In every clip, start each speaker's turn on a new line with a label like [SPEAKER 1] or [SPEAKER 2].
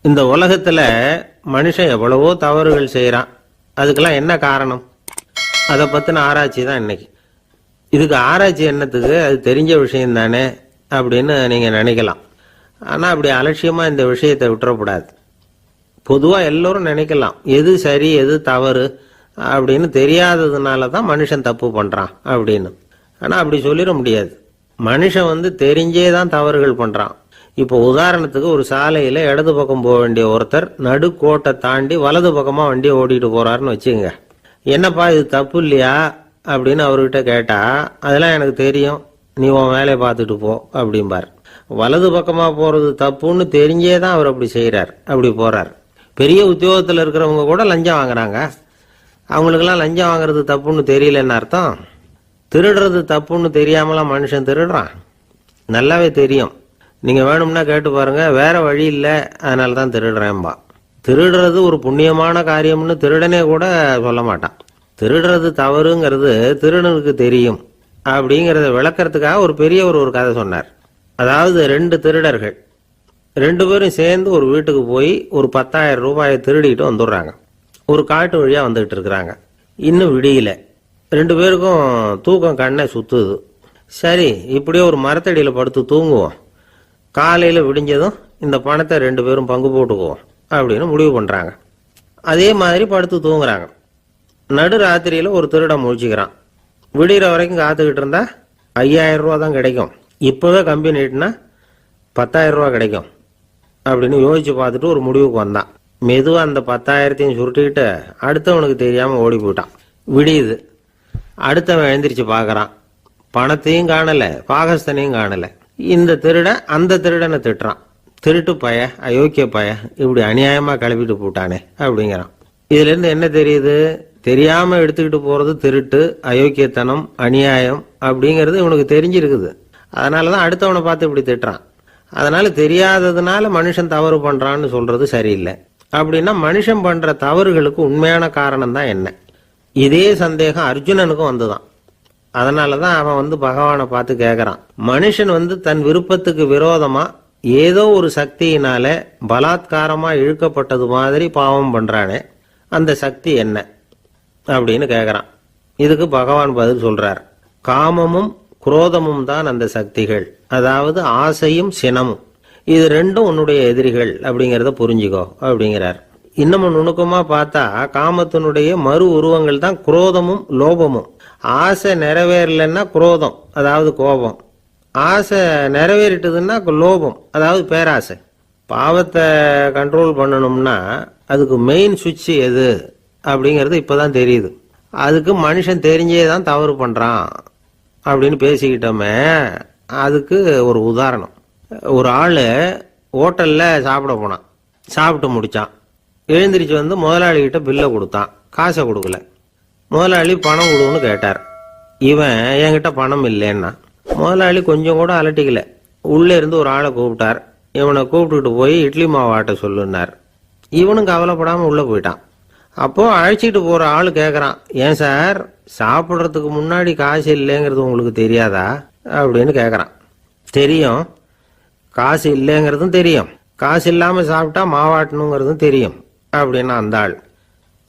[SPEAKER 1] இந்த உலகத்துல மனுஷன் எவ்வளவோ தவறுகள் செய்யறான். அதுக்கெல்லாம் என்ன காரணம்? அதை பத்தின ஆராய்ச்சி தான் இன்னைக்கு. இதுக்கு ஆராய்ச்சி என்னத்துக்கு? அது தெரிஞ்ச விஷயம் தானே அப்படின்னு நீங்க நினைக்கலாம். ஆனா அப்படி அலட்சியமா இந்த விஷயத்தை விட்டுறக்கூடாது. பொதுவா எல்லோரும் நினைக்கலாம் எது சரி எது தவறு அப்படின்னு தெரியாததுனால தான் மனுஷன் தப்பு பண்றான் அப்படின்னு. ஆனா அப்படி சொல்லிட முடியாது. மனுஷன் தெரிஞ்சே தான் தவறுகள் பண்றான். இப்போ உதாரணத்துக்கு ஒரு சாலையில இடது பக்கம் போக வேண்டிய ஒருத்தர் நடுக்கோட்டை தாண்டி வலது பக்கமா வண்டியை ஓடிட்டு போறாருன்னு வச்சுக்கோங்க. என்னப்பா இது தப்பு இல்லையா அப்படின்னு அவர்கிட்ட கேட்டா, அதெல்லாம் எனக்கு தெரியும், நீ உன் வேலையை பார்த்துட்டு போ அப்படிம்பார். வலது பக்கமா போறது தப்புன்னு தெரிஞ்சே தான் அவர் அப்படி செய்யறார், அப்படி போறார். பெரிய உத்தியோகத்தில் இருக்கிறவங்க கூட லஞ்சம் வாங்குறாங்க. அவங்களுக்கெல்லாம் லஞ்சம் வாங்குறது தப்புன்னு தெரியலன்னு அர்த்தம். திருடுறது தப்புன்னு தெரியாமலாம் மனுஷன் திருடுறான். நல்லாவே தெரியும். நீங்க வேணும்னா கேட்டு பாருங்க, வேற வழி இல்லை அதனால தான் திருடுறேன்பா. திருடுறது ஒரு புண்ணியமான காரியம்னு திருடனே கூட சொல்ல மாட்டான். திருடுறது தவறுங்கிறது திருடனுக்கு தெரியும் அப்படிங்கிறத விளக்கறதுக்காக ஒரு பெரியவர் ஒரு கதை சொன்னார். அதாவது 2 திருடர்கள் 2 பேரும் சேர்ந்து ஒரு வீட்டுக்கு போய் ஒரு 10,000 ரூபாயை திருடிட்டு வந்துடுறாங்க. ஒரு காட்டு வழியா வந்துகிட்டு இருக்கிறாங்க. இன்னும் விடியல. 2 பேருக்கும் தூக்கம் கண்ணை சுத்துது. சரி, இப்படியே ஒரு மரத்தடியில படுத்து தூங்குவோம், காலையில விடிஞ்சதும் இந்த பணத்தை 2 பேரும் பங்கு போட்டுக்குவோம் அப்படின்னு முடிவு பண்றாங்க. அதே மாதிரி படுத்து தூங்குறாங்க. நடு ராத்திரியில ஒரு திருடன் முழிச்சுக்கிறான். விடிகிற வரைக்கும் காத்துக்கிட்டு இருந்தா 5,000 ரூபா தான் கிடைக்கும், இப்பவே கம்பி நீட்டினா 10,000 ரூபா கிடைக்கும் அப்படின்னு யோசிச்சு பார்த்துட்டு ஒரு முடிவுக்கு வந்தான். மெதுவா அந்த 10,000த்தையும் சுருட்டிக்கிட்டு அடுத்தவனுக்கு தெரியாம ஓடி போயிட்டான். விடியுது. அடுத்தவன் எழுந்திரிச்சு பாக்குறான். பணத்தையும் காணல, பாகஸ்தனையும் காணல. இந்த திருடன் அந்த திருடனை திட்டுறான். திருட்டு பய, அயோக்கிய பய, இப்படி அநியாயமா கிளப்பிட்டு போட்டானே அப்படிங்கிறான். இதுல இருந்து என்ன தெரியுது? தெரியாம எடுத்துக்கிட்டு போறது திருட்டு, அயோக்கியத்தனம், அநியாயம் அப்படிங்கிறது இவனுக்கு தெரிஞ்சிருக்குது. அதனாலதான் அடுத்தவனை பார்த்து இப்படி திட்டுறான். அதனால தெரியாததுனால மனுஷன் தவறு பண்றான்னு சொல்றது சரியில்லை. அப்படின்னா மனுஷன் பண்ற தவறுகளுக்கு உண்மையான காரணம் தான் என்ன? இதே சந்தேகம் அர்ஜுனனுக்கும் வந்துதான். அதனாலதான் அவன் பகவானை பார்த்து கேட்கறான். மனுஷன் தன் விருப்பத்துக்கு விரோதமா ஏதோ ஒரு சக்தியினால பலாத்காரமா இழுக்கப்பட்டது மாதிரி பாவம் பண்றானே, அந்த சக்தி என்ன அப்படின்னு கேட்கறான். இதுக்கு பகவான் பதில் சொல்றார். காமமும் குரோதமும் தான் அந்த சக்திகள், அதாவது ஆசையும் சினமும். இது 2ம் உன்னுடைய எதிரிகள் அப்படிங்கிறத புரிஞ்சுக்கோ அப்படிங்கிறார். இன்னமும் நுணுக்கமா பார்த்தா காமத்தினுடைய மறு உருவங்கள் தான் குரோதமும் லோபமும். ஆசை நிறைவேறலன்னா குரோதம், அதாவது கோபம். ஆசை நிறைவேறிட்டதுன்னா லோபம், அதாவது பேராசை. பாவத்தை கண்ட்ரோல் பண்ணணும்னா அதுக்கு மெயின் சுவிட்ச் எது அப்படிங்கிறது இப்பதான் தெரியுது. அதுக்கு மனுஷன் தெரிஞ்சே தான் தவறு பண்றான் அப்படின்னு பேசிக்கிட்டோமே. அதுக்கு ஒரு உதாரணம். ஒரு ஆளு ஹோட்டல்ல சாப்பிட போனான். சாப்பிட்டு முடிச்சான். எழுந்திரிச்சு முதலாளி கிட்ட பில்லை கொடுத்தான். காசை கொடுக்கல. முதலாளி பணம் கொடுன்னு கேட்டார். இவன் என்கிட்ட பணம் இல்லைன்னா. முதலாளி கொஞ்சம் கூட அலட்டிக்கல. உள்ள இருந்து ஒரு ஆளை கூப்பிட்டார். இவனை கூப்பிட்டுட்டு போய் இட்லி மாவு ஆட்ட சொல்லுன்னார். இவனும் கவலைப்படாம உள்ள போயிட்டான். அப்போ அழைச்சிட்டு போற ஆளு கேக்குறான், ஏன் சார் சாப்பிட்றதுக்கு முன்னாடி காசு இல்லைங்கிறது உங்களுக்கு தெரியாதா அப்படின்னு கேக்குறான். தெரியும், காசு இல்லைங்கிறதும் தெரியும், காசு இல்லாம சாப்பிட்டா மாவாட்டணுங்கிறதும் தெரியும் அப்படின்னா அந்த ஆள்.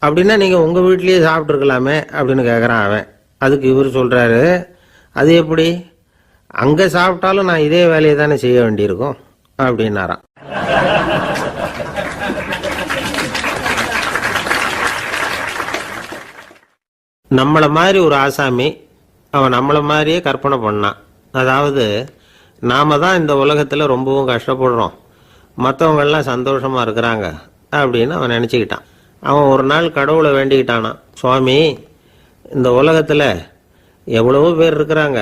[SPEAKER 1] அப்படின்னா நீங்க உங்க வீட்லயே சாப்பிட்டு இருக்கலாமே அப்படின்னு கேக்குறான் அவன். அதுக்கு இவர் சொல்றாரு, அது எப்படி, அங்க சாப்பிட்டாலும் நான் இதே வேலையை தானே செய்ய வேண்டியிருக்கும் அப்படின்னாராம். நம்மள மாதிரி ஒரு ஆசாமி அவன் நம்மள மாதிரியே கற்பனை பண்ணான். அதாவது நாம தான் இந்த உலகத்துல ரொம்பவும் கஷ்டப்படுறோம், மற்றவங்க எல்லாம் சந்தோஷமா இருக்கிறாங்க அப்படின்னு அவன் நினைச்சுக்கிட்டான். அவன் ஒரு நாள் கடவுளை வேண்டிக்கிட்டானா, சுவாமி இந்த உலகத்துல எவ்வளவோ பேர் இருக்கிறாங்க,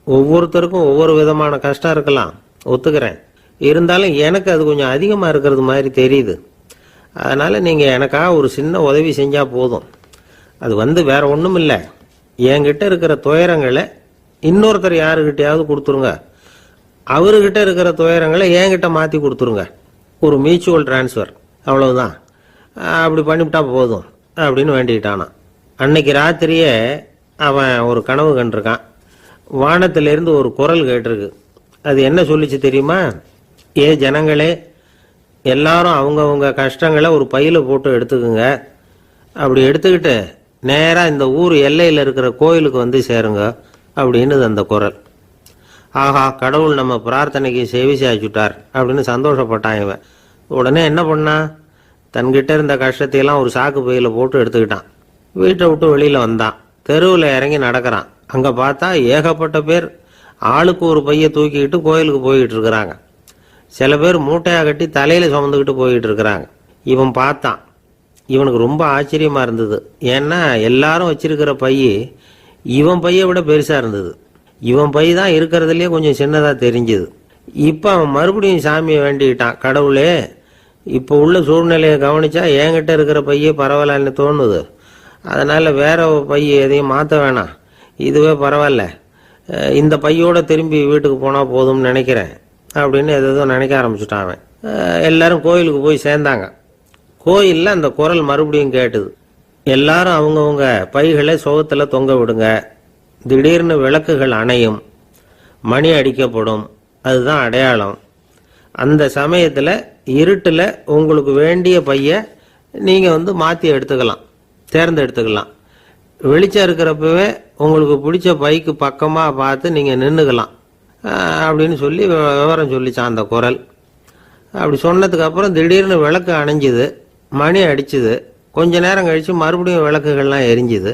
[SPEAKER 1] ஒவ்வொருத்தருக்கும் ஒவ்வொரு விதமான கஷ்டம் இருக்கலாம், ஒத்துக்கிறேன். இருந்தாலும் எனக்கு அது கொஞ்சம் அதிகமா இருக்கிறது மாதிரி தெரியுது. அதனால நீங்க எனக்காக ஒரு சின்ன உதவி செஞ்சா போதும். அது வேற ஒண்ணும் இல்லை, என்கிட்ட இருக்கிற துயரங்களை இன்னொருத்தர் யாருக்கிட்டையாவது கொடுத்துருங்க, அவர்கிட்ட இருக்கிற துயரங்களை என்கிட்ட மாத்தி கொடுத்துருங்க. ஒரு மியூச்சுவல் டிரான்ஸ்ஃபர், அவ்வளவுதான். அப்படி பண்ணிவிட்டா போதும் அப்படின்னு வேண்டிக்கிட்டானா. அன்னைக்கு ராத்திரியே அவன் ஒரு கனவு கண்டிருக்கான். வானத்திலிருந்து ஒரு குரல் கேட்டிருக்கு. அது என்ன சொல்லிச்சு தெரியுமா? ஏ ஜனங்களே, எல்லாரும் அவங்கவுங்க கஷ்டங்களை ஒரு பையில போட்டு எடுத்துக்குங்க. அப்படி எடுத்துக்கிட்டு நேராக இந்த ஊர் எல்லையில் இருக்கிற கோயிலுக்கு வந்து சேருங்க அப்படின்னு அந்த குரல். ஆஹா, கடவுள் நம்ம பிரார்த்தனைக்கு செவி சாய்ச்சுட்டார் அப்படின்னு சந்தோஷப்பட்டான் இவன். உடனே என்ன பண்ணான், தன்கிட்ட இருந்த கஷ்டத்தையெல்லாம் ஒரு சாக்கு பையில போட்டு எடுத்துக்கிட்டான். வீட்டை விட்டு வெளியில் வந்தான். தெருவில் இறங்கி நடக்கிறான். அங்கே பார்த்தா ஏகப்பட்ட பேர் ஆளுக்கு ஒரு பையை தூக்கிக்கிட்டு கோயிலுக்கு போய்கிட்டு இருக்கிறாங்க. சில பேர் மூட்டையாக கட்டி தலையில் சுமந்துக்கிட்டு போய்கிட்டு இருக்கிறாங்க. இவன் பார்த்தான். இவனுக்கு ரொம்ப ஆச்சரியமாக இருந்தது. ஏன்னா எல்லாரும் வச்சிருக்கிற பைய இவன் பையை விட பெருசாக இருந்தது. இவன் பை தான் இருக்கிறதுலே கொஞ்சம் சின்னதாக தெரிஞ்சுது. இப்போ அவன் மறுபடியும் சாமியை வேண்டிக்கிட்டான். கடவுளே, இப்போ உள்ள சூழ்நிலையை கவனிச்சா என்கிட்ட இருக்கிற பையே பரவாயில்லன்னு தோணுது. அதனால் வேற பைய எதையும் மாற்ற வேணாம், இதுவே பரவாயில்ல, இந்த பையோட திரும்பி வீட்டுக்கு போனால் போதும்னு நினைக்கிறேன் அப்படின்னு எதோ நினைக்க ஆரம்பிச்சுட்டான் அவன். எல்லாரும் கோயிலுக்கு போய் சேர்ந்தாங்க. கோயிலில் அந்த குரல் மறுபடியும் கேட்டுது. எல்லாரும் அவங்கவுங்க பைகளை சுகத்தில் தொங்க விடுங்க. திடீர்னு விளக்குகள் அணையும், மணி அடிக்கப்படும், அதுதான் அடையாளம். அந்த சமயத்தில் இருட்டில் உங்களுக்கு வேண்டிய பைய நீங்கள் மாற்றி எடுத்துக்கலாம், தேர்ந்தெடுத்துக்கலாம். வெளிச்சம் இருக்கிறப்பவே உங்களுக்கு பிடிச்ச பைக்கு பக்கமாக பார்த்து நீங்கள் நின்றுக்கலாம் அப்படின்னு சொல்லி விவரம் சொல்லிச்சான் அந்த குரல். அப்படி சொன்னதுக்கு அப்புறம் திடீர்னு விளக்கு அணைஞ்சுது, மணி அடிச்சுது. கொஞ்ச நேரம் கழித்து மறுபடியும் விளக்குகள்லாம் எரிஞ்சுது.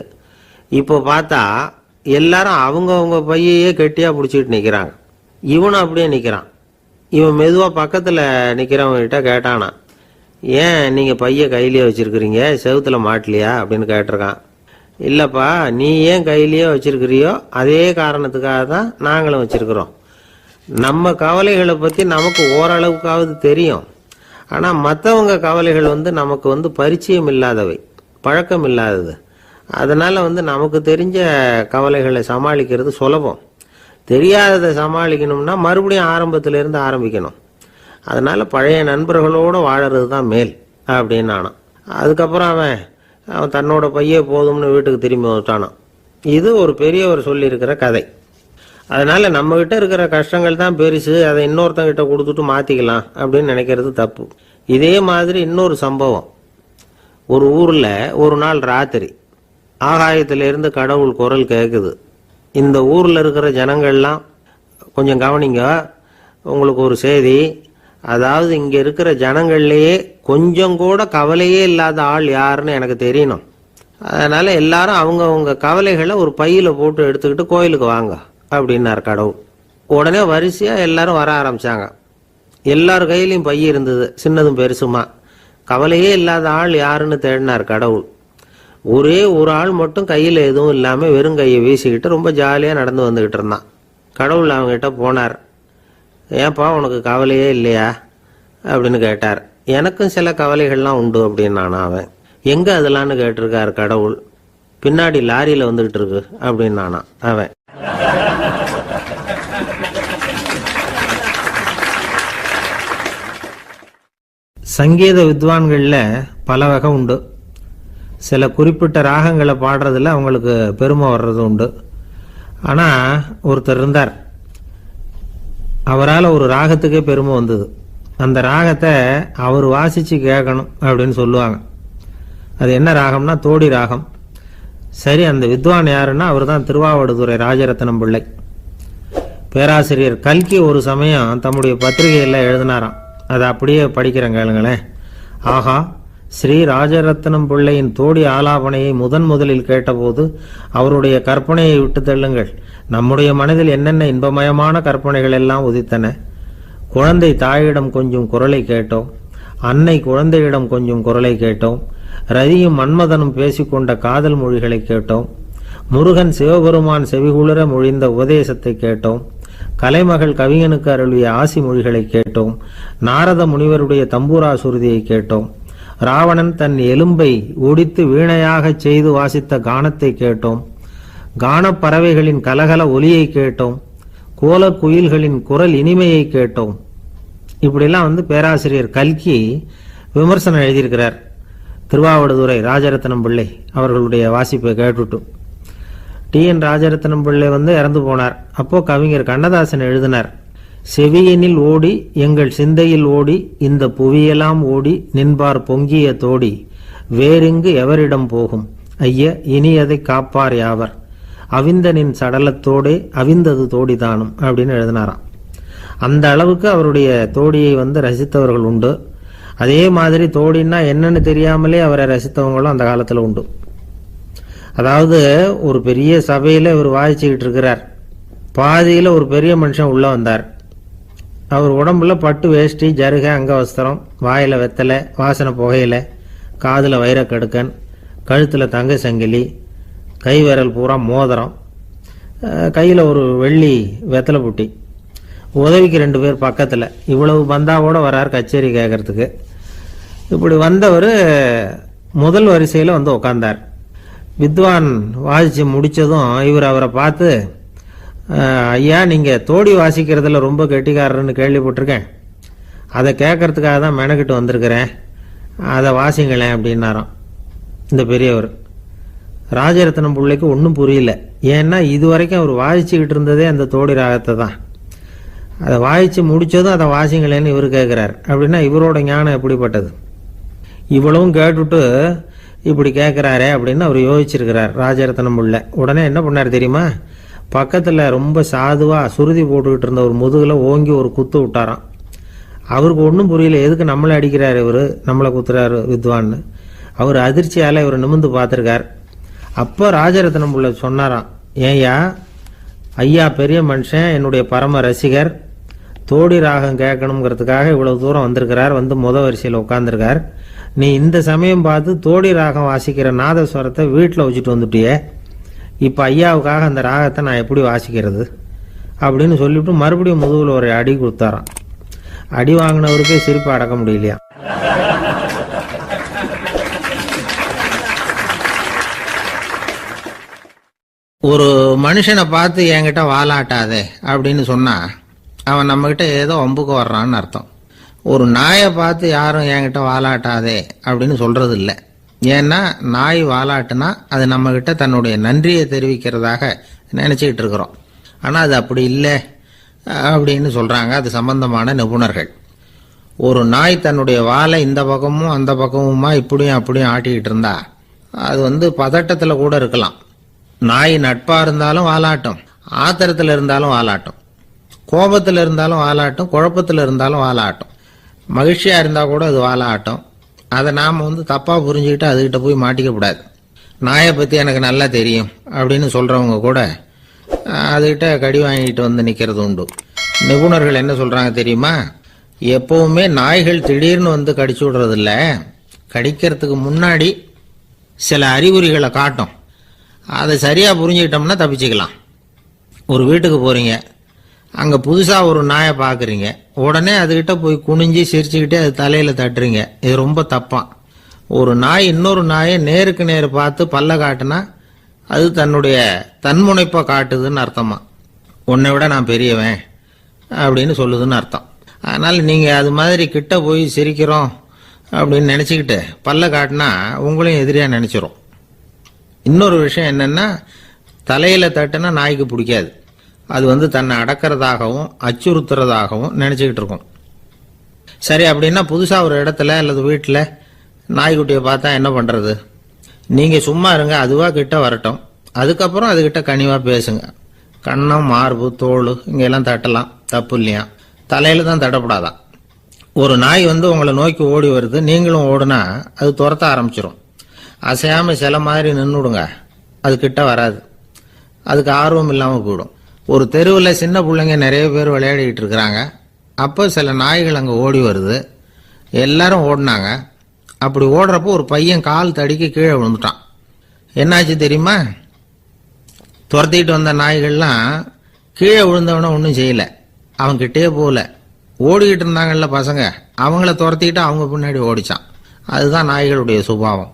[SPEAKER 1] இப்போ பார்த்தா எல்லாரும் அவங்கவுங்க பையையே கெட்டியாக பிடிச்சிட்டு நிற்கிறாங்க. இவனும் அப்படியே நிற்கிறான். இவன் மெதுவாக பக்கத்தில் நிற்கிறவங்கிட்ட கேட்டானா, ஏன் நீங்கள் பைய கையிலேயே வச்சுருக்கிறீங்க, செவுத்துல மாட்டலையா அப்படின்னு கேட்டிருக்கான். இல்லைப்பா, நீ ஏன் கையிலேயே வச்சிருக்கிறியோ அதே காரணத்துக்காக தான் நாங்களும் வச்சிருக்கிறோம். நம்ம கவலைகளை பற்றி நமக்கு ஓரளவுக்காவது தெரியும். ஆனால் மற்றவங்க கவலைகள் நமக்கு பரிச்சயம் இல்லாதவை, பழக்கம் இல்லாதது. அதனால் நமக்கு தெரிஞ்ச கவலைகளை சமாளிக்கிறது சுலபம். தெரியாததை சமாளிக்கணும்னா மறுபடியும் ஆரம்பத்திலேருந்து ஆரம்பிக்கணும். அதனால் பழைய நண்பர்களோடு வாழறது தான் மேல் அப்படின்னு நானான். அதுக்கப்புறம் அவன் தன்னோட பையே போதும்னு வீட்டுக்கு திரும்பி வந்துட்டானான். இது ஒரு பெரியவர் சொல்லியிருக்கிற கதை. அதனால் நம்மகிட்ட இருக்கிற கஷ்டங்கள் தான் பெருசு, அதை இன்னொருத்தங்கிட்ட கொடுத்துட்டு மாற்றிக்கலாம் அப்படின்னு நினைக்கிறது தப்பு. இதே மாதிரி இன்னொரு சம்பவம். ஒரு ஊரில் ஒரு நாள் ராத்திரி ஆகாயத்திலிருந்து கடவுள் குரல் கேட்குது. இந்த ஊரில் இருக்கிற ஜனங்கள்லாம் கொஞ்சம் கவனிங்க, உங்களுக்கு ஒரு செய்தி. அதாவது இங்கே இருக்கிற ஜனங்கள்லேயே கொஞ்சம் கூட கவலையே இல்லாத ஆள் யாருன்னு எனக்கு தெரியணும். அதனால் எல்லாரும் அவங்கவுங்க கவலைகளை ஒரு பையில் போட்டு எடுத்துக்கிட்டு கோயிலுக்கு வாங்க அப்படின்னார் கடவுள். உடனே வரிசையாக எல்லாரும் வர ஆரம்பித்தாங்க. எல்லார் கையிலையும் பை இருந்தது, சின்னதும் பெருசுமா. கவலையே இல்லாத ஆள் யாருன்னு தேடினார் கடவுள். ஒரே ஒரு ஆள் மட்டும் கையில் எதுவும் இல்லாமல் வெறும் கையை வீசிக்கிட்டு ரொம்ப ஜாலியாக நடந்து வந்துக்கிட்டு இருந்தான். கடவுள் அவங்ககிட்ட போனார். ஏன்பா உனக்கு கவலையே இல்லையா அப்படின்னு கேட்டார். எனக்கும் சில கவலைகள்லாம் உண்டு அப்படின்னு அவன். எங்கே அதெல்லாம்னு கேட்டிருக்கார் கடவுள். பின்னாடி லாரியில் வந்துக்கிட்டு இருக்கு அப்படின்னு அவன். சங்கீத வித்வான்களில் பல வகை உண்டு. சில குறிப்பிட்ட ராகங்களை பாடுறதுல அவங்களுக்கு பெருமை வர்றது உண்டு. ஆனால் ஒருத்தர் இருந்தார், அவரால் ஒரு ராகத்துக்கே பெருமை வந்தது. அந்த ராகத்தை அவர் வாசித்து கேட்கணும் அப்படின்னு சொல்லுவாங்க. அது என்ன ராகம்னா தோடி ராகம். சரி, அந்த வித்வான் யாருன்னா அவர் தான் திருவாவடுதுறை ராஜரத்னம் பிள்ளை. பேராசிரியர் கல்கி ஒரு சமயம் தம்முடைய பத்திரிகையில் எழுதினாராம். அதை அப்படியே படிக்கிறேன் கேளுங்களேன். ஆகா, ஸ்ரீ ராஜரத்னம் பிள்ளையின் தோடி ஆலாபனையை முதலில் கேட்டபோது அவருடைய கற்பனையை விட்டு தள்ளுங்கள். நம்முடைய மனதில் என்னென்ன இன்பமயமான கற்பனைகள் எல்லாம் உதித்தன. குழந்தை தாயிடம் கொஞ்சம் குரலை கேட்டோம், அன்னை குழந்தையிடம் கொஞ்சம் குரலை கேட்டோம், ரதியும் மன்மதனும் பேசிக்கொண்ட காதல் மொழிகளை கேட்டோம், முருகன் சிவபெருமான் செவிகுளிர மொழிந்த உபதேசத்தை கேட்டோம், கலைமகள் கவிஞனுக்கு அருளிய ஆசி மொழிகளை கேட்டோம், நாரத முனிவருடைய தம்பூரா சுருதியை கேட்டோம், ராவணன் தன் எலும்பை ஒடித்து வீணையாக செய்து வாசித்த கானத்தை கேட்டோம், கானப்பறவைகளின் கலகல ஒலியை கேட்டோம், கோல குயில்களின் குரல் இனிமையை கேட்டோம். இப்படிலாம் பேராசிரியர் கல்கி விமர்சனம் எழுதியிருக்கிறார். திருவாவடுதுறை ராஜரத்னம் பிள்ளை அவர்களுடைய வாசிப்பை கேட்டுட்டு டி.என். ராஜரத்னம் பிள்ளை இறந்து போனார். அப்போ கவிஞர் கண்ணதாசன் எழுதினார், செவியனில் ஓடி எங்கள் சிந்தையில் ஓடி இந்த புவியெல்லாம் ஓடி நின்பார் பொங்கிய தோடி வேறெங்கு எவரிடம் போகும் ஐய இனி அதை காப்பார் யாவர் அவிந்தனின் சடலத்தோடே அவிந்தது தோடிதானும் அப்படின்னு எழுதினாராம். அந்த அளவுக்கு அவருடைய தோடியை ரசித்தவர்கள் உண்டு. அதே மாதிரி தோடின்னா என்னன்னு தெரியாமலே அவரை ரசித்தவங்களும் அந்த காலத்தில் உண்டு. அதாவது ஒரு பெரிய சபையில் இவர் வாய்ச்சிக்கிட்டு இருக்கிறார். பாதியில் ஒரு பெரிய மனுஷன் உள்ள வந்தார். அவர் உடம்புல பட்டு வேஷ்டி, ஜருகை, அங்கவஸ்திரம், வாயில் வெத்தலை, வாசனை புகையில, காதில் வைரக்கடுக்கன், கழுத்தில் தங்க சங்கிலி, கை விரல் பூரா மோதிரம், கையில் ஒரு வெள்ளி வெத்தலை புட்டி, உதவிக்கு 2 பேர் பக்கத்தில். இவ்வளவு பந்தாவோட வரார் கச்சேரி கேட்கறதுக்கு. இப்படி வந்தவர் முதல் வரிசையில் உக்காந்தார். வித்வான் வாசித்து முடித்ததும் இவர் அவரை பார்த்து, ஐயா நீங்கள் தோடி வாசிக்கிறதுல ரொம்ப கெட்டிக்காரர்னு கேள்விப்பட்டிருக்கேன், அதை கேட்கறதுக்காக தான் மெனக்கிட்டு வந்திருக்கிறேன், அதை வாசிங்களேன் அப்படின்னாராம் இந்த பெரியவர். ராஜரத்னம் பிள்ளைக்கு ஒன்றும் புரியல. ஏன்னா இது வரைக்கும் அவர் வாசிச்சுக்கிட்டு இருந்ததே அந்த தோடி ராகத்தை தான். அதை வாசித்து முடித்ததும் அதை வாசிங்களேன்னு இவர் கேட்குறார். அப்படின்னா இவரோட ஞானம் எப்படிப்பட்டது? இவ்வளவும் கேட்டுட்டு இப்படி கேட்குறாரே அப்படின்னு அவர் யோசிச்சிருக்கிறார் ராஜரத்னம் பிள்ளை. உடனே என்ன பண்ணார் தெரியுமா? பக்கத்தில் ரொம்ப சாதுவாக சுருதி போட்டுக்கிட்டு இருந்த ஒரு முதுகில் ஓங்கி ஒரு குத்து விட்டாராம். அவருக்கு ஒன்றும் புரியல, எதுக்கு நம்மளை அடிக்கிறார் இவர், நம்மளை குத்துறாரு வித்வான்னு. அவர் அதிர்ச்சியால் இவர் நிமிந்து பார்த்துருக்கார். அப்போ ராஜரத்னம் பிள்ளை சொன்னாராம், ஏய்யா ஐயா பெரிய மனுஷன், என்னுடைய பரம ரசிகர், தோடி ராகம் கேட்கணுங்கிறதுக்காக இவ்வளவு தூரம் வந்திருக்கிறார், முத வரிசையில் உட்காந்துருக்கார். நீ இந்த சமயம் பார்த்து தோடி ராகம் வாசிக்கிற நாதஸ்வரத்தை வீட்டில் வச்சுட்டு வந்துட்டியே, இப்போ ஐயாவுக்காக அந்த ராகத்தை நான் எப்படி வாசிக்கிறது அப்படின்னு சொல்லிவிட்டு மறுபடியும் முதுகில் ஒரு அடி கொடுத்தாராம். அடி வாங்கினவருக்கே சிரிப்பு அடக்க முடியலையா. ஒரு மனுஷனை பார்த்து என்கிட்ட வாலாட்டாதே அப்படின்னு சொன்னா அவன் நம்மகிட்ட ஏதோ வம்புக்கு வர்றான்னு அர்த்தம். ஒரு நாயை பார்த்து யாரும் என்கிட்ட வாலாட்டாதே அப்படின்னு சொல்றது இல்லை. ஏன்னா நாய் வாலாட்டுனா அது நம்மகிட்ட தன்னுடைய நன்றியை தெரிவிக்கிறதாக நினைச்சுக்கிட்டு இருக்கிறோம். ஆனால் அது அப்படி இல்லை அப்படின்னு சொல்றாங்க அது சம்பந்தமான நிபுணர்கள். ஒரு நாய் தன்னுடைய வாலை இந்த பக்கமும் அந்த பக்கமுமா இப்படியும் அப்படியும் ஆட்டிக்கிட்டு இருந்தா அது பதட்டத்தில் கூட இருக்கலாம். நாய் நட்பா இருந்தாலும் வாலாட்டும், ஆத்திரத்தில் இருந்தாலும் வாலாட்டும், கோபத்தில் இருந்தாலும் வாலாட்டும், குழப்பத்தில் இருந்தாலும் வாலாட்டும், மகிழ்ச்சியா இருந்தா கூட அது வாலாட்டும். அதை நாம் தப்பா புரிஞ்சுக்கிட்டு அதுகிட்ட போய் மாட்டிக்க கூடாது. நாயை பத்தி எனக்கு நல்லா தெரியும் அப்படின்னு சொல்றவங்க கூட அதுகிட்ட கடி வாங்கிட்டு நிக்கிறது உண்டு. நிபுணர்கள் என்ன சொல்றாங்க தெரியுமா? எப்பவுமே நாய்கள் திடீர்னு கடிச்சு விடுறது இல்ல, கடிக்கிறதுக்கு முன்னாடி சில அறிகுறிகளை காட்டும். அதை சரியா புரிஞ்சுக்கிட்டோம்னா தப்பிச்சுக்கலாம். ஒரு வீட்டுக்கு போறீங்க, அங்க புதுசா ஒரு நாயை பாக்குறீங்க, உடனே அதுகிட்ட போய் குனிஞ்சு சிரிச்சுக்கிட்டே அது தலையில தட்டுறீங்க. இது ரொம்ப தப்பான். ஒரு நாய் இன்னொரு நாயை நேருக்கு நேரு பார்த்து பல்ல காட்டுனா அது தன்னுடைய தன்முனைப்பை காட்டுதுன்னு அர்த்தமா. உன்னை விட நான் பெரியவன் அப்படின்னு சொல்லுதுன்னு அர்த்தம். அதனால நீங்க அது மாதிரி கிட்ட போய் சிரிக்கிறோம் அப்படின்னு நினைச்சுக்கிட்டு பல்ல காட்டினா உங்களையும் எதிரியா நினைச்சிரும். இன்னொரு விஷயம் என்னன்னா, தலையில தட்டுனா நாய்க்கு பிடிக்காது. அது தன்னை அடக்கிறதாகவும் அச்சுறுத்துறதாகவும் நினைச்சுக்கிட்டு இருக்கும். சரி, அப்படின்னா புதுசா ஒரு இடத்துல அல்லது வீட்டில் நாய்க்குட்டியை பார்த்தா என்ன பண்றது? நீங்க சும்மா இருங்க, அதுவா கிட்ட வரட்டும், அதுக்கப்புறம் அதுகிட்ட கனிவா பேசுங்க. கண்ணம், மார்பு, தோல் இங்கெல்லாம் தட்டலாம், தப்பு இல்லையா? தலையில தான் தட்டப்படாதான். ஒரு நாய் உங்களை நோக்கி ஓடி வருது, நீங்களும் ஓடுனா அது துரத்த ஆரம்பிச்சிடும். அசையாம சில மாதிரி நின்றுடுங்க, அது கிட்ட வராது. அதுக்கு ஆர்வம் இல்லாம போயிடும். ஒரு தெருவில் சின்ன பிள்ளைங்க நிறைய பேர் விளையாடிக்கிட்டு இருக்கிறாங்க. அப்போ சில நாய்கள் அங்கே ஓடி வருது. எல்லாரும் ஓடினாங்க. அப்படி ஓடுறப்போ ஒரு பையன் கால் தடிக்க கீழே விழுந்துட்டான். என்னாச்சு தெரியுமா? துரத்திட்டு வந்த நாய்கள்லாம் கீழே விழுந்தவன ஒன்றும் செய்யல, அவன் கிட்டே போகல. ஓடிக்கிட்டு இருந்தாங்கல்ல பசங்க, அவங்கள துரத்திக்கிட்டு அவங்க பின்னாடி ஓடிச்சான். அதுதான் நாய்களுடைய சுபாவம்.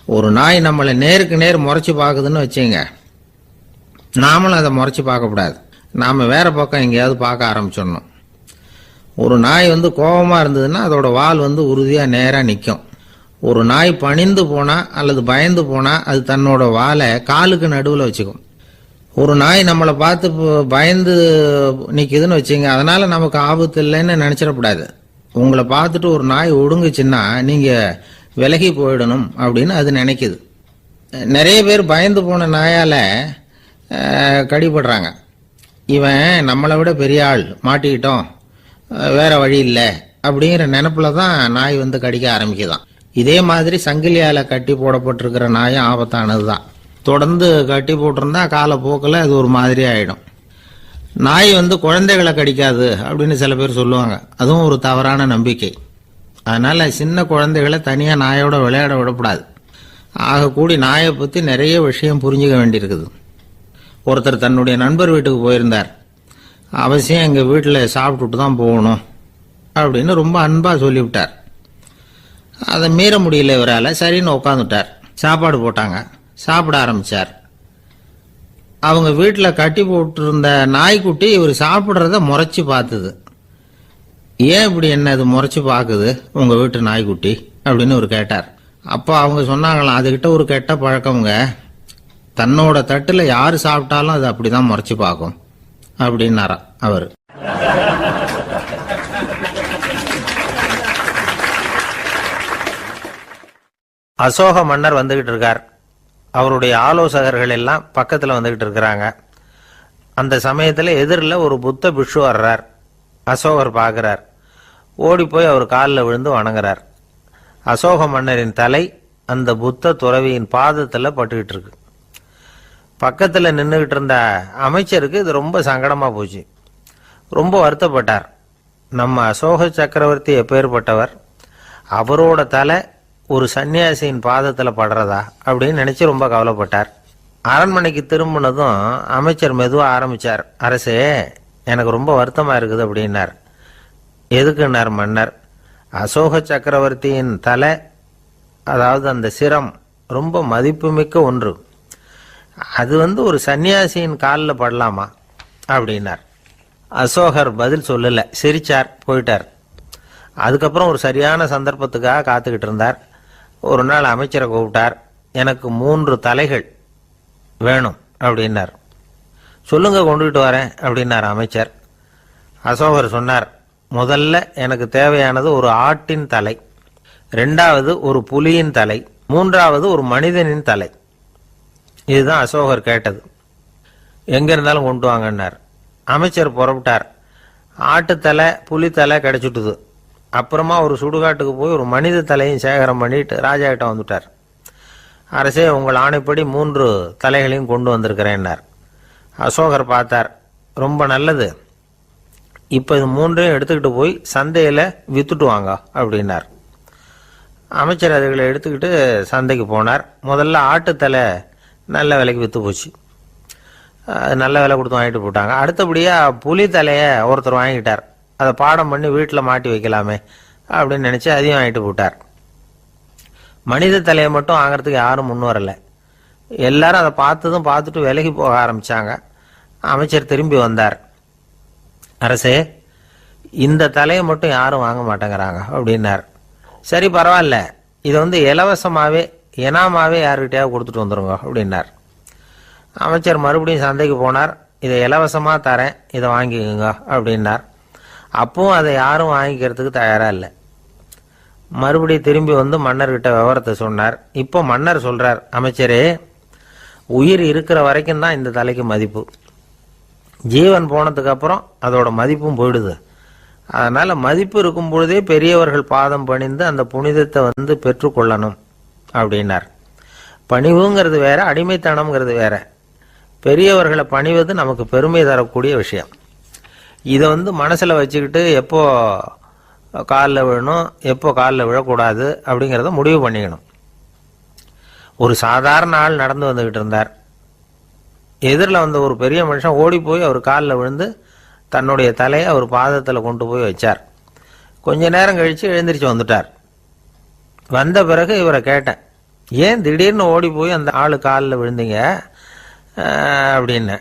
[SPEAKER 1] ஒரு நாய் நம்மளை நேருக்கு நேர் முறைச்சு பார்க்குதுன்னு வச்சுங்க, நாமளும் அதை முறைச்சு பார்க்கக்கூடாது. நாம வேற பக்கம் எங்கேயாவது பார்க்க ஆரம்பிச்சிடணும். ஒரு நாய் கோபமா இருந்ததுன்னா அதோட வால் உறுதியா நேரா நிற்கும். ஒரு நாய் பணிந்து போனா அல்லது பயந்து போனா அது தன்னோட வாலை காலுக்கு நடுவில் வச்சுக்கும்.
[SPEAKER 2] ஒரு நாய் நம்மளை பார்த்து பயந்து நிக்குதுன்னு வச்சுங்க, அதனால நமக்கு ஆபத்து இல்லைன்னு நினைச்சிடக்கூடாது. உங்களை பார்த்துட்டு ஒரு நாய் ஒடுங்குச்சுன்னா நீங்க விலகி போயிடணும் அப்படின்னு அது நினைக்குது. நிறைய பேர் பயந்து போன நாயால கடிபடுறாங்க. இவன் நம்மளை விட பெரிய ஆள், மாட்டிக்கிட்டோம், வேற வழி இல்லை அப்படிங்கிற நினைப்புல தான் நாய் வந்து கடிக்க ஆரம்பிக்குதான். இதே மாதிரி சங்கிலியால கட்டி போடப்பட்டிருக்கிற நாயும் ஆபத்தானது தான். தொடர்ந்து கட்டி போட்டிருந்தா காலப்போக்கில் அது ஒரு மாதிரி ஆயிடும். நாய் வந்து குழந்தைகளை கடிக்காது அப்படின்னு சில பேர் சொல்லுவாங்க. அதுவும் ஒரு தவறான நம்பிக்கை. அதனால சின்ன குழந்தைகளை தனியா நாயோட விளையாட விடக்கூடாது. ஆக கூடி நாயை பத்தி நிறைய விஷயம் புரிஞ்சுக்க வேண்டியிருக்குது. ஒருத்தர் தன்னுடைய நண்பர் வீட்டுக்கு போயிருந்தார். அவசியம் எங்க வீட்டில் சாப்பிட்டுட்டு தான் போகணும் அப்படின்னு ரொம்ப அன்பா சொல்லிவிட்டார். அதை மீற முடியல இவரால். சரின்னு உட்காந்துட்டார். சாப்பாடு போட்டாங்க. சாப்பிட ஆரம்பிச்சார். அவங்க வீட்டில் கட்டி போட்டிருந்த நாய்க்குட்டி இவர் சாப்பிட்றத முறைச்சி பார்த்துது. ஏன் இப்படி என்ன இது முறைச்சி பார்க்குது உங்க வீட்டு நாய்க்குட்டி அப்படின்னு அவர் கேட்டார். அப்போ அவங்க சொன்னாங்களாம், அதுகிட்ட ஒரு கெட்ட பழக்கம்ங்க, தன்னோட தட்டுல யாரு சாப்பிட்டாலும் அது அப்படிதான் முறைச்சி பார்க்கும் அப்படின்னாரா அவர்.
[SPEAKER 1] அசோக மன்னர் வந்துகிட்டு இருக்கார். அவருடைய ஆலோசகர்கள் எல்லாம் பக்கத்தில் வந்துகிட்டு இருக்கிறாங்க. அந்த சமயத்தில் எதிரில் ஒரு புத்த பிக்ஷு வர்றார். அசோகர் பார்க்கிறார். ஓடி போய் அவர் காலில் விழுந்து வணங்குறார். அசோக மன்னரின் தலை அந்த புத்த துறவியின் பாதத்தில் பட்டுக்கிட்டு இருக்கு. பக்கத்தில் நின்றுகிட்டு இருந்த அமைச்சருக்கு இது ரொம்ப சங்கடமாக போச்சு. ரொம்ப வருத்தப்பட்டார். நம்ம அசோக சக்கரவர்த்தி எப்பேற்பட்டவர், அவரோட தலை ஒரு சன்னியாசியின் பாதத்தில் படுறதா அப்படின்னு நினைச்சு ரொம்ப கவலைப்பட்டார். அரண்மனைக்கு திரும்பினதும் அமைச்சர் மெதுவாக ஆரம்பிச்சார். அரசே, எனக்கு ரொம்ப வருத்தமா இருக்குது அப்படின்னார். எதுக்குன்னார் மன்னர். அசோக சக்கரவர்த்தியின் தலை, அதாவது அந்த சிரம், ரொம்ப மதிப்புமிக்க ஒன்று. அது ஒரு சன்னியாசியின் காலில் படலாமா அப்படின்னார். அசோகர் பதில் சொல்லல, சிரிச்சார், போயிட்டார். அதுக்கப்புறம் ஒரு சரியான சந்தர்ப்பத்துக்காக காத்துக்கிட்டு இருந்தார். ஒரு நாள் அமைச்சரை கூப்பிட்டார். எனக்கு 3 தலைகள் வேணும் அப்படின்னார். சொல்லுங்க, கொண்டுகிட்டு வரேன் அப்படின்னார் அமைச்சர். அசோகர் சொன்னார், முதல்ல எனக்கு தேவையானது ஒரு ஆட்டின் தலை, 2வது ஒரு புலியின் தலை, 3வது ஒரு மனிதனின் தலை. இதுதான் அசோகர் கேட்டது. எங்க இருந்தாலும் கொண்டு வாங்கன்னார். அமைச்சர் புறப்பட்டார். ஆட்டுத்தலை, புலித்தலை கிடைச்சிட்டுது. அப்புறமா ஒரு சுடுகாட்டுக்கு போய் ஒரு மனித தலையும் சேகரம் பண்ணிட்டு ராஜா கிட்ட வந்துட்டார். அரசே, உங்கள் ஆணைப்படி 3 தலைகளையும் கொண்டு வந்திருக்கிறேன்னார். அசோகர் பார்த்தார். ரொம்ப நல்லது, இப்போ இது 3ஐயும் எடுத்துக்கிட்டு போய் சந்தையில் வித்துட்டு வாங்க அப்படின்னார். அமைச்சர் அதுகளை எடுத்துக்கிட்டு சந்தைக்கு போனார். முதல்ல ஆட்டுத்தலை நல்ல விலைக்கு விற்று போச்சு. நல்ல விலை கொடுத்து வாங்கிட்டு போட்டாங்க. அடுத்தபடியாக புலி தலையை ஒருத்தர் வாங்கிட்டார். அதை பாடம் பண்ணி வீட்டில் மாட்டி வைக்கலாமே அப்படின்னு நினச்சி அதையும் வாங்கிட்டு போட்டார். மனித தலையை மட்டும் வாங்கிறதுக்கு யாரும் முன் வரலை. எல்லாரும் அதை பார்த்துட்டு விலகி போக ஆரம்பித்தாங்க. அமைச்சர் திரும்பி வந்தார். அரசே, இந்த தலையை மட்டும் யாரும் வாங்க மாட்டேங்கிறாங்க அப்படின்னார். சரி, பரவாயில்ல, இதை இலவசமாகவே இனாமாவே யாருக்கிட்டையாவது கொடுத்துட்டு வந்துருங்க அப்படின்னார். அமைச்சர் மறுபடியும் சந்தைக்கு போனார். இதை இலவசமாக தரேன், இதை வாங்கிக்கோங்க அப்படின்னார். அப்பவும் அதை யாரும் வாங்கிக்கிறதுக்கு தயாராக இல்லை. மறுபடியும் திரும்பி மன்னர்கிட்ட விவரத்தை சொன்னார். இப்போ மன்னர் சொல்றார், அமைச்சரே, உயிர் இருக்கிற வரைக்கும் தான் இந்த தலைக்கு மதிப்பு. ஜீவன் போனதுக்கு அப்புறம் அதோட மதிப்பும் போயிடுது. அதனால மதிப்பு இருக்கும் பொழுதே பெரியவர்கள் பாதம் பணிந்து அந்த புனிதத்தை பெற்றுக்கொள்ளணும் அப்படின்னார். பணிவுங்கிறது வேற, அடிமைத்தனம்ங்கிறது வேற. பெரியவர்களை பணிவது நமக்கு பெருமை தரக்கூடிய விஷயம். இதை மனசில் வச்சுக்கிட்டு எப்போ காலில் விழணும், எப்போ காலில் விழக்கூடாது அப்படிங்கிறத முடிவு பண்ணிக்கணும். ஒரு சாதாரண ஆள் நடந்து வந்துக்கிட்டு இருந்தார். எதிரில் ஒரு பெரிய மனுஷன் ஓடி போய் அவர் காலில் விழுந்து தன்னுடைய தலையை அவர் பாதத்தில் கொண்டு போய் வச்சார். கொஞ்ச நேரம் கழித்து எழுந்திரிச்சு வந்துட்டார். வந்த பிறகு இவரை கேட்டேன், ஏன் திடீர்னு ஓடி போய் அந்த ஆளு காலில் விழுந்தீங்க அப்படின்னு.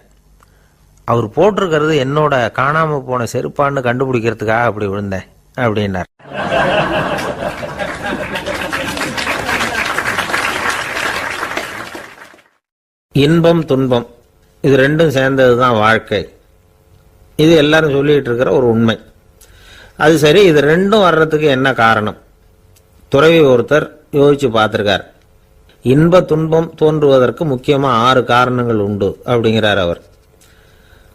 [SPEAKER 1] அவர் போட்டிருக்கிறது என்னோட காணாம போன செருப்பான்னு கண்டுபிடிக்கிறதுக்காக அப்படி விழுந்தேன் அப்படின்னார். இன்பம் துன்பம் இது ரெண்டும் சேர்ந்தது தான் வாழ்க்கை. இது எல்லாரும் சொல்லிட்டு இருக்கிற ஒரு உண்மை. அது சரி, இது ரெண்டும் வர்றதுக்கு என்ன காரணம்? துறவி ஒருத்தர் யோசிச்சு பார்த்திருக்கார். இன்ப துன்பம் தோன்றுவதற்கு முக்கியமா 6 காரணங்கள் உண்டு அப்படிங்கிறார் அவர்.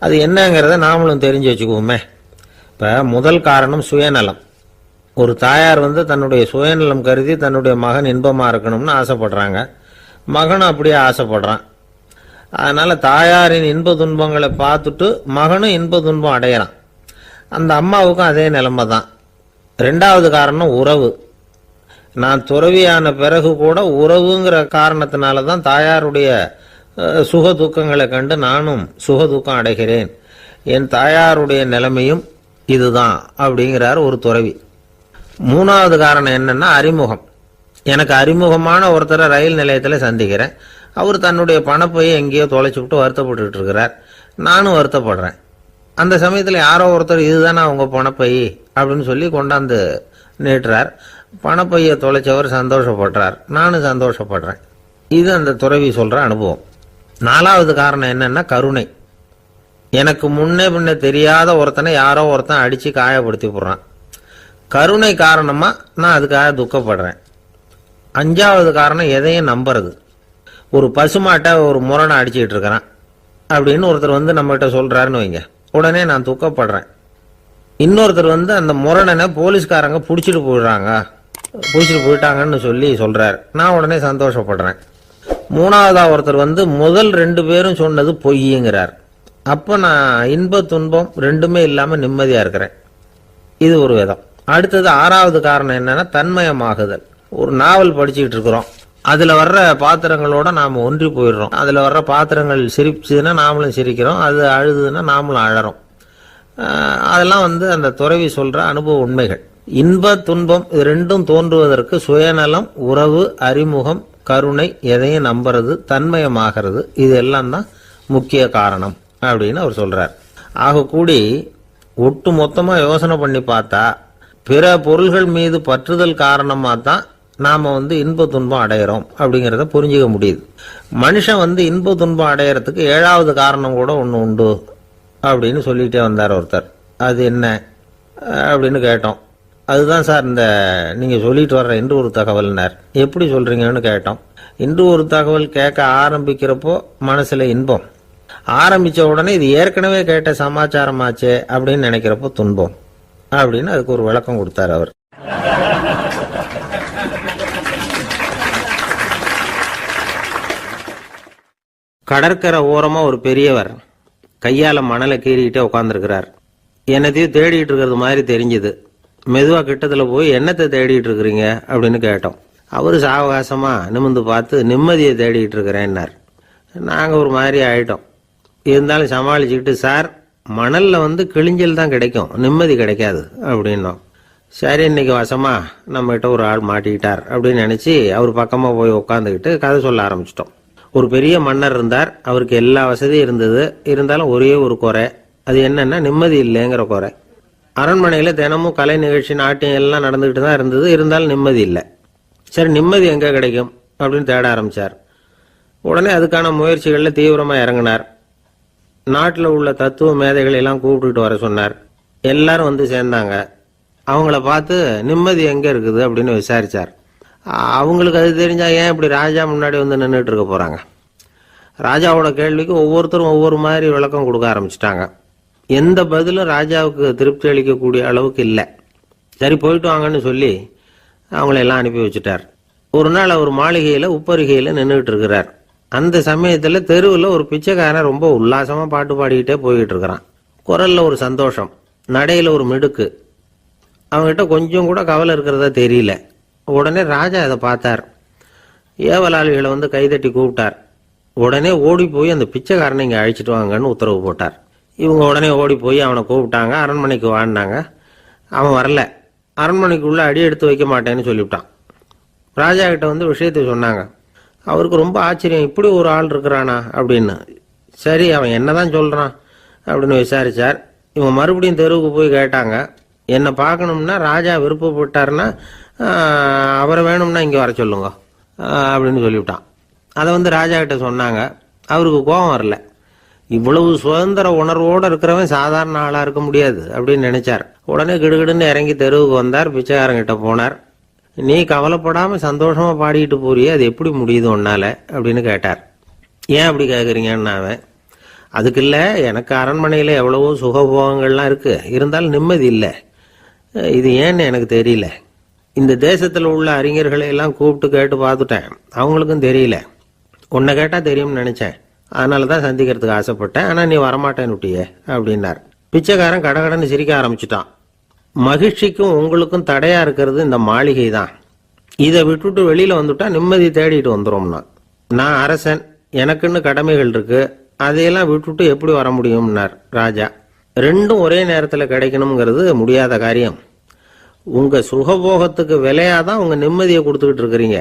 [SPEAKER 1] அது என்னங்கிறத நாமளும் தெரிஞ்சு வச்சுக்குவோமே. இப்ப முதல் காரணம் சுயநலம். ஒரு தாயார் தன்னுடைய சுயநலம் கருதி தன்னுடைய மகன் இன்பமா இருக்கணும்னு ஆசைப்படுறாங்க. மகனும் அப்படியே ஆசைப்படுறான். அதனால தாயாரின் இன்ப துன்பங்களை பார்த்துட்டு மகனும் இன்ப துன்பம் அடையறான். அந்த அம்மாவுக்கும் அதே நிலைமை தான். 2வது காரணம் உறவு. நான் துறவியான பிறகு கூட உறவுங்கிற காரணத்தினால தான் தாயாருடைய சுக துக்கங்களை கண்டு நானும் சுக துக்கம் அடைகிறேன். என் தாயாருடைய நிலைமையும் இதுதான் அப்படிங்கிறார் ஒரு துறவி. 3வது காரணம் என்னன்னா அறிமுகம். எனக்கு அறிமுகமான ஒருத்தரை ரயில் நிலையத்தில் சந்திக்கிறேன். அவர் தன்னுடைய பணப்பையை எங்கேயோ தொலைச்சு விட்டு வருத்தப்பட்டு இருக்கிறார். நானும் வருத்தப்படுறேன். அந்த சமயத்தில் யாரோ ஒருத்தர் இதுதானே அவங்க பணப்பை அப்படின்னு சொல்லி கொண்டாந்து நீட்டுறார். பணப்பையை தொலைச்சவர் சந்தோஷப்படுறார். நானும் சந்தோஷப்படுறேன். இது அந்த துறவி சொல்ற அனுபவம். 4வது காரணம் என்னன்னா கருணை. எனக்கு முன்னே பின்ன தெரியாத ஒருத்தனை யாரோ ஒருத்தன் அடிச்சு காயப்படுத்தி போடுறான். கருணை காரணமா நான் அதுக்காக துக்கப்படுறேன். 5வது காரணம் எதையும் நம்புறது. ஒரு பசுமாட்டை ஒரு முரணை அடிச்சுக்கிட்டு இருக்கிறான் அப்படின்னு ஒருத்தர் நம்மகிட்ட சொல்றாருன்னு வைங்க, உடனே நான் துக்கப்படுறேன். இன்னொருத்தர் அந்த முரணனை போலீஸ்காரங்க பிடிச்சிட்டு போயிட்டாங்கன்னு சொல்லி சொல்றாரு. நான் உடனே சந்தோஷப்படுறேன். 3வதா ஒருத்தர் முதல் 2 பேரும் சொன்னது பொய்யுங்கிறார். அப்ப நான் இன்ப துன்பம் ரெண்டுமே இல்லாம நிம்மதியா இருக்கிறேன். இது ஒரு விதம். அடுத்தது 6வது காரணம் என்னன்னா தன்மயமாகுதல். ஒரு நாவல் படிச்சுக்கிட்டு இருக்கிறோம். அதுல வர்ற பாத்திரங்களோட நாம ஒன்றி போயிடுறோம். அதுல வர்ற பாத்திரங்கள் சிரிச்சுதுன்னா நாமளும் சிரிக்கிறோம், அது அழுதுன்னா நாமளும் அழறோம். அதெல்லாம் அந்த துறவி சொல்ற அனுபவ உண்மைகள். இன்ப துன்பம் இது ரெண்டும் தோன்றுவதற்கு சுயநலம், உறவு, அறிமுகம், கருணை, எதையும் நம்புறது, தன்மயமாகிறது, இது எல்லாம் தான் முக்கிய காரணம் அப்படின்னு அவர் சொல்றார். ஆக கூடி ஒட்டு மொத்தமா யோசனை பண்ணி பார்த்தா பிற பொருள்கள் மீது பற்றுதல் காரணமா தான் நாம இன்ப துன்பம் அடையிறோம் அப்படிங்கிறத புரிஞ்சுக்க முடியுது. மனுஷன் இன்ப துன்பம் அடையறதுக்கு 7வது காரணம் கூட ஒன்று உண்டு அப்படின்னு சொல்லிட்டே வந்தார் ஒருத்தர். அது என்ன அப்படின்னு கேட்டோம். அதுதான் சார் இந்த நீங்க சொல்லிட்டு வர்ற இன்று ஒரு தகவல்னார். எப்படி சொல்றீங்கன்னு கேட்டோம். இன்று ஒரு தகவல் கேட்க ஆரம்பிக்கிறப்போ மனசுல இன்பம், ஆரம்பிச்ச உடனே இது ஏற்கனவே கேட்ட சமாச்சாரமாச்சே அப்படின்னு நினைக்கிறப்போ துன்பம் அப்படின்னு அதுக்கு ஒரு விளக்கம் கொடுத்தார் அவர். கடற்கரை ஓரமா ஒரு பெரியவர் கையால மணலை கீறிக்கிட்டே உட்காந்துருக்கிறார். என்னத்தையும் தேடிட்டு இருக்கிறது மாதிரி தெரிஞ்சுது. மெதுவா கிட்டத்துல போய் என்னத்தை தேடிட்டு இருக்கிறீங்க அப்படின்னு கேட்டோம். அவரு சாவகாசமா நிமிந்து பார்த்து நிம்மதியை தேடிட்டு இருக்கிறேன்னார். நாங்க ஒரு மாதிரி ஆயிட்டோம். இருந்தாலும் சமாளிச்சுக்கிட்டு, சார் மணல்ல கிழிஞ்சல் தான் கிடைக்கும், நிம்மதி கிடைக்காது அப்படின்னோம். சரி, இன்னைக்கு வசமா நம்மகிட்ட ஒரு ஆள் மாட்டிக்கிட்டார் அப்படின்னு நினைச்சு அவர் பக்கமா போய் உட்காந்துக்கிட்டு கதை சொல்ல ஆரம்பிச்சிட்டோம். ஒரு பெரிய மன்னர் இருந்தார். அவருக்கு எல்லா வசதியும் இருந்தது. இருந்தாலும் ஒரே ஒரு குறை. அது என்னன்னா நிம்மதி இல்லைங்கிற குறை. அரண்மனையில தினமும் கலை நிகழ்ச்சி, நாட்டியம் எல்லாம் நடந்துகிட்டு தான் இருந்தது. இருந்தாலும் நிம்மதி இல்லை. சரி, நிம்மதி எங்க கிடைக்கும் அப்படின்னு தேட ஆரம்பிச்சார். உடனே அதுக்கான முயற்சிகள்ல தீவிரமா இறங்கினார். நாட்டில் உள்ள தத்துவ மேதைகள் எல்லாம் கூப்பிட்டுட்டு வர சொன்னார். எல்லாரும் சேர்ந்தாங்க. அவங்கள பார்த்து நிம்மதி எங்க இருக்குது அப்படின்னு விசாரிச்சார். அவங்களுக்கு அது தெரிஞ்சா ஏன் இப்படி ராஜா முன்னாடி நின்றுட்டு இருக்க போறாங்க? ராஜாவோட கேள்விக்கு ஒவ்வொருத்தரும் ஒவ்வொரு மாதிரி விளக்கம் கொடுக்க ஆரம்பிச்சிட்டாங்க. எந்த பதிலும் ராஜாவுக்கு திருப்தி அளிக்கக்கூடிய அளவுக்கு இல்லை. சரி, போயிட்டு வாங்கன்னு சொல்லி அவங்கள எல்லாம் அனுப்பி வச்சுட்டார். ஒரு நாள் அவர் மாளிகையில உப்பருகையில நின்றுட்டு இருக்கிறார். அந்த சமயத்துல தெருவில் ஒரு பிச்சைக்காரன் ரொம்ப உல்லாசமா பாட்டு பாடிக்கிட்டே போயிட்டு இருக்கிறான். குரல்ல ஒரு சந்தோஷம், நடையில ஒரு மிடுக்கு. அவங்ககிட்ட கொஞ்சம் கூட கவலை இருக்கிறதா தெரியல. உடனே ராஜா அதை பார்த்தார். ஏவலாளிகளை கைதட்டி கூப்பிட்டார். உடனே ஓடி போய் அந்த பிச்சைக்காரனை இங்க அழைச்சிட்டு வாங்கன்னு உத்தரவு போட்டார். இவங்க உடனே ஓடி போய் அவனை கூப்பிட்டாங்க. அரண்மனைக்கு வாழ்ந்தாங்க. அவன் வரல. அரண்மனைக்குள்ள அடி எடுத்து வைக்க மாட்டேன்னு சொல்லிவிட்டான். ராஜா கிட்ட விஷயத்தை சொன்னாங்க. அவருக்கு ரொம்ப ஆச்சரியம், இப்படி ஒரு ஆள் இருக்கிறானா அப்படின்னு. சரி, அவன் என்னதான் சொல்றான் அப்படின்னு விசாரிச்சார். இவங்க மறுபடியும் தெருவுக்கு போய் கேட்டாங்க. என்னை பார்க்கணும்னா ராஜா விருப்பப்பட்டாருன்னா அவரை வேணும்னா இங்கே வர சொல்லுங்க அப்படின்னு சொல்லிவிட்டான். அதை ராஜா கிட்ட சொன்னாங்க. அவருக்கு கோபம் வரல. இவ்வளவு சுதந்திர உணர்வோடு இருக்கிறவன் சாதாரண ஆளா இருக்க முடியாது அப்படின்னு நினைச்சார். உடனே கிடுகிடுன்னு இறங்கி தெருவுக்கு வந்தார். பிச்சைக்காரங்கிட்ட போனார். நீ கவலைப்படாம சந்தோஷமா பாடிட்டு போறியே, அது எப்படி முடியுது உன்னால அப்படின்னு கேட்டார். ஏன் அப்படி கேட்குறீங்கன்னு அவன், அதுக்கு இல்லை, எனக்கு அரண்மனையில் எவ்வளவோ சுகபோகங்கள்லாம் இருக்கு, இருந்தாலும் நிம்மதி இல்லை. இது ஏன்னு எனக்கு தெரியல. இந்த தேசத்தில் உள்ள அறிஞர்களை எல்லாம் கூப்பிட்டு கேட்டு பார்த்துட்டேன், அவங்களுக்கும் தெரியல. உன்னை கேட்டால் தெரியும்னு நினைச்சேன், அதனால தான் சந்திக்கிறதுக்கு ஆசைப்பட்டேன், ஆனால் நீ வரமாட்டேன்னு விட்டியே அப்படின்னார். பிச்சைக்காரன் கடகடன்னு சிரிக்க ஆரம்பிச்சுட்டான். மகிழ்ச்சிக்கும் உங்களுக்கும் தடையா இருக்கிறது இந்த மாளிகை தான். இதை விட்டுட்டு வெளியில வந்துட்டா நிம்மதி தேடிட்டு வந்துடும்னா. நான் அரசன், எனக்குன்னு கடமைகள் இருக்கு, அதையெல்லாம் விட்டுட்டு எப்படி வர முடியும்னார் ராஜா. ரெண்டும் ஒரே நேரத்தில் கிடைக்கணுங்கிறது முடியாத காரியம். உங்க சுகபோகத்துக்கு விலையாதான் உங்க நிம்மதியை கொடுத்துக்கிட்டு இருக்கிறீங்க.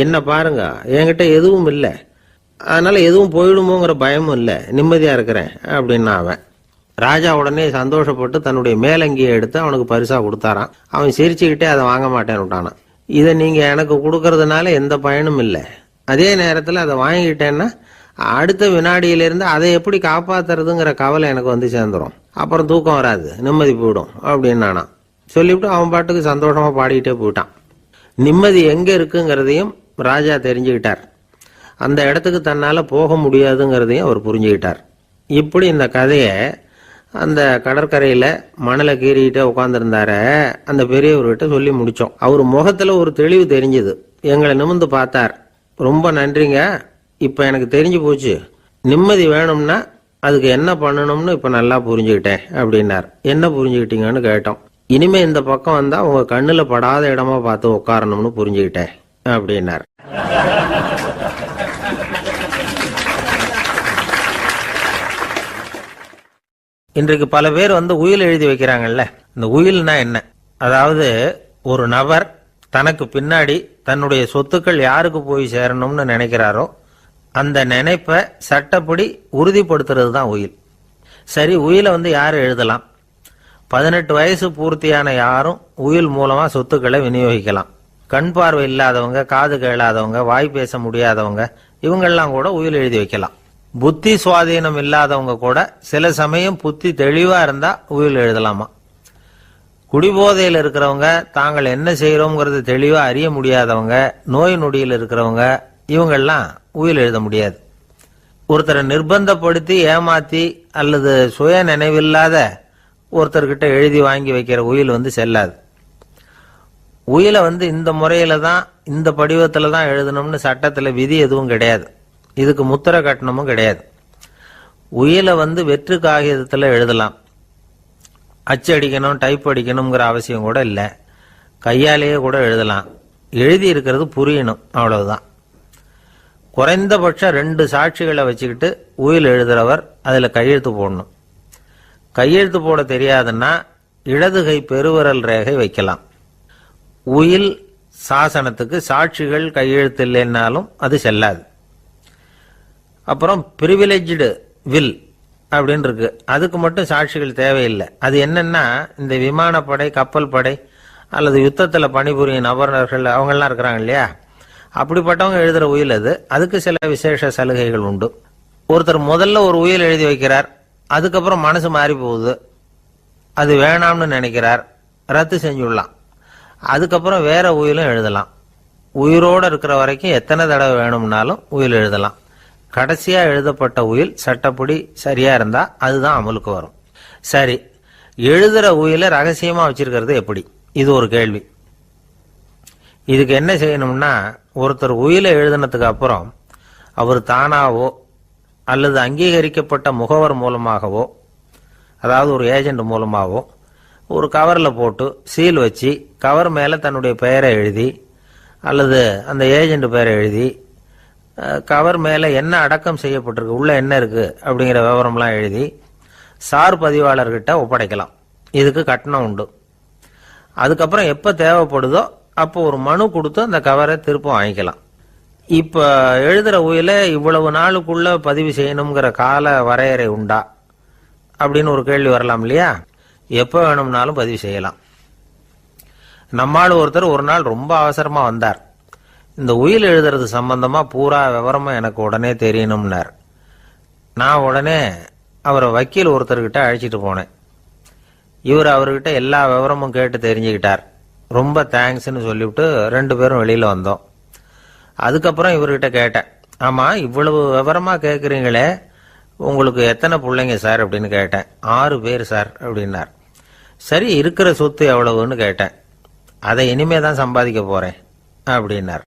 [SPEAKER 1] என்ன பாருங்க, என்கிட்ட எதுவும் இல்லை, அதனால எதுவும் போயிடுமோங்கிற பயமும் இல்லை, நிம்மதியா இருக்கிறேன் அப்படின்னா அவன். ராஜா உடனே சந்தோஷப்பட்டு தன்னுடைய மேலங்கியை எடுத்து அவனுக்கு பரிசா கொடுத்தாரான். அவன் சிரிச்சுக்கிட்டே அதை வாங்க மாட்டேன்னு விட்டானான். இதை நீங்க எனக்கு கொடுக்கறதுனால எந்த பயனும் இல்லை, அதே நேரத்தில் அதை வாங்கிட்டேன்னா அடுத்த வினாடியிலிருந்து அதை எப்படி காப்பாத்துறதுங்கிற கவலை எனக்கு வந்து சேர்ந்துடும், அப்புறம் தூக்கம் வராது, நிம்மதி போயிடும் அப்படின்னானா. சொல்லிவிட்டு அவன் பாட்டுக்கு சந்தோஷமா பாடிக்கிட்டே போயிட்டான். நிம்மதி எங்க இருக்குங்கிறதையும் ராஜா தெரிஞ்சுக்கிட்டார். அந்த இடத்துக்கு தன்னால போக முடியாதுங்கிறதையும் அவர் புரிஞ்சுக்கிட்டார். இப்படி இந்த கதையை அந்த கடற்கரையில மணலை கீறிக்கிட்டே உட்காந்துருந்தார அந்த பெரியவர்கிட்ட சொல்லி முடிச்சோம். அவர் முகத்துல ஒரு தெளிவு தெரிஞ்சது. எங்களை நிமிர்ந்து பார்த்தார். ரொம்ப நன்றிங்க, இப்ப எனக்கு தெரிஞ்சு போச்சு, நிம்மதி வேணும்னா அதுக்கு என்ன பண்ணணும்னு இப்ப நல்லா புரிஞ்சுக்கிட்டேன் அப்படின்னார். என்ன புரிஞ்சுக்கிட்டீங்கன்னு கேட்டோம். இனிமே இந்த பக்கம் வந்தா உங்க கண்ணுல படாத இடமா பார்த்து உட்காரணும்னு புரிஞ்சுக்கிட்டேன் அப்படின்னார். இன்றைக்கு பல பேர் உயில் எழுதி வைக்கிறாங்கல்ல. இந்த உயில்னா என்ன? அதாவது ஒரு நபர் தனக்கு பின்னாடி தன்னுடைய சொத்துக்கள் யாருக்கு போய் சேரணும்னு நினைக்கிறாரோ அந்த நினைப்பை சட்டப்படி உறுதிப்படுத்துறது தான் உயில். சரி, உயிலை யாரு எழுதலாம்? 18 வயசு பூர்த்தியான யாரும் உயில் மூலமா சொத்துக்களை விநியோகிக்கலாம். கண் பார்வை இல்லாதவங்க, காது கேளாதவங்க, வாய் பேச முடியாதவங்க, இவங்கெல்லாம் கூட உயில் எழுதி வைக்கலாம். புத்தி சுவாதீனம் இல்லாதவங்க கூட சில சமயம் புத்தி தெளிவா இருந்தா உயில் எழுதலாமா. குடிபோதையில் இருக்கிறவங்க, தாங்கள் என்ன செய்யறோங்கிறது தெளிவா அறிய முடியாதவங்க, நோய் நொடியில் இருக்கிறவங்க, இவங்கெல்லாம் உயில் எழுத முடியாது. ஒருத்தரை நிர்பந்தப்படுத்தி ஏமாத்தி அல்லது சுய நினைவில்லாத ஒருத்தர்கிட்ட எழுதி வாங்கி வைக்கிற உயில் செல்லாது. உயிலை இந்த முறையில தான், இந்த படிவத்துல தான் எழுதணும்னு சட்டத்துல விதி எதுவும் கிடையாது. இதுக்கு முத்திரை கட்டணமும் கிடையாது. உயிலை வெற்று காகிதத்துல எழுதலாம். அச்சடிக்கணும், டைப் அடிக்கணுங்கிற அவசியம் கூட இல்லை. கையாலேயே கூட எழுதலாம். எழுதி இருக்கிறது புரியணும், அவ்வளவுதான். குறைந்தபட்சம் 2 சாட்சிகளை வச்சுக்கிட்டு உயில் எழுதுறவர் அதுல கையெழுத்து போடணும். கையெழுத்து போட தெரியாதுன்னா இடது கை பெருவிரல் ரேகை வைக்கலாம். உயில் சாசனத்துக்கு சாட்சிகள் கையெழுத்து இல்லைன்னாலும் அது செல்லாது. அப்புறம் பிரிவிலேஜ்டு வில் அப்படின்னு இருக்கு, அதுக்கு மட்டும் சாட்சிகள் தேவையில்லை. அது என்னன்னா, இந்த விமானப்படை, கப்பல் படை அல்லது யுத்தத்துல பணிபுரியும் நபர்கள் அவங்கெல்லாம் இருக்கிறாங்க இல்லையா, அப்படிப்பட்டவங்க எழுதுற உயில் அது. அதுக்கு சில விசேஷ சலுகைகள் உண்டு. ஒருத்தர் முதல்ல ஒரு உயில் எழுதி வைக்கிறார், அதுக்கப்புறம் மனசு மாறி போகுது, அது வேணாம்னு நினைக்கிறார், ரத்து செஞ்சுடலாம். அதுக்கப்புறம் வேற உயிலும் எழுதலாம். உயிரோடு இருக்கிற வரைக்கும் எத்தனை தடவை வேணும்னாலும் உயில் எழுதலாம். கடைசியா எழுதப்பட்ட உயில் சட்டப்படி சரியா இருந்தா அதுதான் அமலுக்கு வரும். சரி, எழுதுற உயில ரகசியமா வச்சிருக்கிறது எப்படி? இது ஒரு கேள்வி. இதுக்கு என்ன செய்யணும்னா, ஒருத்தர் உயில எழுதினதுக்கு அப்புறம் அவர் தானாவோ அல்லது அங்கீகரிக்கப்பட்ட முகவர் மூலமாகவோ, அதாவது ஒரு ஏஜென்ட் மூலமாகவோ, ஒரு கவரில் போட்டு சீல் வச்சு கவர் மேலே தன்னுடைய பெயரை எழுதி அல்லது அந்த ஏஜென்ட் பெயரை எழுதி கவர் மேலே என்ன அடக்கம் செய்யப்பட்டிருக்கு, உள்ள என்ன இருக்கு அப்படிங்கிற விவரம்லாம் எழுதி சார் பதிவாளர்கிட்ட ஒப்படைக்கலாம். இதுக்கு கட்டணம் உண்டு. அதுக்கப்புறம் எப்போ தேவைப்படுதோ அப்போ ஒரு மனு கொடுத்து அந்த கவரை திரும்ப வாங்கிக்கலாம். இப்போ எழுதுற உயில இவ்வளவு நாளுக்குள்ள பதிவு செய்யணுங்கிற கால வரையறை உண்டா அப்படின்னு ஒரு கேள்வி வரலாம் இல்லையா? எப்போ வேணும்னாலும் பதிவு செய்யலாம். நம்மால் ஒருத்தர் ஒரு நாள் ரொம்ப அவசரமா வந்தார். இந்த உயில் எழுதுறது சம்பந்தமா பூரா விவரமா எனக்கு உடனே தெரியணும்னார். நான் உடனே அவரை வக்கீல் ஒருத்தர்கிட்ட அழைச்சிட்டு போனேன். இவர் அவர்கிட்ட எல்லா விவரமும் கேட்டு தெரிஞ்சுக்கிட்டார். ரொம்ப தேங்க்ஸ்ன்னு சொல்லிவிட்டு 2 பேரும் வெளியில வந்தோம். அதுக்கப்புறம் இவர்கிட்ட கேட்டேன், ஆமா இவ்வளவு விவரமா கேட்குறீங்களே, உங்களுக்கு எத்தனை பிள்ளைங்க சார் அப்படின்னு கேட்டேன். 6 பேர் சார் அப்படின்னார். சரி, இருக்கிற சொத்து எவ்வளவுன்னு கேட்டேன். அதை இனிமே தான் சம்பாதிக்க போறேன் அப்படின்னார்.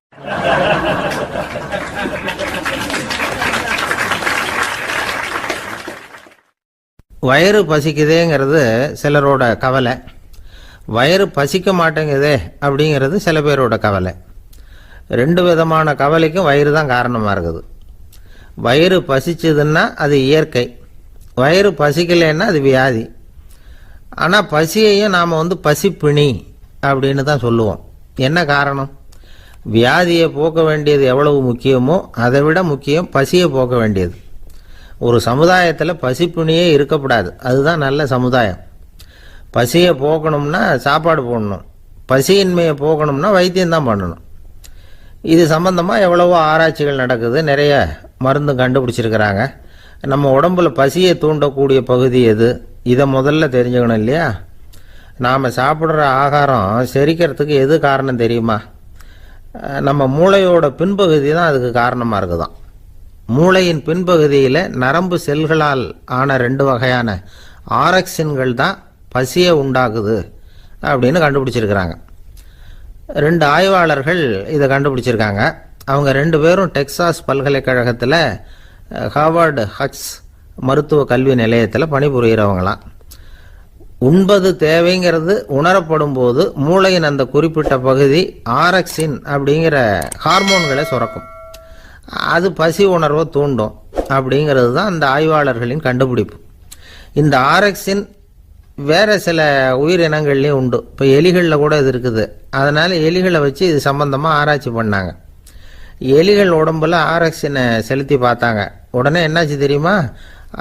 [SPEAKER 1] வயிறு பசிக்குதேங்கிறது சிலரோட கவலை, வயிறு பசிக்க மாட்டேங்குதே அப்படிங்கிறது சில பேரோட கவலை. 2 விதமான கவலைக்கும் வயிறு தான் காரணமாக இருக்குது. வயிறு பசிச்சதுன்னா அது இயற்கை, வயிறு பசிக்கலைன்னா அது வியாதி. ஆனால் பசியையும் நாம் பசிப்பிணி அப்படின்னு தான் சொல்லுவோம். என்ன காரணம்? வியாதியை போக்க வேண்டியது எவ்வளவு முக்கியமோ அதை விட முக்கியம் பசியை போக்க வேண்டியது. ஒரு சமுதாயத்தில் பசிப்பிணியே இருக்கக்கூடாது, அதுதான் நல்ல சமுதாயம். பசியை போக்கணும்னா சாப்பாடு போடணும், பசியின்மையை போக்கணும்னா வைத்தியம்தான் பண்ணணும். இது சம்பந்தமாக எவ்வளவோ ஆராய்ச்சிகள் நடக்குது, நிறைய மருந்து கண்டுபிடிச்சிருக்கிறாங்க. நம்ம உடம்புல பசியை தூண்டக்கூடிய பகுதி எது, இதை முதல்ல தெரிஞ்சுக்கணும் இல்லையா? நாம் சாப்பிட்ற ஆகாரம் செரிக்கிறதுக்கு எது காரணம் தெரியுமா? நம்ம மூளையோட பின்பகுதி தான் அதுக்கு காரணமாக இருக்குதாம். மூளையின் பின்பகுதியில் நரம்பு செல்களால் ஆன 2 வகையான ஆரக்சின்கள் தான் பசியை உண்டாக்குது அப்படின்னு கண்டுபிடிச்சிருக்கிறாங்க. 2 ஆய்வாளர்கள் இதை கண்டுபிடிச்சிருக்காங்க. அவங்க 2 பேரும் டெக்சாஸ் பல்கலைக்கழகத்தில் ஹார்வர்டு ஹக்ஸ் மருத்துவ கல்வி நிலையத்தில் பணிபுரிகிறவங்களாம். உண்பது தேவைங்கிறது உணரப்படும் போது மூளையின் அந்த குறிப்பிட்ட பகுதி ஆரக்சின் அப்படிங்கிற ஹார்மோன்களை சுரக்கும். அது பசி உணர்வை தூண்டும் அப்படிங்கிறது தான் அந்த ஆய்வாளர்களின் கண்டுபிடிப்பு. இந்த ஆரக்சின் வேற சில உயிரினங்கள்லேயும் உண்டு. இப்போ எலிகளில் கூட இது இருக்குது. அதனால் எலிகளை வச்சு இது சம்பந்தமாக ஆராய்ச்சி பண்ணாங்க. எலிகள் உடம்புல ஆரக்சினை செலுத்தி பார்த்தாங்க. உடனே என்னாச்சு தெரியுமா?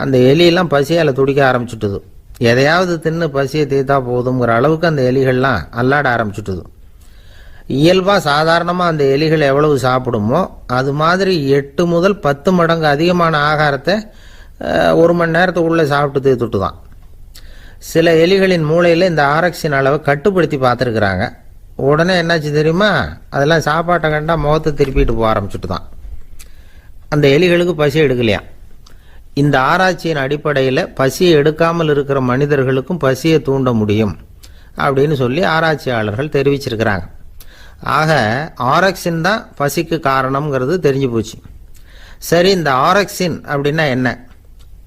[SPEAKER 1] அந்த எலியெல்லாம் பசியால் துடிக்க ஆரம்பிச்சுட்டுது. எதையாவது தின்னு பசியை தீர்த்தா போதுங்கிற அளவுக்கு அந்த எலிகள்லாம் அல்லாட ஆரம்பிச்சுட்டுது. இயல்பாக சாதாரணமாக அந்த எலிகள் எவ்வளவு சாப்பிடுமோ அது மாதிரி 8 முதல் 10 மடங்கு அதிகமான ஆகாரத்தை 1 மணி நேரத்துக்குள்ளே சாப்பிட்டு தீர்த்துட்டு தான். சில எலிகளின் மூளையில் இந்த ஆரக்சின் அளவை கட்டுப்படுத்தி பார்த்துருக்குறாங்க. உடனே என்னாச்சு தெரியுமா? அதெல்லாம் சாப்பாட்டை கண்டா முகத்தை திருப்பிட்டு போக ஆரம்பிச்சுட்டு தான். அந்த எலிகளுக்கு பசி எடுக்கலையாம். இந்த ஆராய்ச்சியின் அடிப்படையில் பசியை எடுக்காமல் இருக்கிற மனிதர்களுக்கும் பசியை தூண்ட முடியும் அப்படின்னு சொல்லி ஆராய்ச்சியாளர்கள் தெரிவிச்சிருக்கிறாங்க. ஆக ஆரக்சின் தான் பசிக்கு காரணம்ங்கிறது தெரிஞ்சு போச்சு. சரி, இந்த ஆரக்சின் அப்படின்னா என்ன?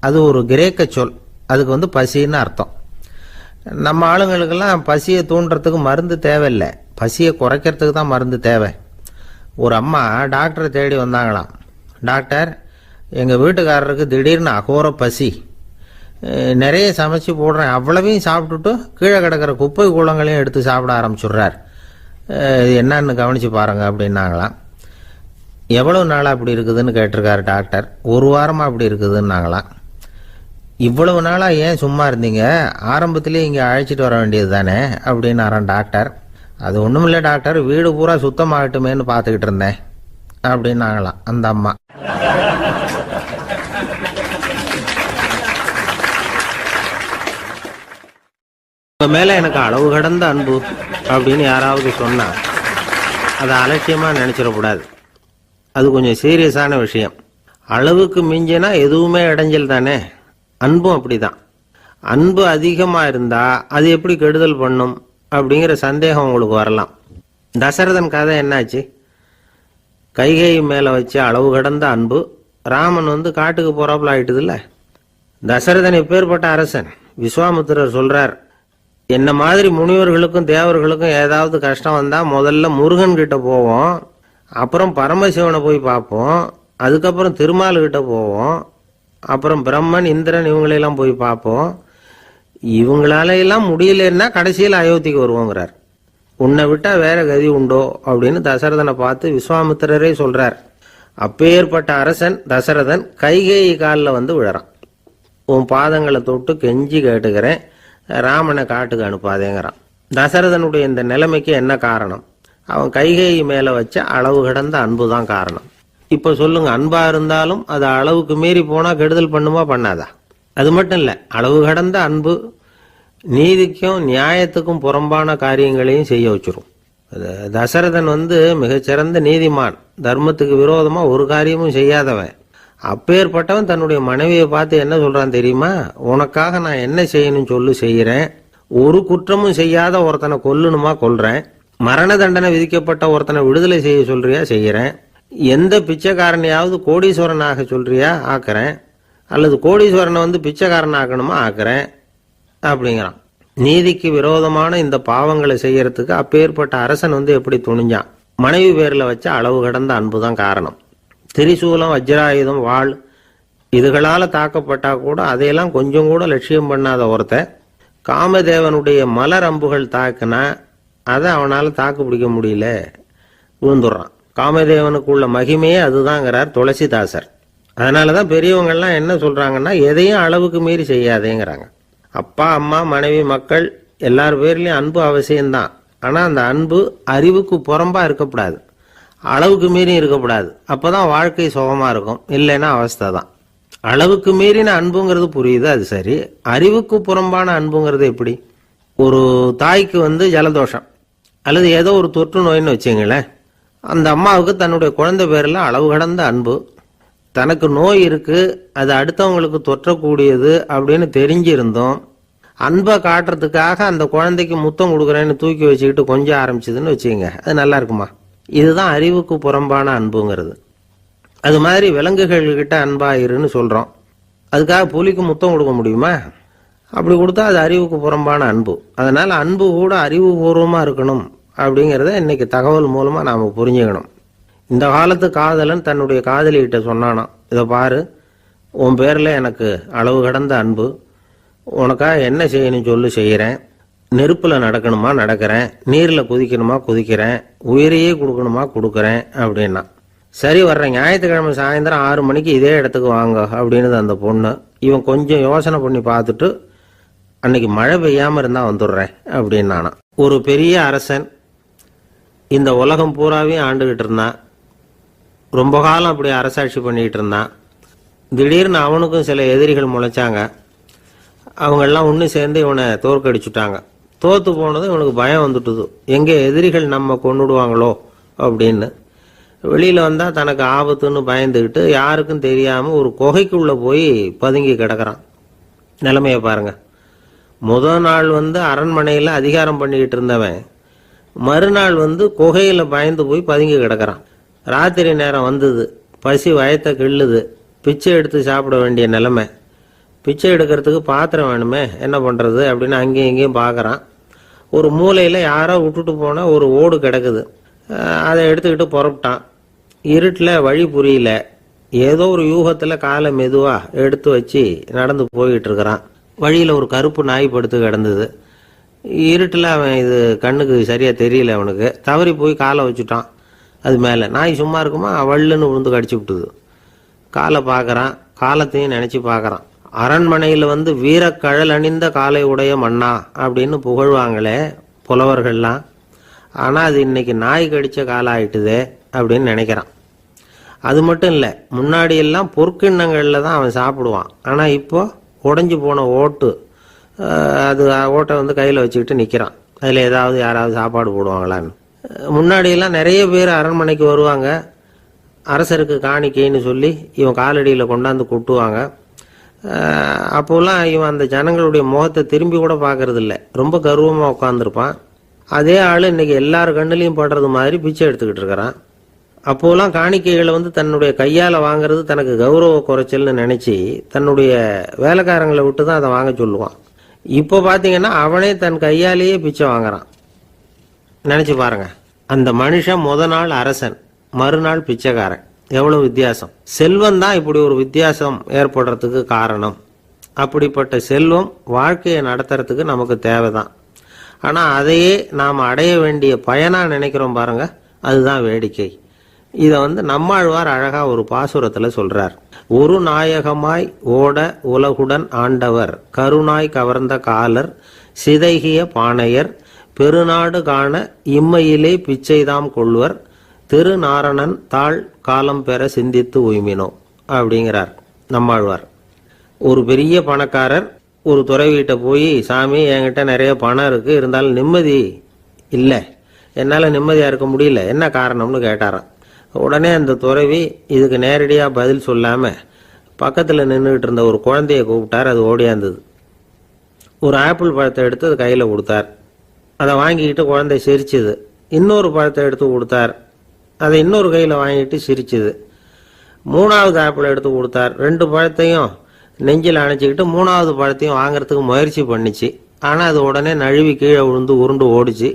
[SPEAKER 1] அது ஒரு கிரேக்க சொல். அதுக்கு பசின்னு அர்த்தம். நம்ம ஆளுங்களுக்கெல்லாம் பசியை தூண்டுறதுக்கு மருந்து தேவையில்லை, பசியை குறைக்கிறதுக்கு தான் மருந்து தேவை. ஒரு அம்மா டாக்டரை தேடி வந்தாங்களாம். டாக்டர், எங்கள் வீட்டுக்காரருக்கு திடீர்னு அகோர பசி, நிறைய சமைச்சு போடுறேன், அவ்வளவையும் சாப்பிட்டுட்டு கீழே கிடக்கிற குப்பை கூலங்களையும் எடுத்து சாப்பிட ஆரம்பிச்சுடுறார், இது என்னன்னு கவனித்து பாருங்க அப்படின்னாங்களாம். எவ்வளவு நாளாக அப்படி இருக்குதுன்னு கேட்டிருக்காரு டாக்டர். 1 வாரமாக அப்படி இருக்குதுன்னாங்களாம். இவ்வளவு நாளாக ஏன் சும்மா இருந்தீங்க, ஆரம்பத்திலே இங்கே அழைச்சிட்டு வர வேண்டியது தானே அப்படின்னாரான் டாக்டர். அது ஒன்றும் இல்லை டாக்டர், வீடு பூரா சுத்தமாகட்டுமேன்னு பார்த்துக்கிட்டு இருந்தேன் அப்படின்னாங்களாம் அந்த அம்மா. உங்க மேல எனக்கு அளவு கடந்த அன்பு அப்படின்னு யாராவது சொன்னா அதை அலட்சியமா நினைச்சிடக்கூடாது. அது கொஞ்சம் சீரியஸான விஷயம். அளவுக்கு மிஞ்சினா எதுவுமே இடைஞ்சல் தானே. அன்பும் அப்படிதான். அன்பு அதிகமா இருந்தா அது எப்படி கெடுதல் பண்ணும் அப்படிங்கிற சந்தேகம் உங்களுக்கு வரலாம். தசரதன் கதை என்னாச்சு? கைகேயி மேல வச்ச அளவு கடந்த அன்பு ராமன் காட்டுக்கு போறாப்புல ஆயிட்டுதுல்ல. தசரதன் எப்பேற்பட்ட அரசன். விஸ்வாமித்திரர் சொல்றார், என்ன மாதிரி முனிவர்களுக்கும் தேவர்களுக்கும் ஏதாவது கஷ்டம் வந்தா முதல்ல முருகன் கிட்ட போவோம், அப்புறம் பரமசிவனை போய் பார்ப்போம், அதுக்கப்புறம் திருமால் கிட்ட போவோம், அப்புறம் பிரம்மன் இந்திரன் இவங்களெல்லாம் போய் பார்ப்போம், இவங்களால எல்லாம் முடியலன்னா கடைசியில் அயோத்திக்கு வருவோங்கிறார். உன்னை விட்டா வேற கதி உண்டோ அப்படின்னு தசரதனை பார்த்து விஸ்வாமித்திரரே சொல்றார். அப்பேற்பட்ட அரசன் தசரதன் கைகேயி காலில் விழறான். உன் பாதங்களை தொட்டு கெஞ்சி கேட்டுக்கிறேன், ராமனை காட்டுக்கு அனுப்பாதேங்கிறான். தசரதனுடைய இந்த நிலைமைக்கு என்ன காரணம்? அவன் கைகேயி மேல வச்ச அளவு கடந்த அன்பு தான் காரணம். இப்ப சொல்லுங்க, அன்பா இருந்தாலும் அது அளவுக்கு மீறி போனா கெடுதல் பண்ணுமா பண்ணாதா? அது மட்டும் இல்ல, அளவு கடந்த அன்பு நீதிக்கும் நியாயத்துக்கும் புறம்பான காரியங்களையும் செய்ய வச்சிரும். தசரதன் மிகச்சிறந்த நீதிமான், தர்மத்துக்கு விரோதமா ஒரு காரியமும் செய்யாதவன். அப்பேற்பட்டவன் தன்னுடைய மனைவியை பார்த்து என்ன சொல்றான் தெரியுமா? உனக்காக நான் என்ன செய்யணும் சொல்லு, செய்யறேன். ஒரு குற்றமும் செய்யாத ஒருத்தனை கொல்லணுமா, கொல்றேன். மரண தண்டனை விதிக்கப்பட்ட ஒருத்தனை விடுதலை செய்ய சொல்றியா, செய்யறேன். எந்த பிச்சைக்காரனையாவது கோடீஸ்வரனாக சொல்றியா, ஆக்குறேன். அல்லது கோடீஸ்வரனை பிச்சைக்காரன் ஆக்கணுமா, ஆக்குறேன் அப்படிங்கிறான். நீதிக்கு விரோதமான இந்த பாவங்களை செய்யறதுக்கு அப்பேற்பட்ட அரசன் எப்படி துணிஞ்சான்? மனைவி பேர்ல வச்ச அளவு கடந்த அன்புதான் காரணம். திரிசூலம், வஜ்ராயுதம், வாள் இதுகளால தாக்கப்பட்டா கூட அதையெல்லாம் கொஞ்சம் கூட லட்சியம் பண்ணாத ஒருத்தன் காமதேவனுடைய மலர் அம்புகள் தாக்குனா அதை அவனால தாக்கு பிடிக்க முடியல, விழுந்துடுறான். காமதேவனுக்குள்ள மகிமையே அதுதாங்கிறார் துளசிதாசர். அதனாலதான் பெரியவங்கள்லாம் என்ன சொல்றாங்கன்னா, எதையும் அளவுக்கு மீறி செய்யாதேங்கிறாங்க. அப்பா, அம்மா, மனைவி, மக்கள் எல்லார் பேர்லயும் அன்பு அவசியம்தான். ஆனா அந்த அன்பு அறிவுக்கு புறம்பா இருக்கக்கூடாது, அளவுக்கு மீறி இருக்கக்கூடாது. அப்பதான் வாழ்க்கை சுகமா இருக்கும். இல்லைன்னா அவஸ்தை தான். அளவுக்கு மீறின அன்புங்கிறது புரியுது, அது சரி. அறிவுக்கு புறம்பான அன்புங்கிறது எப்படி? ஒரு தாய்க்கு ஜலதோஷம் அல்லது ஏதோ ஒரு தொற்று நோயின்னு வச்சுங்களேன். அந்த அம்மாவுக்கு தன்னுடைய குழந்தை பேர்ல அளவு கடந்த அன்பு. தனக்கு நோய் இருக்கு, அது அடுத்தவங்களுக்கு தொற்றக்கூடியது அப்படின்னு தெரிஞ்சிருந்தோம் அன்பை காட்டுறதுக்காக அந்த குழந்தைக்கு முத்தம் கொடுக்குறேன்னு தூக்கி வச்சுக்கிட்டு கொஞ்சம் ஆரம்பிச்சதுன்னு வச்சுக்கோங்க, அது நல்லா இருக்குமா? இதுதான் அறிவுக்கு புறம்பான அன்புங்கிறது. அது மாதிரி விலங்குகள்கிட்ட அன்பாயிருன்னு சொல்றோம். அதுக்காக புலிக்கு முத்தம் கொடுக்க முடியுமா? அப்படி கொடுத்தா அது அறிவுக்கு புறம்பான அன்பு. அதனால அன்பு கூட அறிவுபூர்வமா இருக்கணும் அப்படிங்கிறத இன்னைக்கு தகவல் மூலமா நாம புரிஞ்சுக்கணும். இந்த காலத்து காதலன் தன்னுடைய காதலிகிட்ட சொன்னானாம், இதை பாரு, உன் பேர்ல எனக்கு அளவு கடந்த அன்பு. உனக்காக என்ன செய்யணும் சொல்லு, செய்யறேன். நெருப்புல நடக்கணுமா, நடக்கிறேன். நீர்ல குதிக்கணுமா, குதிக்கிறேன். உயிரையே கொடுக்கணுமா, கொடுக்கறேன் அப்படின்னா. சரி, வர்ற ஞாயிற்றுக்கிழமை சாயந்தரம் 6 மணிக்கு இதே இடத்துக்கு வாங்க அப்படின்னு அந்த பொண்ணு. இவன் கொஞ்சம் யோசனை பண்ணி பார்த்துட்டு, அன்னைக்கு மழை பெய்யாம இருந்தா வந்துடுறேன் அப்படின்னானா. ஒரு பெரிய அரசன் இந்த உலகம் பூராவையும் ஆண்டுகிட்டு இருந்தான். ரொம்ப காலம் அப்படி அரசாட்சி பண்ணிக்கிட்டு இருந்தான். திடீர்னு அவனுக்கும் சில எதிரிகள் முளைச்சாங்க. அவங்கெல்லாம் ஒன்று சேர்ந்து இவனை தோற்கடிச்சுட்டாங்க. தோத்து போனதும் இவனுக்கு பயம் வந்துட்டுது, எங்கே எதிரிகள் நம்ம கொண்டுடுவாங்களோ அப்படின்னு. வெளியில் வந்தால் தனக்கு ஆபத்துன்னு பயந்துக்கிட்டு யாருக்கும் தெரியாமல் ஒரு குகைக்குள்ளே போய் பதுங்கி கிடக்கிறான். நிலைமையை பாருங்க. முதல் நாள் அரண்மனையில் அதிகாரம் பண்ணிக்கிட்டு இருந்தவன் மறுநாள் குகையில் பயந்து போய் பதுங்கி கிடக்கிறான். ராத்திரி நேரம் வந்தது, பசி வயத்தை கிள்ளுது, பிச்சை எடுத்து சாப்பிட வேண்டிய நிலைமை. பிச்சை எடுக்கிறதுக்கு பாத்திரம் வேணுமே, என்ன பண்ணுறது அப்படின்னு அங்கேயும் இங்கேயும் பார்க்குறான். ஒரு மூலையில் யாரோ விட்டுட்டு போன ஒரு ஓடு கிடக்குது. அதை எடுத்துக்கிட்டு புறப்பட்டான். இருட்டில் வழி புரியல. ஏதோ ஒரு யூகத்தில் காலை மெதுவாக எடுத்து வச்சு நடந்து போய்கிட்டு இருக்கிறான். வழியில் ஒரு கருப்பு நாய் படுத்து கிடந்தது. இருட்டில் அவன் இது கண்ணுக்கு சரியாக தெரியல. அவனுக்கு தவறி போய் காலை வச்சுட்டான் அது மேலே. நாய் சும்மா இருக்குமா, வள்ளுன்னு விழுந்து கடிச்சு விட்டுது. காலை பார்க்குறான், காலத்தையும் நினச்சி பார்க்குறான். அரண்மனையில் வீரக்கழல் அணிந்த காலை உடைய மன்னா அப்படின்னு புகழ்வாங்களே புலவர்கள்லாம். ஆனால் அது இன்னைக்கு நாய் கடித்த காலம் ஆயிட்டுதே அப்படின்னு நினைக்கிறான். அது மட்டும் இல்லை, முன்னாடி எல்லாம் பொற்கிண்ணங்களில் தான் அவன் சாப்பிடுவான். ஆனால் இப்போ உடஞ்சி போன ஓட்டு, அது ஓட்டை கையில் வச்சுக்கிட்டு நிற்கிறான். அதில் ஏதாவது யாராவது சாப்பாடு போடுவாங்களான்னு. முன்னாடியெல்லாம் நிறைய பேர் அரண்மனைக்கு வருவாங்க. அரசருக்கு காணிக்கைன்னு சொல்லி இவன் காலடியில் கொண்டாந்து கொட்டுவாங்க. அப்போல்லாம் இவன் அந்த ஜனங்களுடைய முகத்தை திரும்பி கூட பார்க்கறது இல்லை, ரொம்ப கர்வமாக உட்காந்துருப்பான். அதே ஆள் இன்னைக்கு எல்லார் கண்ணுலையும் படுறது மாதிரி பிச்சை எடுத்துக்கிட்டு இருக்கிறான். அப்போலாம் காணிக்கைகளை தன்னுடைய கையால் வாங்குறது தனக்கு கௌரவ குறைச்சல்னு நினச்சி தன்னுடைய வேலைக்காரங்களை விட்டு தான் அதை வாங்க சொல்லுவான். இப்போ பார்த்தீங்கன்னா அவனே தன் கையாலேயே பிச்சை வாங்குறான். நினச்சி பாருங்க, அந்த மனுஷன் நாள் அரசன், மறுநாள் பிச்சைக்காரன். எவ்வளவு வித்தியாசம்! செல்வம் தான் இப்படி ஒரு வித்தியாசம் ஏற்படுறதுக்கு காரணம். அப்படிப்பட்ட செல்வம் வாழ்க்கையை நடத்துறதுக்கு நமக்கு தேவைதான். ஆனால் அதையே நாம் அடைய வேண்டிய பயனா நினைக்கிறோம் பாருங்க, அதுதான் வேடிக்கை. இதை நம்மாழ்வார் அழகா ஒரு பாசுரத்தில் சொல்றார். ஒரு நாயகமாய் ஓட உலகுடன் ஆண்டவர், கருணாய் கவர்ந்த காலர், சிதைகிய பானையர், பெருநாடு காண இம்மையிலே பிச்சைதாம் கொள்வர், திருநாரணன் தாழ் காலம் பெற சிந்தித்து உய்மினோ அப்படிங்கிறார் நம்மாழ்வார். ஒரு பெரிய பணக்காரர் ஒரு துறவிகிட்ட போய், சாமி என்கிட்ட நிறைய பணம் இருக்கு, இருந்தாலும் நிம்மதி இல்லை, என்னால் நிம்மதியாக இருக்க முடியல, என்ன காரணம்னு கேட்டாராம். உடனே அந்த துறவி இதுக்கு நேரடியாக பதில் சொல்லாமல் பக்கத்தில் நின்றுக்கிட்டு இருந்த ஒரு குழந்தைய கூப்பிட்டார். அது ஓடியாந்தது. ஒரு ஆப்பிள் பழத்தை எடுத்து அது கையில் கொடுத்தார். அதை வாங்கிக்கிட்டு குழந்தை சிரிச்சுது. இன்னொரு பழத்தை எடுத்து கொடுத்தார். அதை இன்னொரு கையில் வாங்கிட்டு சிரிச்சுது. மூணாவது ஆப்பிள் எடுத்து கொடுத்தார். 2 பழத்தையும் நெஞ்சில் அணைச்சிக்கிட்டு 3வது பழத்தையும் வாங்கறதுக்கு முயற்சி பண்ணிச்சு. ஆனால் அது உடனே நழுவி கீழே விழுந்து உருண்டு ஓடிச்சு.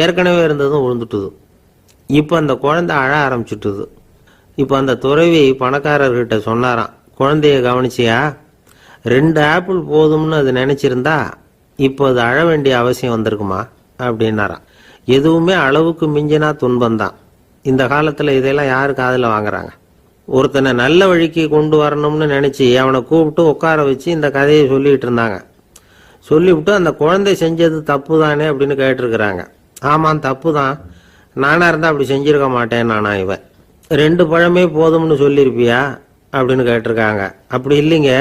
[SPEAKER 1] ஏற்கனவே இருந்ததும் விழுந்துட்டுது. இப்போ அந்த குழந்தை அழ ஆரம்பிச்சுட்டுது. இப்போ அந்த துறவி பணக்காரர்கிட்ட சொன்னாராம், குழந்தைய கவனிச்சியா, 2 ஆப்பிள் போதும்னு அது நினைச்சிருந்தா இப்போ அது அழ வேண்டிய அவசியம் வந்திருக்குமா அப்படின்னாராம். எதுவுமே அளவுக்கு மிஞ்சினா துன்பம்தான். இந்த காலத்தில் இதெல்லாம் யாரு காதில் வாங்குறாங்க? ஒருத்தனை நல்ல வழிக்கு கொண்டு வரணும்னு நினைச்சு அவனை கூப்பிட்டு உட்கார வச்சு இந்த கதையை சொல்லிட்டு இருந்தாங்க. சொல்லிவிட்டு அந்த குழந்தை செஞ்சது தப்பு தானே அப்படின்னு கேட்டிருக்கிறாங்க. ஆமாம், தப்பு தான், நானா இருந்தா அப்படி செஞ்சிருக்க மாட்டேன் நானா இவன். 2 பழமே போதும்னு சொல்லியிருப்பியா அப்படின்னு கேட்டிருக்காங்க. அப்படி இல்லைங்க,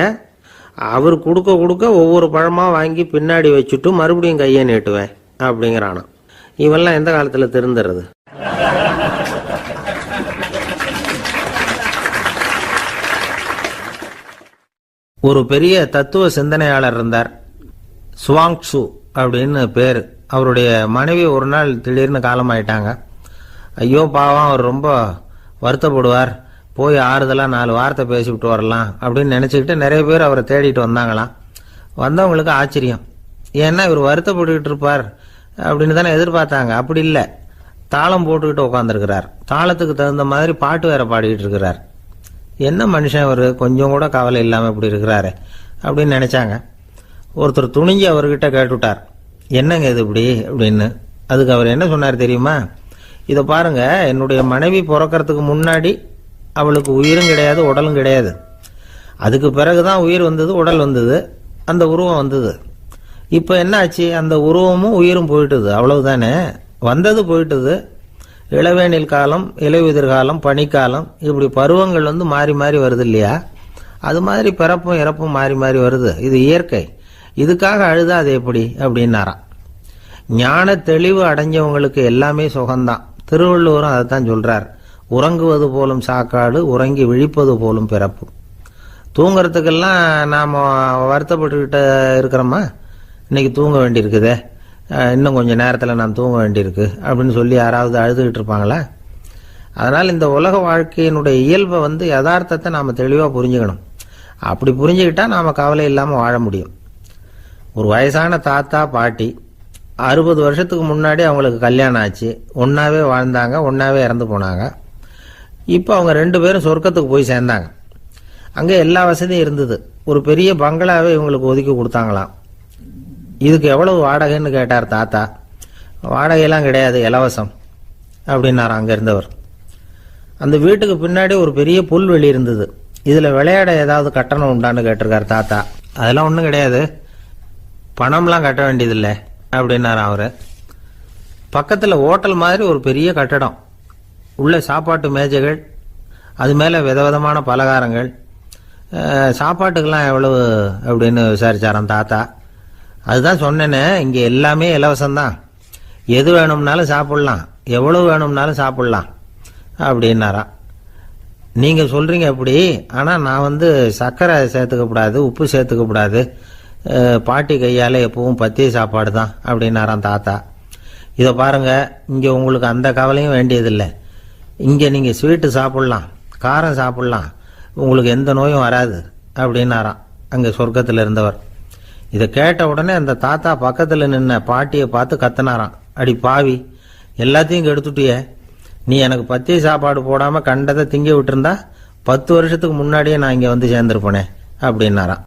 [SPEAKER 1] அவர் கொடுக்க கொடுக்க ஒவ்வொரு பழமா வாங்கி பின்னாடி வச்சுட்டு மறுபடியும் கையை நீட்டுவேன் அப்படிங்கிறானா. இவெல்லாம் எந்த காலத்துல திருந்துறது? ஒரு பெரிய தத்துவ சிந்தனையாளர் இருந்தார், சுவாங்சு அப்படின்னு பேர். அவருடைய மனைவி ஒரு நாள் திடீர்னு காலமாயிட்டாங்க. ஐயோ பாவம், அவர் ரொம்ப வருத்தப்படுவார், போய் ஆறுதலாக 4 வார்த்தை பேசிவிட்டு வரலாம் அப்படின்னு நினச்சிக்கிட்டு நிறைய பேர் அவரை தேடிட்டு வந்தாங்களாம். வந்தவங்களுக்கு ஆச்சரியம். ஏன்னா இவர் வருத்தப்பட்டுக்கிட்டு இருப்பார் அப்படின்னு தானே எதிர்பார்த்தாங்க. அப்படி இல்லை, தாளம் போட்டுக்கிட்டு உட்காந்துருக்கிறார். தாளத்துக்கு தகுந்த மாதிரி பாட்டு வேற பாடிக்கிட்டு இருக்கிறார். என்ன மனுஷன் அவர், கொஞ்சம் கூட கவலை இல்லாமல் இப்படி இருக்கிறாரு அப்படின்னு நினைச்சாங்க. ஒருத்தர் துணிஞ்சு அவர்கிட்ட கேட்டுவிட்டார், என்னங்க இது இப்படி அப்படின்னு. அதுக்கு அவர் என்ன சொன்னார் தெரியுமா? இதை பாருங்க, என்னுடைய மனைவி பிறக்கிறதுக்கு முன்னாடி அவளுக்கு உயிரும் கிடையாது, உடலும் கிடையாது. அதுக்கு பிறகுதான் உயிர் வந்தது, உடல் வந்தது, அந்த உருவம் வந்தது. இப்போ என்ன ஆச்சு? அந்த உருவமும் உயிரும் போயிட்டுது, அவ்வளவுதானே. வந்தது போயிட்டுது. இளவேனில் காலம், இலையுதிர் காலம், பனிக்காலம், இப்படி பருவங்கள் மாறி மாறி வருது இல்லையா? அது மாதிரி பிறப்பும் இறப்பும் மாறி மாறி வருது. இது இயற்கை. இதுக்காக அழுதா அது எப்படி அப்படின்னாராம். ஞான தெளிவு அடைஞ்சவங்களுக்கு எல்லாமே சுகம்தான். திருவள்ளுவரும் அதைத்தான் சொல்றார், உறங்குவது போலும் சாக்காடு, உறங்கி விழிப்பது போலும் பிறப்பு. தூங்குறதுக்கெல்லாம் நாம் வருத்தப்பட்டுக்கிட்ட இருக்கிறோமா? இன்னைக்கு தூங்க வேண்டியிருக்குதே, இன்னும் கொஞ்சம் நேரத்தில் நான் தூங்க வேண்டியிருக்கு அப்படின்னு சொல்லி யாராவது அழுதுகிட்டு இருப்பாங்களா? அதனால் இந்த உலக வாழ்க்கையினுடைய இயல்பை யதார்த்தத்தை நாம் தெளிவாக புரிஞ்சுக்கணும். அப்படி புரிஞ்சுக்கிட்டா நாம் கவலை இல்லாமல் வாழ முடியும். ஒரு வயசான தாத்தா பாட்டி 60 வருஷத்துக்கு முன்னாடி அவங்களுக்கு கல்யாணம் ஆச்சு. ஒன்றாவே வாழ்ந்தாங்க, ஒன்றாவே இறந்து போனாங்க. இப்போ அவங்க 2 பேரும் சொர்க்கத்துக்கு போய் சேர்ந்தாங்க. அங்கே எல்லா வசதியும் இருந்தது. ஒரு பெரிய பங்களாவே இவங்களுக்கு ஒதுக்கி கொடுத்தாங்களாம். இதுக்கு எவ்வளவு வாடகைன்னு கேட்டார் தாத்தா. வாடகையெல்லாம் கிடையாது, இலவசம் அப்படின்னார் அங்கே இருந்தவர். அந்த வீட்டுக்கு பின்னாடி ஒரு பெரிய புல்வெளி இருந்தது. இதில் விளையாட ஏதாவது கட்டணம் உண்டான்னு கேட்டிருக்கார் தாத்தா. அதெல்லாம் ஒன்றும் கிடையாது, பணம்லாம் கட்ட வேண்டியதில்லை அப்படின்னார் அவர். பக்கத்தில் ஹோட்டல் மாதிரி ஒரு பெரிய கட்டடம், உள்ள சாப்பாட்டு மேஜைகள், அது மேலே விதவிதமான பலகாரங்கள். சாப்பாட்டுக்கெல்லாம் எவ்வளவு அப்படின்னு விசாரிச்சாராம் தாத்தா. அதுதான் சொன்னேனே, இங்கே எல்லாமே இலவசம்தான், எது வேணும்னாலும் சாப்பிட்லாம், எவ்வளவு வேணும்னாலும் சாப்பிட்லாம் அப்படின்னாராம். நீங்கள் சொல்கிறீங்க அப்படி, ஆனால் நான் சர்க்கரை சேர்த்துக்கக்கூடாது, உப்பு சேர்த்துக்கக்கூடாது, பாட்டி கையால் எப்பவும் பத்திய சாப்பாடு தான் அப்படின்னாராம் தாத்தா. இதை பாருங்க, இங்கே உங்களுக்கு அந்த கவலையும் வேண்டியதில்லை. இங்கே நீங்கள் ஸ்வீட்டு சாப்பிட்லாம், காரம் சாப்பிட்லாம், உங்களுக்கு எந்த நோயும் வராது அப்படின்னாராம் அங்கே சொர்க்கத்தில் இருந்தவர். இதை கேட்ட உடனே அந்த தாத்தா பக்கத்தில் நின்ன பாட்டியை பார்த்து கத்தினாராம், அடி பாவி, எல்லாத்தையும் கெடுத்துட்டியே, நீ எனக்கு பத்திய சாப்பாடு போடாமல் கண்டதை திங்க விட்டுருந்தா 10 வருஷத்துக்கு முன்னாடியே நான் இங்கே சேர்ந்துருப்பேனே அப்படின்னாராம்.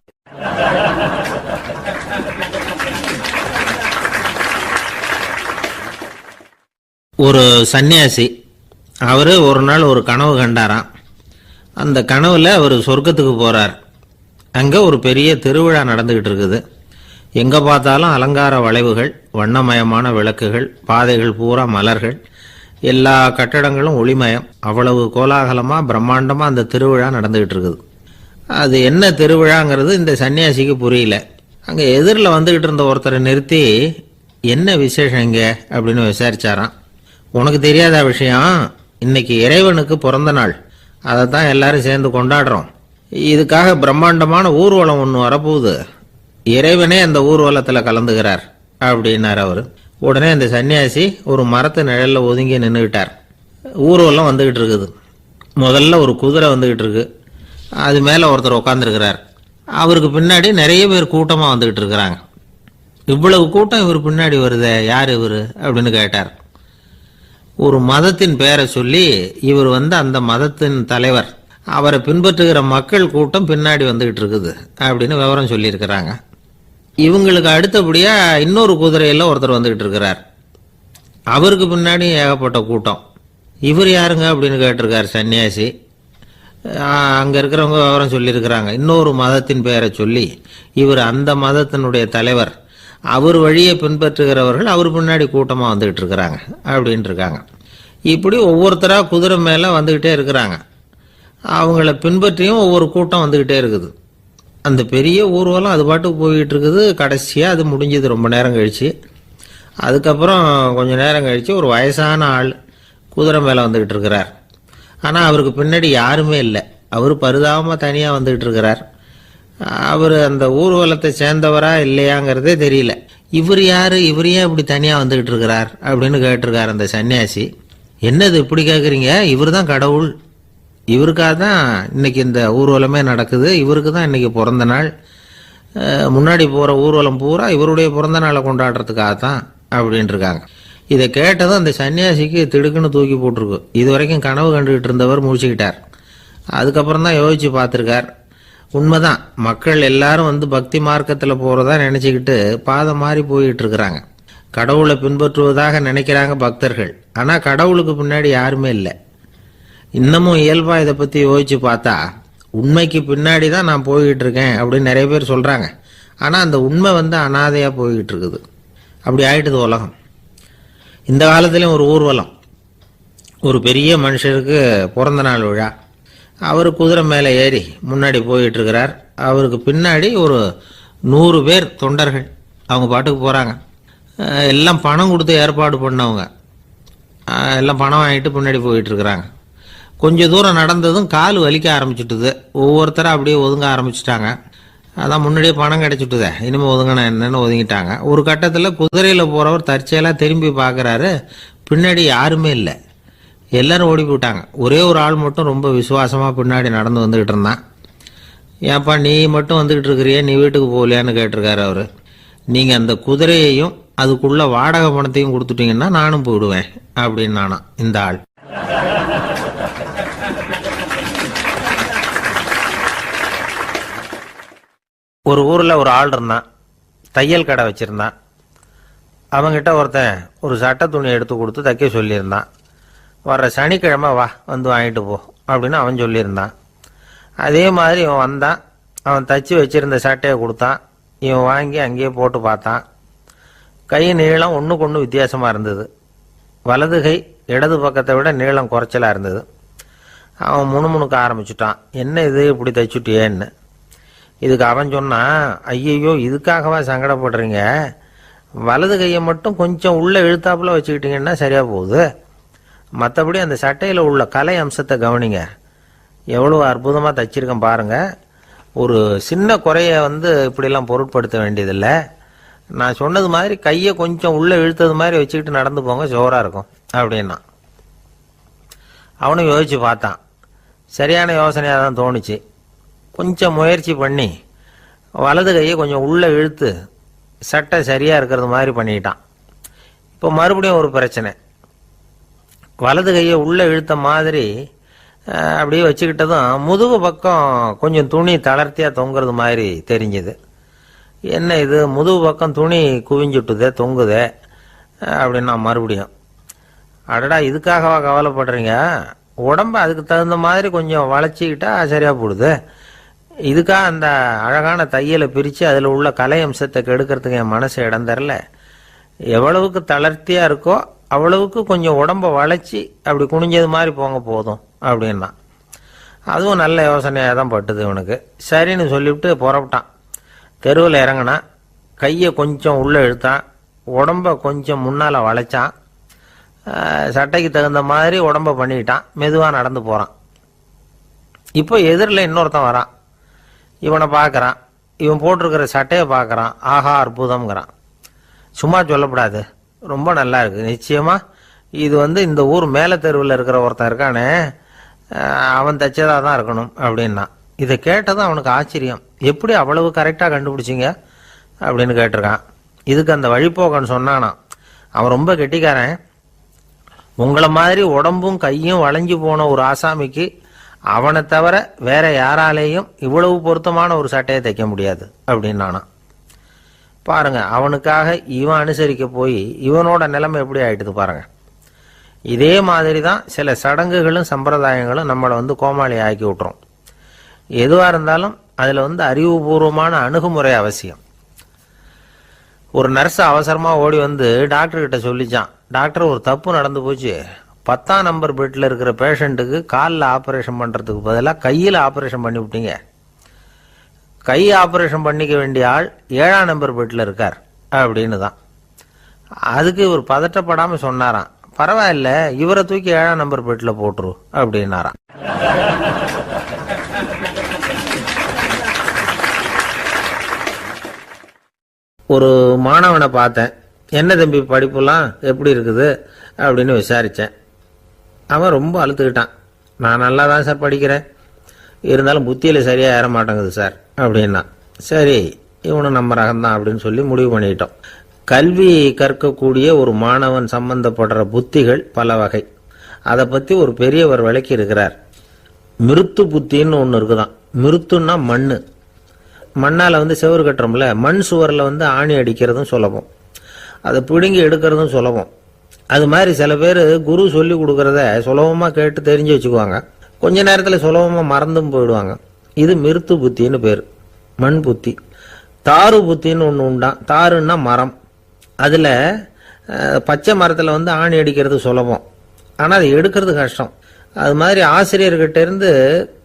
[SPEAKER 1] ஒரு சன்னியாசி, அவர் ஒரு நாள் ஒரு கனவு கண்டாராம். அந்த கனவுல அவர் சொர்க்கத்துக்கு போறார். அங்கே ஒரு பெரிய திருவிழா நடந்துகிட்டு இருக்குது. எங்கே பார்த்தாலும் அலங்கார வளைவுகள், வண்ணமயமான விளக்குகள், பாதைகள் பூரா மலர்கள்,
[SPEAKER 2] எல்லா கட்டடங்களும் ஒளிமயம். அவ்வளவு கோலாகலமா பிரம்மாண்டமா அந்த திருவிழா நடந்துகிட்டு இருக்குது. அது என்ன திருவிழாங்கிறது இந்த சன்னியாசிக்கு புரியல. அங்க எதிரில் வந்துகிட்டு இருந்த ஒருத்தரை நிறுத்தி, என்ன விசேஷம் இங்க அப்படின்னு விசாரிச்சாராம். உனக்கு தெரியாத விஷயம், இன்னைக்கு இறைவனுக்கு பிறந்த நாள், அதை தான் எல்லாரும் சேர்ந்து கொண்டாடுறோம். இதுக்காக பிரம்மாண்டமான ஊர்வலம் ஒன்று வரப்போகுது, இறைவனே அந்த ஊர்வலத்தில் கலந்துகிறார் அப்படின்னார் அவர். உடனே அந்த சன்னியாசி ஒரு மரத்து நிழல்ல ஒதுங்கி நின்றுக்கிட்டார். ஊர்வலம் வந்துகிட்டு இருக்குது. முதல்ல ஒரு குதிரை வந்துகிட்டு இருக்கு, அது மேலே ஒருத்தர் உட்காந்துருக்கிறார். அவருக்கு பின்னாடி நிறைய பேர் கூட்டமாக வந்துகிட்டு இருக்கிறாங்க. இவ்வளவு கூட்டம் இவர் பின்னாடி வருதே, யார் இவர் அப்படின்னு கேட்டார். ஒரு மதத்தின் பெயரை சொல்லி, இவர் அந்த மதத்தின் தலைவர், அவரை பின்பற்றுகிற மக்கள் கூட்டம் பின்னாடி வந்துகிட்டு இருக்குது அப்படின்னு விவரம் சொல்லியிருக்கிறாங்க. இவங்களுக்கு அடுத்தபடியா இன்னொரு குதிரையில் ஒருத்தர் வந்துகிட்டு இருக்கிறார். அவருக்கு பின்னாடி ஏகப்பட்ட கூட்டம். இவர் யாருங்க அப்படின்னு கேட்டிருக்கார் சன்னியாசி. அங்கே இருக்கிறவங்க விவரம் சொல்லியிருக்கிறாங்க. இன்னொரு மதத்தின் பெயரை சொல்லி, இவர் அந்த மதத்தினுடைய தலைவர், அவர் வழியை பின்பற்றுகிறவர்கள் அவர் பின்னாடி கூட்டமாக வந்துகிட்டு இருக்கிறாங்க அப்படின்ட்டு இருக்காங்க. இப்படி ஒவ்வொருத்தராக குதிரை மேலே வந்துக்கிட்டே இருக்கிறாங்க. அவங்கள பின்பற்றியும் ஒவ்வொரு கூட்டம் வந்துக்கிட்டே இருக்குது. அந்த பெரிய ஊர்வலம் அது பாட்டுக்கு போய்கிட்டு இருக்குது. கடைசியாக அது முடிஞ்சது ரொம்ப நேரம் கழிச்சு. அதுக்கப்புறம் கொஞ்சம் நேரம் கழித்து ஒரு வயசான ஆள் குதிரை மேலே வந்துக்கிட்டு இருக்கிறார். ஆனால் அவருக்கு பின்னாடி யாருமே இல்லை. அவர் பரிதாபமாக தனியாக வந்துக்கிட்டு இருக்கிறார். அவர் அந்த ஊர்வலத்தை சேர்ந்தவரா இல்லையாங்கிறதே தெரியல. இவர் யாரு, இவர் ஏன் இப்படி தனியாக வந்துக்கிட்டு இருக்கிறார் அப்படின்னு கேட்டிருக்கார் அந்த சன்னியாசி. என்னது இப்படி கேட்குறீங்க, இவர் தான் கடவுள், இவருக்காக தான் இன்னைக்கு இந்த ஊர்வலமே நடக்குது, இவருக்கு தான் இன்னைக்கு பிறந்த நாள், முன்னாடி போகிற ஊர்வலம் பூரா இவருடைய பிறந்த நாளை கொண்டாடுறதுக்காக தான் அப்படின்ட்டு இருக்காங்க. இதை கேட்டதும் அந்த சன்னியாசிக்கு திடுக்குன்னு தூக்கி போட்டிருக்கு. இது வரைக்கும் கனவு கண்டுகிட்டு இருந்தவர் முடிச்சுக்கிட்டார். அதுக்கப்புறம் தான் யோசிச்சு பார்த்துருக்கார். உண்மைதான், மக்கள் எல்லாரும் பக்தி மார்க்கத்தில் போகிறதா நினச்சிக்கிட்டு பாதை மாறி போயிட்டு இருக்கிறாங்க. கடவுளை பின்பற்றுவதாக நினைக்கிறாங்க பக்தர்கள். ஆனால் கடவுளுக்கு பின்னாடி யாருமே இல்லை. இன்னமும் இயல்பாக இதை பற்றி யோசிச்சு பார்த்தா, உண்மைக்கு பின்னாடி தான் நான் போய்கிட்டு இருக்கேன் அப்படின்னு நிறைய பேர் சொல்கிறாங்க. ஆனால் அந்த உண்மை அனாதையாக போய்கிட்டு இருக்குது. அப்படி ஆயிட்டுது உலகம். இந்த காலத்துலேயும் ஒரு ஊர்வலம், ஒரு பெரிய மனுஷருக்கு பிறந்த நாள் விழா. அவர் குதிரை மேலே ஏறி முன்னாடி போயிட்டு இருக்கிறார். அவருக்கு பின்னாடி ஒரு 100 பேர் தொண்டர்கள் அவங்க பாட்டுக்கு போகிறாங்க. எல்லாம் பணம் கொடுத்து ஏற்பாடு பண்ணவங்க. எல்லாம் பணம் வாங்கிட்டு பின்னாடி போயிட்டு இருக்கிறாங்க. கொஞ்சம் தூரம் நடந்ததும் கால் வலிக்க ஆரம்பிச்சுட்டுது. ஒவ்வொருத்தரும் அப்படியே ஒதுங்க ஆரம்பிச்சுட்டாங்க. அதான் முன்னாடியே பணம் கிடைச்சிட்டுதே, இனிமேல் ஒதுங்கினா என்னன்னு ஒதுங்கிட்டாங்க. ஒரு கட்டத்தில் குதிரையில் போகிறவர் தற்செயலாக திரும்பி பார்க்குறாரு, பின்னாடி யாருமே இல்லை, எல்லாரும் ஓடி போயிட்டாங்க. ஒரே ஒரு ஆள் மட்டும் ரொம்ப விசுவாசமாக பின்னாடி நடந்து வந்துக்கிட்டு இருந்தான். ஏன்ப்பா நீ மட்டும் வந்துக்கிட்டு இருக்கிறியே, நீ வீட்டுக்கு போகலையான்னு கேட்டிருக்காரு அவர். நீங்கள் அந்த குதிரையையும் அதுக்குள்ள வாடகை பணத்தையும் கொடுத்துட்டீங்கன்னா நானும் போயிடுவேன் அப்படின்னு நானா இந்த ஆள்.
[SPEAKER 1] ஒரு ஊரில் ஒரு ஆள் இருந்தான், தையல் கடை வச்சுருந்தான். அவங்கிட்ட ஒருத்தன் ஒரு சட்டை துணி எடுத்து கொடுத்து தைக்க சொல்லியிருந்தான். வர்ற சனிக்கிழமை வா வாங்கிட்டு போ அப்படின்னு அவன் சொல்லியிருந்தான். அதே மாதிரி இவன் வந்தான். அவன் தச்சு வச்சிருந்த சட்டையை கொடுத்தான். இவன் வாங்கி அங்கேயே போட்டு பார்த்தான். கை நீளம் ஒன்றுக்கு ஒன்று வித்தியாசமாக இருந்தது. வலது கை இடது பக்கத்தை விட நீளம் குறைச்சலாக இருந்தது. அவன் முணுமுணுக்க ஆரம்பிச்சுட்டான், என்ன இது இப்படி தைச்சுட்டியேன்னு. இதுக்கு அவன் சொன்னான், ஐயையோ இதுக்காகவா சங்கடப்படுறீங்க, வலது கையை மட்டும் கொஞ்சம் உள்ளே இழுத்தாப்புல வச்சுக்கிட்டீங்கன்னா சரியாக போகுது, மற்றபடி அந்த சட்டையில் உள்ள கலை அம்சத்தை கவனிங்க, எவ்வளோ அற்புதமாக தைச்சிருக்கேன் பாருங்கள், ஒரு சின்ன குறைய இப்படிலாம் பொருட்படுத்த வேண்டியதில்லை, நான் சொன்னது மாதிரி கையை கொஞ்சம் உள்ளே இழுத்தது மாதிரி வச்சுக்கிட்டு நடந்து போங்க, ஜோராக இருக்கும் அப்படின்னா. அவனும் யோசித்து பார்த்தான். சரியான யோசனையாக தான் தோணுச்சு. கொஞ்சம் முயற்சி பண்ணி வலது கையை கொஞ்சம் உள்ளே இழுத்து சட்டை சரியாக இருக்கிறது மாதிரி பண்ணிட்டான். இப்போ மறுபடியும் ஒரு பிரச்சனை. வலது கையை உள்ளே இழுத்த மாதிரி அப்படியே வச்சுக்கிட்டதும் முதுகு பக்கம் கொஞ்சம் துணி தளர்த்தியாக தொங்குறது மாதிரி தெரிஞ்சுது. என்ன இது முதுகு பக்கம் துணி குவிஞ்சுட்டுதே தொங்குதே அப்படின்னா மறுபடியும், அடடா இதுக்காகவா கவலைப்படுறீங்க, உடம்பு அதுக்கு தகுந்த மாதிரி கொஞ்சம் வளைச்சிக்கிட்டா சரியாக போடுது, இதுக்காக அந்த அழகான தையலை பிரித்து அதில் உள்ள கலை அம்சத்தை கெடுக்கிறதுக்கு என் மனசு இடம் தரல, எவ்வளவுக்கு தளர்த்தியாக இருக்கோ அவ்வளவுக்கு கொஞ்சம் உடம்ப வளைச்சி அப்படி குனிஞ்சது மாதிரி போங்க போதும் அப்படின்னா. அதுவும் நல்ல யோசனையாக தான் பட்டுது இவனுக்கு. சரின்னு சொல்லிவிட்டு புறப்பட்டான். தெருவில் இறங்கினான். கையை கொஞ்சம் உள்ளே இழுத்தான். உடம்ப கொஞ்சம் முன்னால் வளைச்சான். சட்டைக்கு தகுந்த மாதிரி உடம்ப பண்ணிக்கிட்டான். மெதுவாக நடந்து போகிறான். இப்போ எதிரில் இன்னொருத்தன் வரான். இவனை பார்க்குறான். இவன் போட்டிருக்கிற சட்டையை பார்க்குறான். ஆஹா அற்புதம்ங்கிறான். சும்மா சொல்லக்கூடாது, ரொம்ப நல்லா இருக்குது. நிச்சயமாக இது இந்த ஊர் மேலே தெருவில் இருக்கிற ஒருத்தன் இருக்கானே, அவன் தைச்சதாக தான் இருக்கணும் அப்படின்னா. இதை கேட்டதும் அவனுக்கு ஆச்சரியம். எப்படி அவ்வளவு கரெக்டாக கண்டுபிடிச்சிங்க அப்படின்னு கேட்டிருக்கான். இதுக்கு அந்த வழிபோக்கன்னு சொன்னானா, அவன் ரொம்ப கெட்டிக்காரன். உங்களை மாதிரி உடம்பும் கையும் வளைஞ்சு போன ஒரு ஆசாமிக்கு அவனை தவிர வேற யாராலேயும் இவ்வளவு பொருத்தமான ஒரு சட்டையை தைக்க முடியாது அப்படின்னானா. பாருங்க, அவனுக்காக இவன் அனுசரிக்க போய் இவனோட நிலைமை எப்படி ஆயிட்டுது பாருங்க. இதே மாதிரி தான் சில சடங்குகளும் சம்பிரதாயங்களும் நம்மளை கோமாளி ஆக்கி விட்டுரும். எதுவாக இருந்தாலும் அதில் அறிவுபூர்வமான அணுகுமுறை அவசியம். ஒரு நர்ஸ் அவசரமாக ஓடி டாக்டர்கிட்ட சொல்லிச்சான், டாக்டர் ஒரு தப்பு நடந்து போச்சு. 10ஆம் நம்பர் பெட்டில் இருக்கிற பேஷண்ட்டுக்கு காலில் ஆப்ரேஷன் பண்ணுறதுக்கு பதிலாக கையில் ஆப்ரேஷன் பண்ணி விட்டீங்க. கை ஆப்ரேஷன் பண்ணிக்க வேண்டிய ஆள் 7ஆம் நம்பர் பெட்டில் இருக்கார் அப்படின்னு தான். அதுக்கு இவர் பதட்டப்படாமல் சொன்னாராம், பரவாயில்ல இவரை தூக்கி 7ஆம் நம்பர் பெட்டில் போட்டுரு அப்படின்னாராம். ஒரு மாணவனை பார்த்தேன். என்ன தம்பி படிப்புலாம் எப்படி இருக்குது அப்படின்னு விசாரித்தேன். அவன் ரொம்ப அழுத்துக்கிட்டான். நான் நல்லா தான் சார் படிக்கிறேன், இருந்தாலும் புத்தியில் சரியாக ஏற மாட்டேங்குது சார் அப்படின்னா. சரி, இவனும் நம்ம ரகம்தான் அப்படின்னு சொல்லி முடிவு பண்ணிட்டோம். கல்வி கற்கக்கூடிய ஒரு மாணவன் சம்பந்தப்படுற புத்திகள் பல வகை. அதை பற்றி ஒரு பெரியவர் விளக்கி இருக்கிறார். மிருத்து புத்தின்னு ஒன்று இருக்குதான். மிருத்துன்னா மண்ணு. மண்ணால் செவரு கட்டுறோம்ல, மண் சுவரில் ஆணி அடிக்கிறதும் சுலபம், அதை பிடுங்கி எடுக்கிறதும் சுலபம். அது மாதிரி சில பேர் குரு சொல்லி கொடுக்கறத சுலபமாக கேட்டு தெரிஞ்சு வச்சுக்குவாங்க. கொஞ்ச நேரத்தில் சுலபமாக மறந்தும் போயிடுவாங்க. இது மிருத்து புத்தின்னு பேர், மண் புத்தி. தாரு புத்தின்னு ஒன்று உண்டான். தாருன்னா மரம். அதில் பச்சை மரத்தில் ஆணி அடிக்கிறது சுலபம், ஆனால் அதை எடுக்கிறது கஷ்டம். அது மாதிரி ஆசிரியர்கிட்ட இருந்து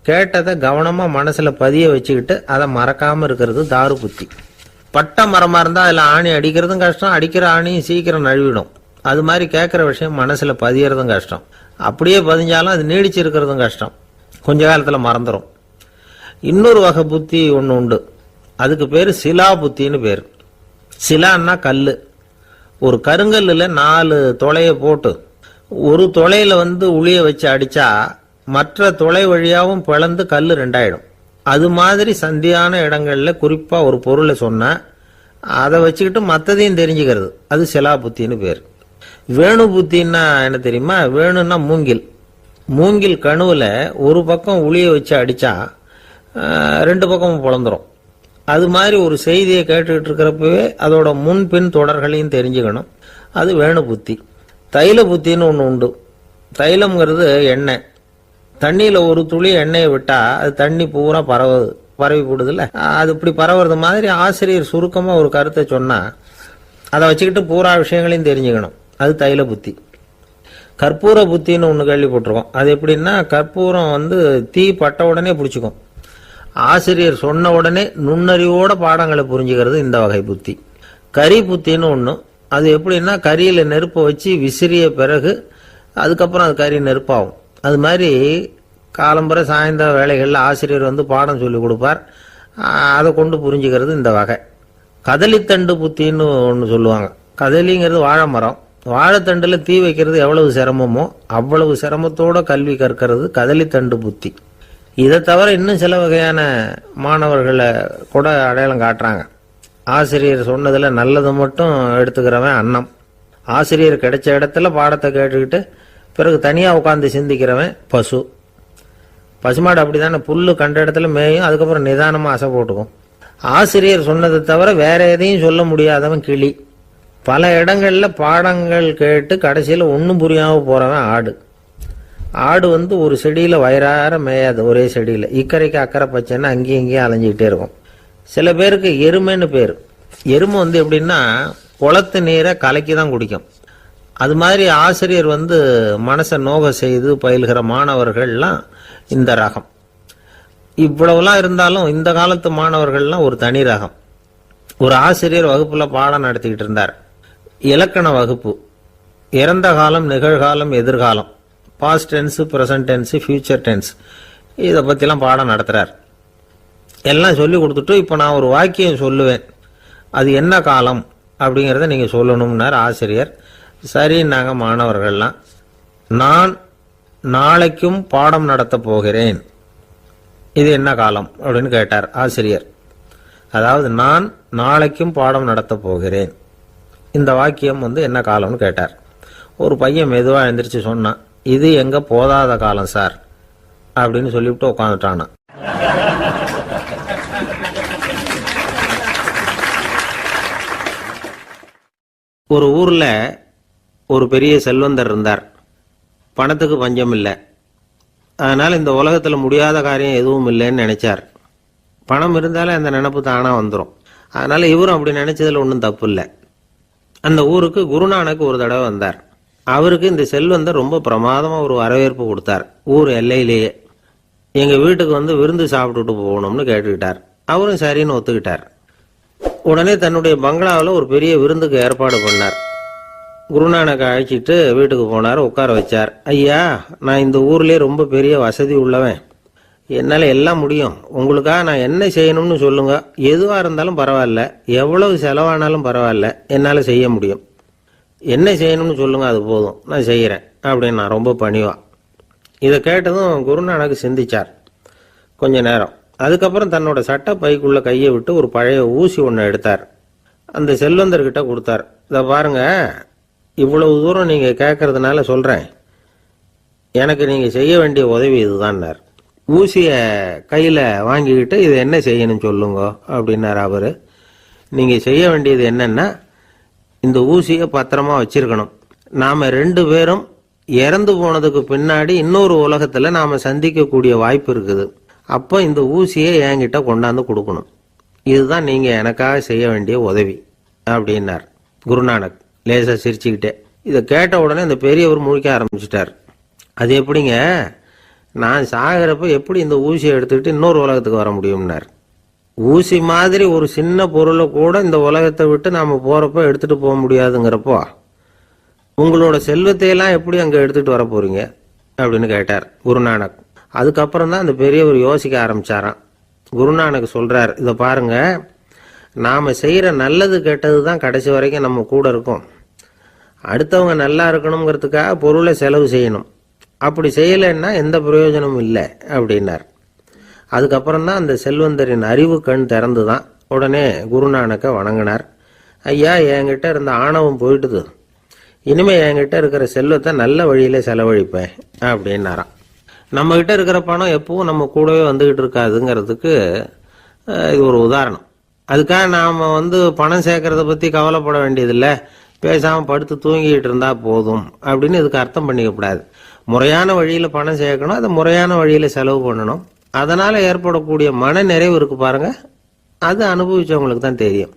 [SPEAKER 1] கேட்டதை கவனமாக மனசில் பதிய வச்சுக்கிட்டு அதை மறக்காமல் இருக்கிறது தாரு புத்தி. பட்டை மரமாக இருந்தால் அதில் ஆணி அடிக்கிறதும் கஷ்டம், அடிக்கிற ஆணியும் சீக்கிரம் நழுவிடும். அது மாதிரி கேட்குற விஷயம் மனசில் பதியறதும் கஷ்டம். அப்படியே பதிஞ்சாலும் அது நீடிச்சு இருக்கிறதும் கஷ்டம், கொஞ்ச காலத்தில் மறந்துடும். இன்னொரு வகை புத்தி ஒன்று உண்டு. அதுக்கு பேர் சிலா புத்தின்னு பேர். சிலான்னா கல். ஒரு கருங்கல்லில் 4 துளையை போட்டு ஒரு துளையில உளிய வச்சு அடிச்சா மற்ற துளை வழியாகவும் பிளந்து கல் 2ஆயிடும். அது மாதிரி சந்தியான இடங்கள்ல குறிப்பா ஒரு பொருளை சொன்னா அதை வச்சுக்கிட்டு மற்றதையும் தெரிஞ்சுக்கிறது, அது சிலா புத்தின்னு பேர். வேணு புத்தின்னா என்ன தெரியுமா? வேணுன்னா மூங்கில். மூங்கில் கணுவில் ஒரு பக்கம் உளிய வச்சு அடிச்சா 2 பக்கமும் பிளந்துரும். அது மாதிரி ஒரு செய்தியை கேட்டுக்கிட்டு இருக்கிறப்பவே அதோட முன்பின் தொடர்களையும் தெரிஞ்சுக்கணும், அது வேணு புத்தி. தைல புத்தின்னு ஒன்று உண்டு. தைலம்ங்கிறது எண்ணெய். தண்ணியில் ஒரு துளி எண்ணெயை விட்டா அது தண்ணி பூரா பரவி போடுதுல்ல, அது இப்படி பரவுறது மாதிரி ஆசிரியர் சுருக்கமாக ஒரு கருத்தை சொன்னா அதை வச்சுக்கிட்டு பூரா விஷயங்களையும் தெரிஞ்சுக்கணும், அது தைல புத்தி. கற்பூர புத்தின்னு ஒன்று கேள்விப்பட்டிருக்கோம். அது எப்படின்னா, கற்பூரம் தீ பட்ட உடனே பிடிச்சிக்கும். ஆசிரியர் சொன்ன உடனே நுண்ணறிவோட பாடங்களை புரிஞ்சுக்கிறது இந்த வகை புத்தி. கரி புத்தின்னு ஒன்று. அது எப்படின்னா, கரியில் நெருப்பை வச்சு விசிறிய பிறகு அதுக்கப்புறம் அது கறி நெருப்பாகும். அது மாதிரி காலம்புற சாயந்தர வேலைகளில் ஆசிரியர் பாடம் சொல்லி கொடுப்பார், அதை கொண்டு புரிஞ்சுக்கிறது இந்த வகை. கதலித்தண்டு புத்தின்னு ஒன்று சொல்லுவாங்க. கதலிங்கிறது வாழை மரம். வாழைத்தண்டில் தீ வைக்கிறது எவ்வளவு சிரமமோ அவ்வளவு சிரமத்தோட கல்வி கற்கிறது கதலித்தண்டு புத்தி. இதை தவிர இன்னும் சில வகையான மாணவர்களை கூட அடையாளம் காட்டுறாங்க. ஆசிரியர் சொன்னதில் நல்லது மட்டும் எடுத்துக்கிறவன் அன்னம். ஆசிரியர் கிடைச்ச இடத்துல பாடத்தை கேட்டுக்கிட்டு பிறகு தனியாக உட்காந்து சிந்திக்கிறவன் பசு. பசுமாடு அப்படி தானே, புல்லு கண்ட இடத்துல மேயும், அதுக்கப்புறம் நிதானமாக அசை போட்டுக்கும். ஆசிரியர் சொன்னதை தவிர வேற எதையும் சொல்ல முடியாதவன் கிளி. பல இடங்களில் பாடங்கள் கேட்டு கடைசியில் ஒன்றும் புரியாமல் போகிறவன் ஆடு. ஆடு ஒரு செடியில் வயிறார மேயாது, ஒரே செடியில் இக்கரைக்கு அக்கறை பச்சைன்னு அங்கேயும் இங்கேயும் அலைஞ்சிக்கிட்டே இருக்கும். சில பேருக்கு எருமைன்னு பேர். எருமை எப்படின்னா குளத்து நீரை கலக்கி தான் குடிக்கும். அது மாதிரி ஆசிரியர் மனசை நோக செய்து பயில்கிற மாணவர்கள்லாம் இந்த ரகம். இவ்வளவுலாம் இருந்தாலும் இந்த காலத்து மாணவர்கள்லாம் ஒரு தனி ரகம். ஒரு ஆசிரியர் வகுப்புல பாடம் நடத்திக்கிட்டு இருந்தார். இலக்கண வகுப்பு. இறந்த காலம், நிகழ்காலம், எதிர்காலம், past tense, present tense, future tense, இதை பற்றிலாம் பாடம் நடத்துகிறார். எல்லாம் சொல்லி கொடுத்துட்டு இப்போ நான் ஒரு வாக்கியம் சொல்லுவேன், அது என்ன காலம் அப்படிங்கிறத நீங்கள் சொல்லணும்னார் ஆசிரியர். சரின்னாங்க மாணவர்கள்லாம். நான் நாளைக்கும் பாடம் நடத்தப் போகிறேன், இது என்ன காலம் அப்படின்னு கேட்டார் ஆசிரியர். அதாவது நான் நாளைக்கும் பாடம் நடத்தப் போகிறேன், இந்த வாக்கியம் என்ன காலம்னு கேட்டார். ஒரு பையன் மெதுவாக எழுந்திரிச்சு சொன்னான், இது எங்க போதாத காலம் சார் அப்படின்னு சொல்லிவிட்டு உட்காந்துட்டானா. ஒரு ஊர்ல ஒரு பெரிய செல்வந்தர் இருந்தார். பணத்துக்கு பஞ்சம் இல்லை. அதனால இந்த உலகத்துல முடியாத காரியம் எதுவும் இல்லைன்னு நினைச்சார். பணம் இருந்தாலே அந்த நினைப்பு தானா வந்துடும். அதனால இவரும் அப்படி நினைச்சதுல ஒன்றும் தப்பு இல்லை. அந்த ஊருக்கு குருநானக் ஒரு தடவை வந்தார். அவருக்கு இந்த செல்வந்தர் ரொம்ப பிரமாதமா ஒரு வரவேற்பு கொடுத்தார். ஊர் எல்லையிலேயே எங்க வீட்டுக்கு விருந்து சாப்பிட்டுட்டு போகணும்னு கேட்டுக்கிட்டார். அவரும் சரின்னு ஒத்துக்கிட்டார். உடனே தன்னுடைய பங்களாவில் ஒரு பெரிய விருந்துக்கு ஏற்பாடு பண்ணார். குருநானக் அழைச்சிட்டு வீட்டுக்கு போனார், உட்கார வச்சார். ஐயா, நான் இந்த ஊர்லயே ரொம்ப பெரிய வசதி உள்ளவன், என்னால் எல்லாம் முடியும். உங்களுக்காக நான் என்ன செய்யணும்னு சொல்லுங்க, எதுவாக இருந்தாலும் பரவாயில்ல, எவ்வளவு செலவானாலும் பரவாயில்ல, என்னால் செய்ய முடியும். என்ன செய்யணும்னு சொல்லுங்க, அது போதும், நான் செய்கிறேன் அப்படின்னு நான் ரொம்ப பணிவா. இதை கேட்டதும் குருநானக் சிந்திச்சார் கொஞ்ச நேரம். அதுக்கப்புறம் தன்னோட சட்ட பைக்குள்ள கையை விட்டு ஒரு பழைய ஊசி ஒன்று எடுத்தார். அந்த செல்வந்தர்கிட்ட கொடுத்தார். இதை பாருங்க, இவ்வளவு தூரம் நீங்க கேட்கறதுனால சொல்றேன், எனக்கு நீங்க செய்ய வேண்டிய உதவி இதுதான்னார். ஊசிய கையில வாங்கிக்கிட்டு இதை என்ன செய்யணும் சொல்லுங்க அப்படின்னார் அவரு. நீங்க செய்ய வேண்டியது என்னன்னா, இந்த ஊசியை பத்திரமா வச்சிருக்கணும். நாம 2 பேரும் இறந்து போனதுக்கு பின்னாடி இன்னொரு உலகத்துல நாம சந்திக்கக்கூடிய வாய்ப்பு இருக்குது. அப்போ இந்த ஊசியை என்கிட்ட கொண்டாந்து கொடுக்கணும். இதுதான் நீங்க எனக்காக செய்ய வேண்டிய உதவி அப்படின்னார் குருநானக் லேசா சிரிச்சுக்கிட்டே. இதை கேட்ட உடனே இந்த பெரியவர் முழிக்க ஆரம்பிச்சிட்டார். அது எப்படிங்க, நான் சாகிறப்ப எப்படி இந்த ஊசியை எடுத்துக்கிட்டு இன்னொரு உலகத்துக்கு வர முடியும்னார். ஊசி மாதிரி ஒரு சின்ன பொருளை கூட இந்த உலகத்தை விட்டு நாம போறப்ப எடுத்துட்டு போக முடியாதுங்கிறப்போ உங்களோட செல்வத்தையெல்லாம் எப்படி அங்க எடுத்துட்டு வர போறீங்க அப்படின்னு கேட்டார் குருநானக். அதுக்கப்புறம் தான் அந்த பெரியவர் யோசிக்க ஆரம்பிச்சாராம். குருநானக் சொல்றார், இதை பாருங்க, நாம செய்யற நல்லது கெட்டது தான் கடைசி வரைக்கும் நம்ம கூட இருக்கும். அடுத்தவங்க நல்லா இருக்கணுங்கிறதுக்காக பொருளை செலவு செய்யணும். அப்படி செய்யலைன்னா எந்த பிரயோஜனமும் இல்லை அப்படின்னார். அதுக்கப்புறம் தான் அந்த செல்வந்தரின் அறிவு கண் திறந்துதான். உடனே குருநானக்கை வணங்கினார். ஐயா, என்கிட்ட இருந்த ஆணவம் போயிட்டுது, இனிமே என்கிட்ட இருக்கிற செல்வத்தை நல்ல வழியில செலவழிப்பேன் அப்படின்னாராம். நம்ம கிட்ட இருக்கிற பணம் எப்பவும் நம்ம கூடவே வந்துகிட்டு இருக்காதுங்கிறதுக்கு இது ஒரு உதாரணம். அதுக்காக நாம பணம் சேர்க்கறத பத்தி கவலைப்பட வேண்டியதில்லை, பேசாம படுத்து தூங்கிட்டு இருந்தா போதும் அப்படின்னு இதுக்கு அர்த்தம் பண்ணிக்க கூடாது. முறையான வழியில பணம் சேர்க்கணும், அதை முறையான வழியில செலவு பண்ணணும். அதனால ஏற்படக்கூடிய மன நிறைவு இருக்கு பாருங்க, அது அனுபவிச்சவங்களுக்கு தான் தெரியும்.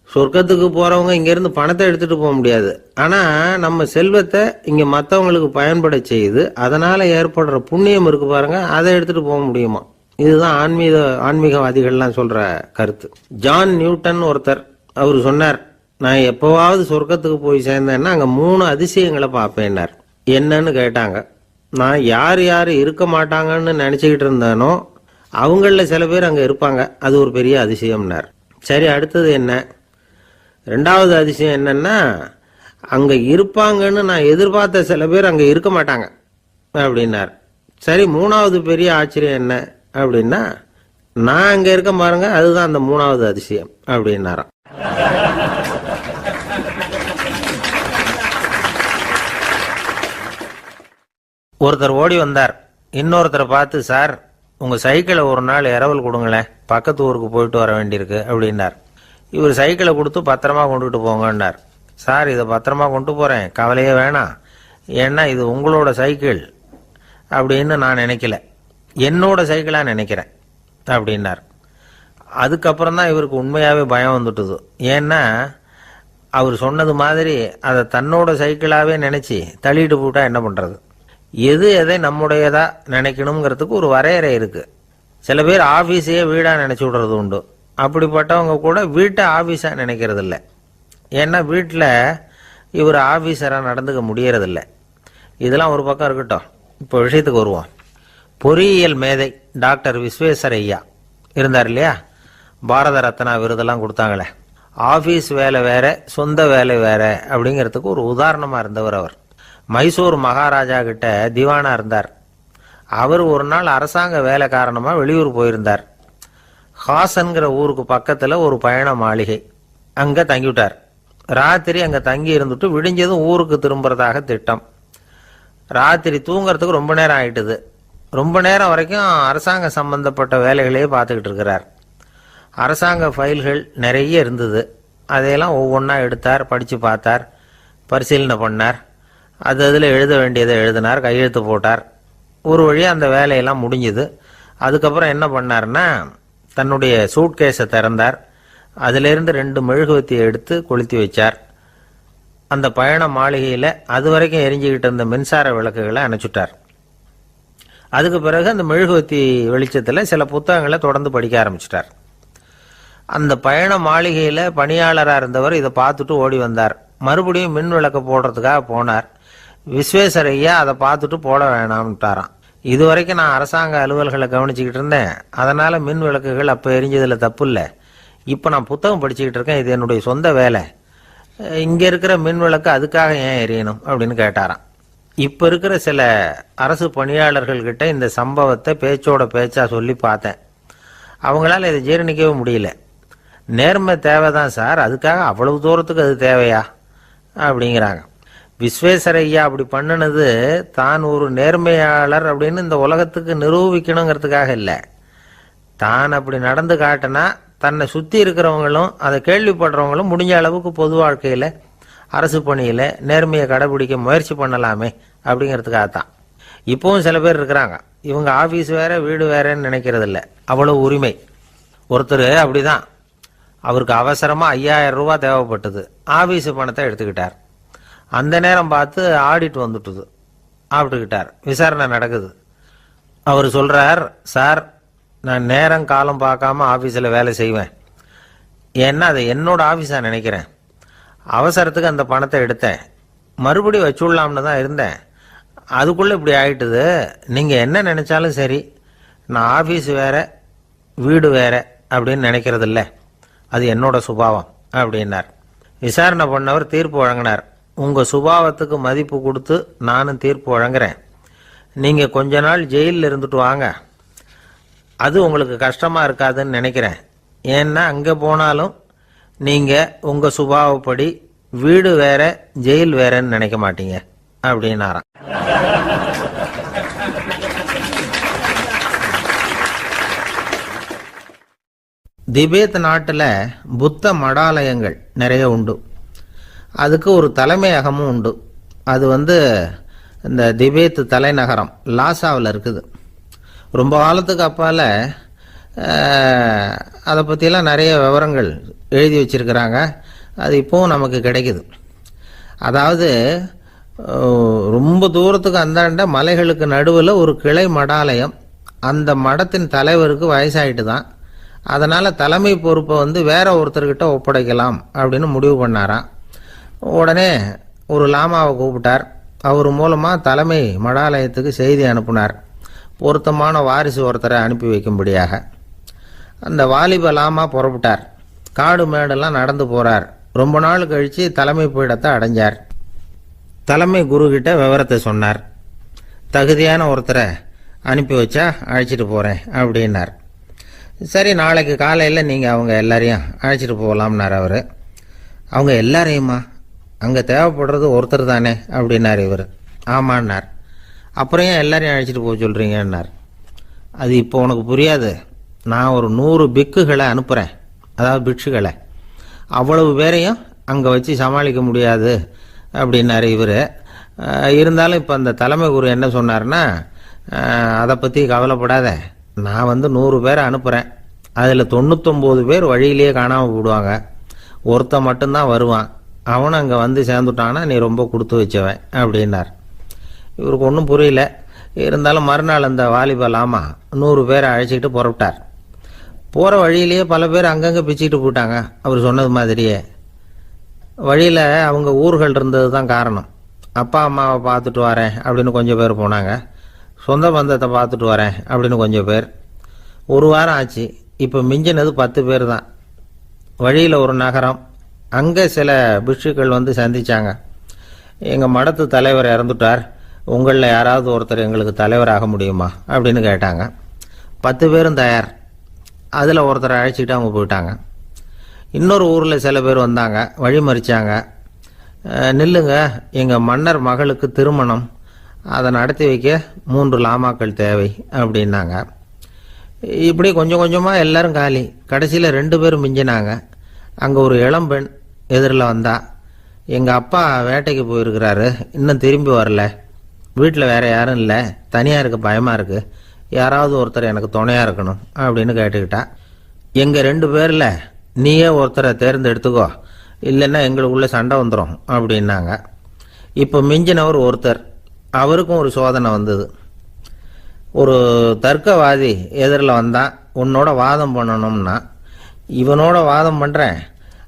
[SPEAKER 1] சொர்க்கத்துக்கு போறவங்க இங்க இருந்து பணத்தை எடுத்துட்டு போக முடியாது. ஆனா நம்ம செல்வத்தை இங்க மற்றவங்களுக்கு பயன்பட செய்து அதனால ஏற்படுற புண்ணியம் இருக்கு பாருங்க, அதை எடுத்துட்டு போக முடியுமா. இதுதான் ஆன்மீகவாதிகள்லாம் சொல்ற கருத்து. ஜான் நியூட்டன் ஒருத்தர், அவர் சொன்னார், நான் எப்பவாவது சொர்க்கத்துக்கு போய் சேர்ந்தேன்னா அங்க 3 அதிசயங்களை பார்ப்பேன்னார். என்னன்னு கேட்டாங்க. நான் யார் யார் இருக்க மாட்டாங்கன்னு நினைச்சுக்கிட்டு இருந்தேனோ அவங்கள சில பேர் அங்க இருப்பாங்க, அது ஒரு பெரிய அதிசயம்னார். சரி, அடுத்தது என்ன? 2வது அதிசயம் என்னன்னா, அங்க இருப்பாங்கன்னு நான் எதிர்பார்த்த சில பேர் அங்க இருக்க மாட்டாங்க அப்படின்னார். சரி, 3வது பெரிய ஆச்சரியம் என்ன அப்படின்னா, நான் அங்க இருக்க பாருங்க, அதுதான் அந்த 3வது அதிசயம் அப்படின்னாராம். ஒருத்தர் ஓடி வந்தார். இன்னொருத்தரை பார்த்து, சார், உங்க சைக்கிளை ஒரு நாள் இரவல் கொடுங்களேன், பக்கத்து ஊருக்கு போயிட்டு வர வேண்டியிருக்கு அப்படின்னார். இவர் சைக்கிளை கொடுத்து பத்திரமா கொண்டுகிட்டு போங்கன்னார். சார், இதை பத்திரமா கொண்டு போறேன், கவலையே வேணாம், ஏன்னா இது உங்களோட சைக்கிள் அப்படின்னு நான் நினைக்கல, என்னோட சைக்கிளா நினைக்கிறேன் அப்படின்னார். அதுக்கப்புறம் தான் இவருக்கு உண்மையாவே பயம் வந்துட்டுது. ஏன்னா அவர் சொன்னது மாதிரி அதை தன்னோட சைக்கிளாவே நினைச்சு தள்ளிட்டு போட்டா என்ன பண்றது? எது எதை நம்முடையதா நினைக்கணுங்கிறதுக்கு ஒரு வரையறை இருக்கு. சில பேர் ஆபீஸையே வீடா நினைச்சு விடுறது உண்டு. அப்படிப்பட்டவங்க கூட வீட்டை ஆபீஸா நினைக்கிறது இல்லை. ஏன்னா வீட்டில் இவர் ஆபீஸரா நடந்துக்க முடியறதில்ல. இதெல்லாம் ஒரு பக்கம் இருக்கட்டும். இப்போ விஷயத்துக்கு வருவோம். பொறியியல் மேதை டாக்டர் விஸ்வேஸ்வரய்யா இருந்தார் இல்லையா, பாரத ரத்னா விருதெல்லாம் கொடுத்தாங்களே. ஆபீஸ் வேலை வேற, சொந்த வேலை வேற அப்படிங்கிறதுக்கு ஒரு உதாரணமா இருந்தவர் அவர். மைசூர் மகாராஜா கிட்ட திவானா இருந்தார். அவர் ஒரு நாள் அரசாங்க வேலை காரணமா வெளியூர் போயிருந்தார். ஹாசன்கிற ஊருக்கு பக்கத்துல ஒரு பயண மாளிகை, அங்க தங்கிவிட்டார். ராத்திரி அங்க தங்கி இருந்துட்டு விடிஞ்சதும் ஊருக்கு திரும்புறதாக திட்டம். ராத்திரி தூங்கறதுக்கு ரொம்ப நேரம் ஆயிட்டுது. ரொம்ப நேரம் வரைக்கும் அரசாங்க சம்பந்தப்பட்ட வேலைகளையே பார்த்துக்கிட்டு இருக்கிறார். அரசாங்க ஃபைல்கள் நிறைய இருந்தது. அதையெல்லாம் ஒவ்வொன்றா எடுத்தார், படித்து பார்த்தார், பரிசீலனை பண்ணார். அதில் எழுத வேண்டியதை எழுதினார், கையெழுத்து போட்டார். ஒரு வழியாக அந்த வேலையெல்லாம் முடிஞ்சுது. அதுக்கப்புறம் என்ன பண்ணார்னா, தன்னுடைய சூட்கேஸை திறந்தார். அதிலிருந்து 2 மெழுகுவத்தியை எடுத்து கொளுத்தி வச்சார். அந்த பயண மாளிகையில் அது வரைக்கும் எரிஞ்சுக்கிட்டு இருந்த மின்சார விளக்குகளை அணைச்சுட்டார். அதுக்கு பிறகு அந்த மெழுகுவத்தி வெளிச்சத்தில் சில புத்தகங்களை தொடர்ந்து படிக்க ஆரம்பிச்சிட்டார். அந்த பயண மாளிகையில் பணியாளராக இருந்தவர் இதை பார்த்துட்டு ஓடி வந்தார். மறுபடியும் மின் விளக்க போடுறதுக்காக போனார். விஸ்வேஸ்வரய்யா அதை பார்த்துட்டு போட வேணாம்ட்டாராம். இது வரைக்கும் நான் அரசாங்க அலுவல்களை கவனிச்சுக்கிட்டு இருந்தேன், அதனால மின் விளக்குகள் அப்போ எரிஞ்சதில் தப்பு இல்லை. இப்போ நான் புத்தகம் படிச்சுக்கிட்டு இருக்கேன், இது என்னுடைய சொந்த வேலை. இங்கே இருக்கிற மின் விளக்கு அதுக்காக ஏன் எரியணும் அப்படின்னு கேட்டாராம். இப்போ இருக்கிற சில அரசு பணியாளர்கள்கிட்ட இந்த சம்பவத்தை பேச்சோட பேச்சா சொல்லி பார்த்தேன். அவங்களால இதை ஜீரணிக்கவே முடியல. நேர்மை தேவைதான் சார், அதுக்காக அவ்வளவு தூரத்துக்கு அது தேவையா அப்படிங்கிறாங்க. விஸ்வேஸ்வரய்யா அப்படி பண்ணினது தான் ஒரு நேர்மையாளர் அப்படின்னு இந்த உலகத்துக்கு நிரூபிக்கணுங்கிறதுக்காக இல்லை. தான் அப்படி நடந்து காட்டினா தன்னை சுற்றி இருக்கிறவங்களும் அதை கேள்விப்படுறவங்களும் முடிஞ்ச அளவுக்கு பொது வாழ்க்கையில், அரசு பணியில் நேர்மையை கடைபிடிக்க முயற்சி பண்ணலாமே அப்படிங்கிறதுக்காகத்தான். இப்போவும் சில பேர் இருக்கிறாங்க, இவங்க ஆஃபீஸ் வேற வீடு வேறன்னு நினைக்கிறது இல்லை, அவ்வளோ உரிமை. ஒருத்தர் அப்படிதான், அவருக்கு அவசரமாக 5000 ரூபா தேவைப்பட்டது. ஆஃபீஸு பணத்தை எடுத்துக்கிட்டார். அந்த நேரம் பார்த்து ஆடிட் வந்துட்டுது. ஆப்பிட்டுக்கிட்டார். விசாரணை நடக்குது. அவர் சொல்கிறார், சார் நான் நேரம் காலம் பார்க்காம ஆஃபீஸில் வேலை செய்வேன். ஏன்னா அதை என்னோட ஆஃபீஸாக நினைக்கிறேன். அவசரத்துக்கு அந்த பணத்தை எடுத்தேன், மறுபடியும் வச்சுடலாம்னு தான் இருந்தேன். அதுக்குள்ளே இப்படி ஆயிட்டுது. நீங்கள் என்ன நினச்சாலும் சரி, நான் ஆஃபீஸ் வேற வீடு வேற அப்படின்னு நினைக்கிறது இல்லை, அது என்னோட சுபாவம் அப்படின்னார். விசாரணை பண்ணவர் தீர்ப்பு வழங்கினார். உங்கள் சுபாவத்துக்கு மதிப்பு கொடுத்து நானும் தீர்ப்பு வழங்குறேன். நீங்கள் கொஞ்ச நாள் ஜெயிலில் இருந்துட்டு வாங்க, அது உங்களுக்கு கஷ்டமாக இருக்காதுன்னு நினைக்கிறேன். ஏன்னா அங்கே போனாலும் நீங்கள் உங்கள் சுபாவப்படி வீடு வேற ஜெயில் வேறன்னு நினைக்க மாட்டீங்க அப்படின்னாராம். திபேத் நாட்டில் புத்த மடாலயங்கள் நிறைய உண்டு. அதுக்கு ஒரு தலைமையகமும் உண்டு. அது இந்த திபேத் தலைநகரம் லாசாவில் இருக்குது. ரொம்ப காலத்துக்கு அப்பால் அதை பற்றிலாம் நிறைய விவரங்கள் எழுதி வச்சிருக்கிறாங்க. அது இப்போவும் நமக்கு கிடைக்குது. அதாவது ரொம்ப தூரத்துக்கு அந்தாண்ட மலைகளுக்கு நடுவில் ஒரு கிளை மடாலயம். அந்த மடத்தின் தலைவருக்கு வயசாயிட்டு தான், அதனால் தலைமை பொறுப்பை வேற ஒருத்தர்கிட்ட ஒப்படைக்கலாம் அப்படின்னு முடிவு பண்ணாராம். உடனே ஒரு லாமாவை கூப்பிட்டார். அவர் மூலமாக தலைமை மடாலயத்துக்கு செய்தி அனுப்புனார், பொருத்தமான வாரிசு ஒருத்தரை அனுப்பி வைக்கும்படியாக. அந்த வாலிப லாமா புறப்பட்டார். காடு மேடெல்லாம் நடந்து போகிறார். ரொம்ப நாள் கழித்து தலைமை பீடத்தை அடைஞ்சார். தலைமை குரு கிட்ட விவரத்தை சொன்னார். தகுதியான ஒருத்தரை அனுப்பி வச்சா அழைச்சிட்டு போகிறேன் அப்படின்னார். சரி, நாளைக்கு காலையில் நீங்கள் அவங்க எல்லாரையும் அழைச்சிட்டு போகலாம்னார் அவர். அவங்க எல்லாரையுமா? அங்கே தேவைப்படுறது ஒருத்தர் தானே அப்படின்னார் இவர். ஆமான்னார். அப்புறம் ஏன் எல்லாரையும் அழைச்சிட்டு போக சொல்கிறீங்கன்னார். அது இப்போ உனக்கு புரியாது. நான் ஒரு 100 பிக்குகளை அனுப்புகிறேன், அதாவது பிட்சுகளை. அவ்வளவு பேரையும் அங்கே வச்சு சமாளிக்க முடியாது அப்படின்னாரு இவர். இருந்தாலும் இப்போ அந்த தலைமை குரு என்ன சொன்னார்னா, அதை பற்றி கவலைப்படாத, நான் 100 பேரை அனுப்புகிறேன். அதில் 99 பேர் வழியிலேயே காணாமல் போடுவாங்க, ஒருத்தன் மட்டும்தான் வருவான். அவனும் அங்கே வந்து சேர்ந்துட்டானா நீ ரொம்ப கொடுத்து வச்சவன் அப்படின்னார். இவருக்கு ஒன்றும் புரியல. இருந்தாலும் மறுநாள் அந்த வாலிபல் 100 பேரை அழைச்சிக்கிட்டு புறப்பட்டார். போகிற வழியிலேயே பல பேர் அங்கங்கே பிச்சுக்கிட்டு போயிட்டாங்க. அவர் சொன்னது மாதிரியே வழியில் அவங்க ஊர்கள் இருந்தது தான் காரணம். அப்பா அம்மாவை பார்த்துட்டு வரேன் அப்படின்னு கொஞ்சம் பேர் போனாங்க. சொந்த பந்தத்தை பார்த்துட்டு வரேன் அப்படின்னு கொஞ்சம் பேர். ஒரு வாரம் ஆச்சு. இப்போ மிஞ்சினது 10 பேர் தான். வழியில் ஒரு நகரம். அங்கே சில பிட்சுக்கள் வந்து சந்திச்சாங்க. எங்கள் மடத்து தலைவர் இறந்துட்டார், உங்களில் யாராவது ஒருத்தர் எங்களுக்கு தலைவராக முடியுமா அப்படின்னு கேட்டாங்க. 10 பேரும் தயார். அதில் ஒருத்தரை அழைச்சிக்கிட்டு அவங்க போயிட்டாங்க. இன்னொரு ஊரில் சில பேர் வந்தாங்க, வழி மறிச்சாங்க. நில்லுங்க, எங்கள் மன்னர் மகளுக்கு திருமணம், அதை நடத்தி வைக்க 3 லாமாக்கள் தேவை அப்படின்னாங்க. இப்படி கொஞ்சம் கொஞ்சமாக எல்லாரும் காலி. கடைசியில் 2 பேரும் மிஞ்சினாங்க. அங்கே ஒரு இளம்பெண் எதிரில் வந்தா, எங்கள் அப்பா வேட்டைக்கு போயிருக்கிறாரு, இன்னும் திரும்பி வரல, வீட்டில் வேற யாரும் இல்லை, தனியாக இருக்க பயமாக இருக்குது, யாராவது ஒருத்தர் எனக்கு துணையாக இருக்கணும் அப்படின்னு கேட்டுக்கிட்டா. எங்கள் 2 பேரில் நீயே ஒருத்தரை தேர்ந்தெடுத்துக்கோ, இல்லைன்னா எங்களுக்குள்ளே சண்டை வந்துடும் அப்படின்னாங்க. இப்போ மிஞ்சினவர் ஒருத்தர். அவருக்கும் ஒரு சோதனை வந்தது. ஒரு தர்க்கவாதி எதிரில் வந்தான், உன்னோட வாதம் பண்ணணும்னா. இவனோட வாதம் பண்ணுறேன்,